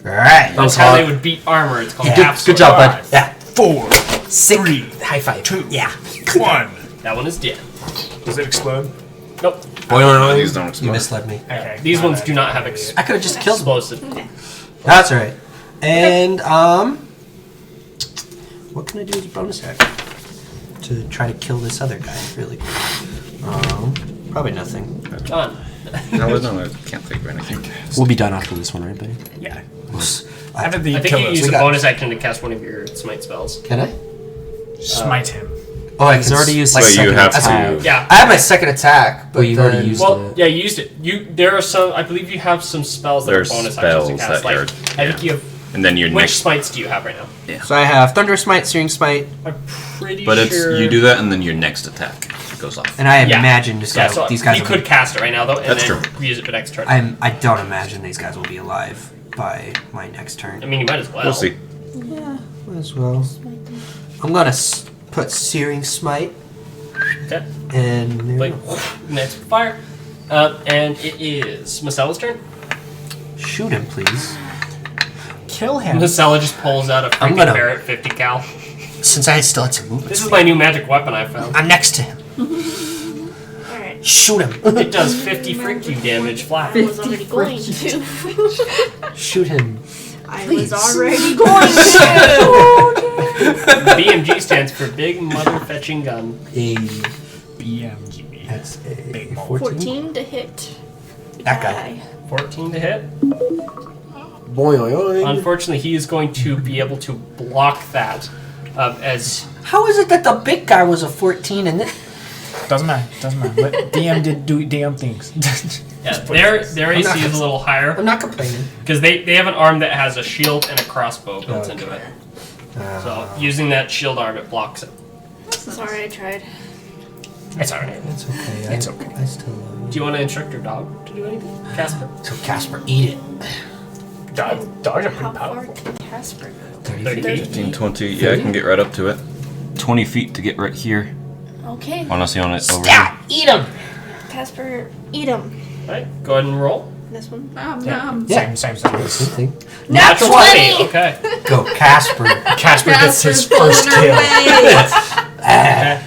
Alright. That's how they would beat armor. It's called half Good sword. job, bud. Yeah. 4, 6. 3, High five. 2, Yeah. 1. That one is dead. Does it explode? Nope. No, these don't You explode. misled me. Okay. These my ones bad. do not have I could have just killed him. explosive. That's right. And what can I do as a bonus action to try to kill this other guy really quick? Probably nothing. Done. No, I can't think of anything. We'll be done after this one, right, buddy? Yeah. I- After the I think kill you us, use we a got- bonus action to cast one of your smite spells. Can I? smite him. Oh, I He's can already used like his Wait, you second have attack. to. Yeah. I have my second attack, but Well, you've already then- used Well, it. yeah, you used it. There are some. I believe you have some spells that There's are bonus spells actions to cast. that Like, are- I think you have. And then your Which next. smites do you have right now? So I have Thunder Smite, Searing Smite, I'm pretty But sure. it's you do that, and then your next attack goes off. and I Yeah. imagine this guy, Yeah, so these guys. you will could cast it right now though, and That's then true. use it for next turn. I don't imagine these guys will be alive by my next turn. I mean, you might as well. We'll see. Yeah. as well. I'm gonna put Searing Smite. Okay. And Wait. Next fire. And it is Macella's turn. shoot him, please. Kill him. Macella just pulls out a I'm freaking gonna- Barrett 50 cal. Since I still had some movement. This is my new magic weapon I found. I'm next to him. Alright. Shoot him. It does 50 freaky damage flat. I was already going to. Shoot him. I Please. was already going to. BMG stands for Big Mother Fetching Gun. A BMG. that's a Big mole. 14 to hit. That guy. 14 to hit. Boy, oy, oy. Unfortunately, he is going to be able to block that as How is it that the big guy was a 14 and then Doesn't matter. But DM did do DM things. yeah, their I'm not AC is a little higher I'm not complaining. because they have an arm that has a shield and a crossbow built into it. So using that shield arm, it blocks it. Sorry, I tried. It's alright. It's okay. It's okay. I still love you. Do you want to instruct your dog to do anything, Casper? So Casper, eat it. Dogs are How pretty far powerful. can Casper go? 30 feet. 15, 20. Yeah, I can get right up to it. 20 feet to get right here. Okay. Unless you want it over Yeah, eat him. Casper, eat him. Alright, go ahead and roll. This one. Yeah. Same. Same thing. Natural 20! Okay. Go, Casper. Casper gets his Casper's first pulling her kill. weight. Ah.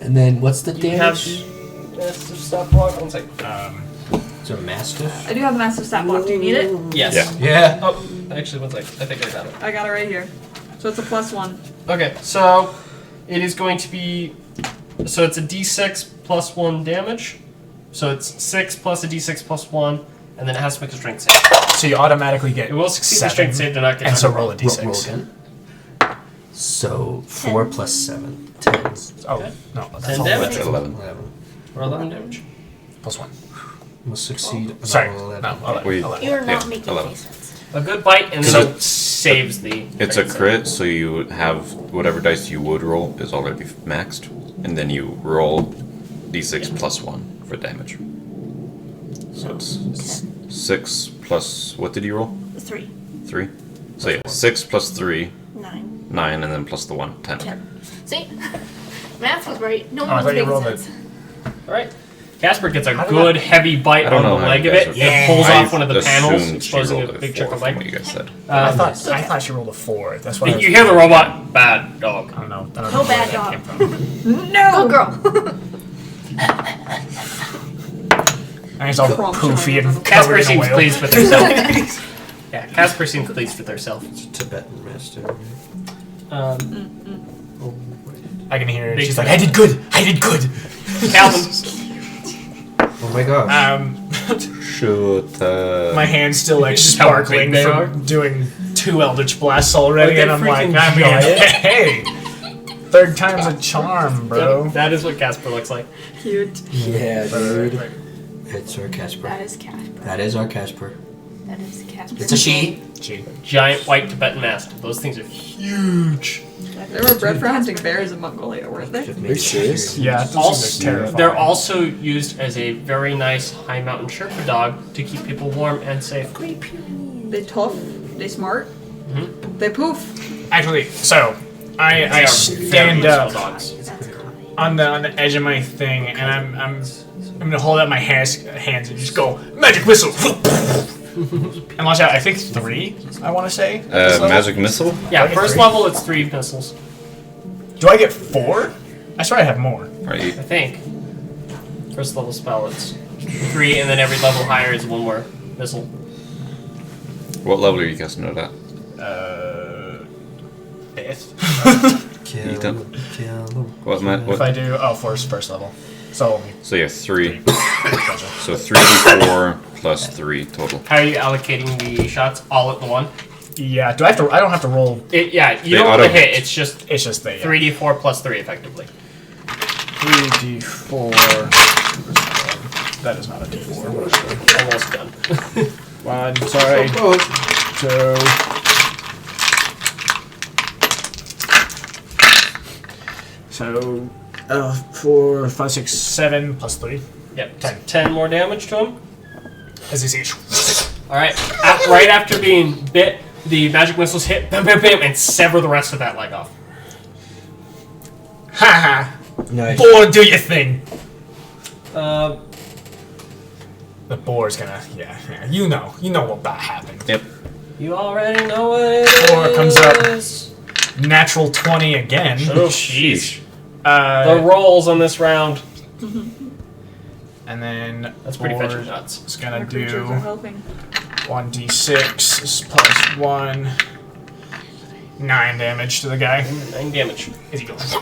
And then what's the You have damage? massive stop block. One second. Is it a mastiff? I do have the massive stat block. Do you need it? Yes. Yeah. Oh, actually, one second. I think I got it. I got it right here. So it's a +1. Okay, so it is going to be. So it's a d6 plus 1 damage. So it's 6 plus a d6 plus 1, and then it has to make a strength save. So you automatically get It will succeed the 7, strength save to not get and so under roll a d6. Roll again. So 4 plus 7. 10. Oh no, that's 10 all damage. 11. 11. Or 11 damage. plus 1. Must succeed. Sorry, Roll 11. no, 11. Wait. 11. You're not Yeah, making 11. any sense. A good bite, and Cause then it- it saves the. It's a save. crit, so you have whatever dice you would roll is already maxed, and then you roll d6 plus 1 for damage. So it's 6 plus. What did you roll? 3, 3? So yeah, 6 plus 3, 9, 9, and then plus the 1, 10. 10. See? Math was right. No I one's thought you making rolled sense. Alright. Casper gets a How did good heavy bite I don't on know the how leg you of guys it. are- It pulls I off one of the panels, assumed she exposing a rolled big 4 chunk of from what leg. you guys said. I thought she rolled a 4. That's why. You hear the robot, bad dog. I don't know. I don't Go know where bad that dog. came from. Go girl. And he's all Prompt poofy and Casper covered in a seems whale. pleased with herself. Yeah, Casper seems pleased with herself. Tibetan master. I can hear it. Big She's like, fan. I did good. I did good. Calvin. Oh my gosh. Shoot. My hand's still like Just how sparkling big they are? from doing 2 Eldritch Blasts already, Like and a I'm like, freaking I mean, giant. hey, 3rd time's a charm, bro. Yep, that is what Casper looks like. Cute. Yeah, dude. Right. It's our Casper. That is Casper. That is our Casper. That is Casper. It's a she. Gee. Giant white Tibetan mask. Those things are huge. They were bred for hunting bears in Mongolia, weren't they? Should Are make you it serious? Yeah, those Also, things are terrifying. they're also used as a very nice high mountain Sherpa dog to keep people warm and safe. They tough. They smart. They poof. Actually, so They I are very stand useful up dogs. on the edge of my thing, and I'm gonna hold out my hands and just go magic missile, and launch out. I think 3. I want to say. this level. Magic missile? Yeah, Okay, first 3. level it's 3 missiles. Do I get 4? I swear I have more. Right. I think. First level spell it's 3, and then every level higher is 1 more missile. What level are you casting it at? 5th. Kill Eat them. him. Kill him. What, Matt? If What? I do, first level. So So yeah, 3. gotcha. So 3d4 plus 3 total. How are you allocating the shots? All at the one? Yeah. Do I have to? I don't have to roll. Yeah, you They don't have to auto- hit. It's just It's just the 3d4 plus 3 effectively. 3d4. That is not a d4. Almost done. 1. Sorry. 2. So, 4, 5, 6, 7 plus 3. Yep. 10. 10 more damage to him. As you see. Alright. Right after being bit, the magic missiles hit, bam, bam, bam, and sever the rest of that leg off. Ha ha! Nice. Boar, do your thing. Uh, The boar's gonna, yeah, you know what that happened. Yep. you already know what it Boar comes up. is. Natural 20 again. Oh, jeez. The Uh, rolls on this round. and then That's pretty boar fetching nuts. is gonna Our creatures do are helping. 1d6 plus 1. 9 damage to the guy. 9 damage. As he goes,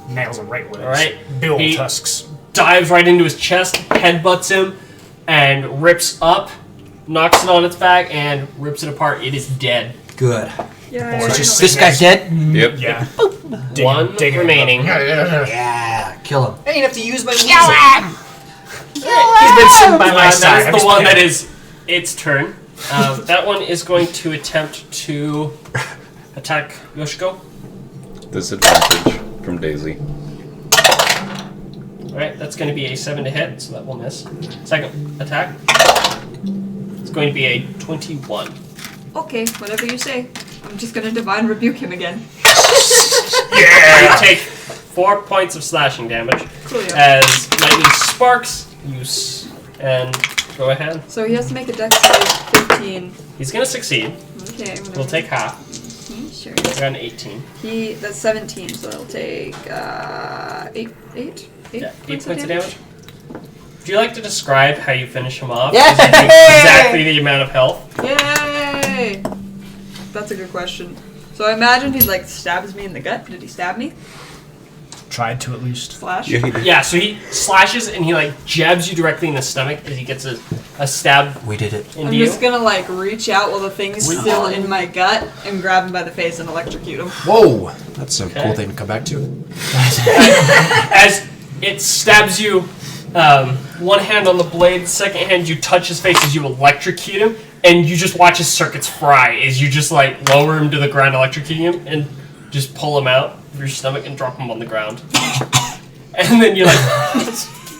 nails him right with his Alright. bill He- tusks. Dives right into his chest, headbutts him, and rips up, knocks it on its back, and rips it apart. It is dead. Good. Yeah. Boar's Is just this guy dead? Yep. Yeah. One remaining. Yeah. Kill him. I didn't have to use my music. He's been sitting by my side. That is the one that is its turn. That one is going to attempt to attack Yoshiko. Disadvantage from Daisy. Alright, that's going to be a 7 to hit, so that will miss. Second attack. It's going to be a 21. Okay, whatever you say. I'm just gonna divine rebuke him again. You take 4 points of slashing damage Cool, yeah. as lightning sparks. And go ahead. So he has to make a dex save 15. He's going to succeed. Okay, whatever. He'll take half. Sure. I got an 18. That's 17, so that'll take 8 Yeah, 8 points of damage. Would you like to describe how you finish him off? Yay! 'Cause you take exactly the amount of health. Yay! That's a good question. So I imagine he like stabs me in the gut. Did he stab me? Tried to at least. Slash? Yeah, so he slashes and he like jabs you directly in the stomach as he gets a stab We did it. into I'm you. just gonna like reach out while the thing's still in my gut and grab him by the face and electrocute him. Whoa! That's a Okay. cool thing to come back to. As it stabs you, one hand on the blade, second hand you touch his face as you electrocute him, and you just watch his circuits fry as you just like lower him to the ground, electrocuting him, and just pull him out of your stomach and drop him on the ground. And then you're like,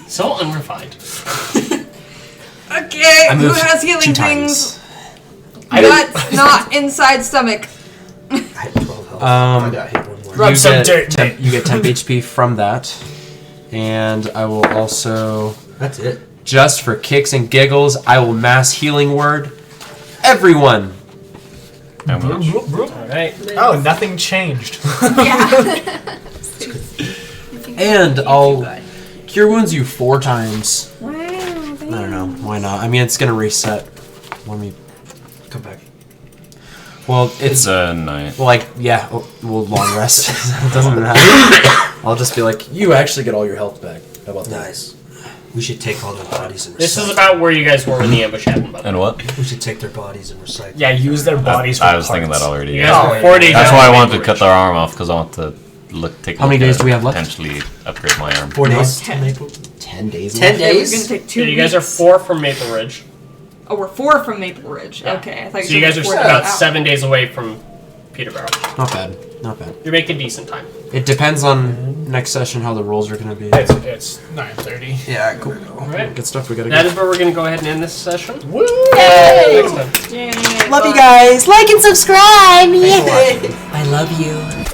so unrefined. Okay, I who moved has healing 2 things? times. Guts, not inside stomach. I had 12 health. I got hit one more. Rub You some get dirt, temp, you get temp HP from that. And I will also, That's it. just for kicks and giggles, I will mass healing word everyone. How much? Alright. Oh, nothing changed. And I'll cure wounds you 4 times. Wow, I don't know. Why not? I mean, it's going to reset when we Come back. Well, It's it's a 9. like, yeah, we'll long rest. It doesn't matter. I'll just be like, you actually get all your health back. How about that? Nice. We should take all their bodies and recycle. This is about where you guys were when the ambush happened, by the way. And what? We should take their bodies and recycle. Yeah, use their bodies for I was thinking parts. that already. You Yeah. guys were 4 days That's out why I of wanted to Maple cut Ridge. their arm off, because I want to take a How many look days at do we have left? Potentially upgrade my arm. 4 days. 10. 10 days 10 left? Okay, we're days? gonna take 2 Yeah, you guys are weeks. 4 from Maple Ridge. Oh, we're 4 from Maple Ridge. Yeah. Okay, I thought So you guys are said about out. 7 days away from Peterborough. Not bad. Not bad. You're making decent time. It depends on next session how the rolls are going to be. It's 9:30. Yeah, cool. Alright. Good stuff. We got to That go. is where we're going to go ahead and end this session. Woo! Next time. Yay, Love you bye. guys. Like and subscribe. Thanks for watching. I love you.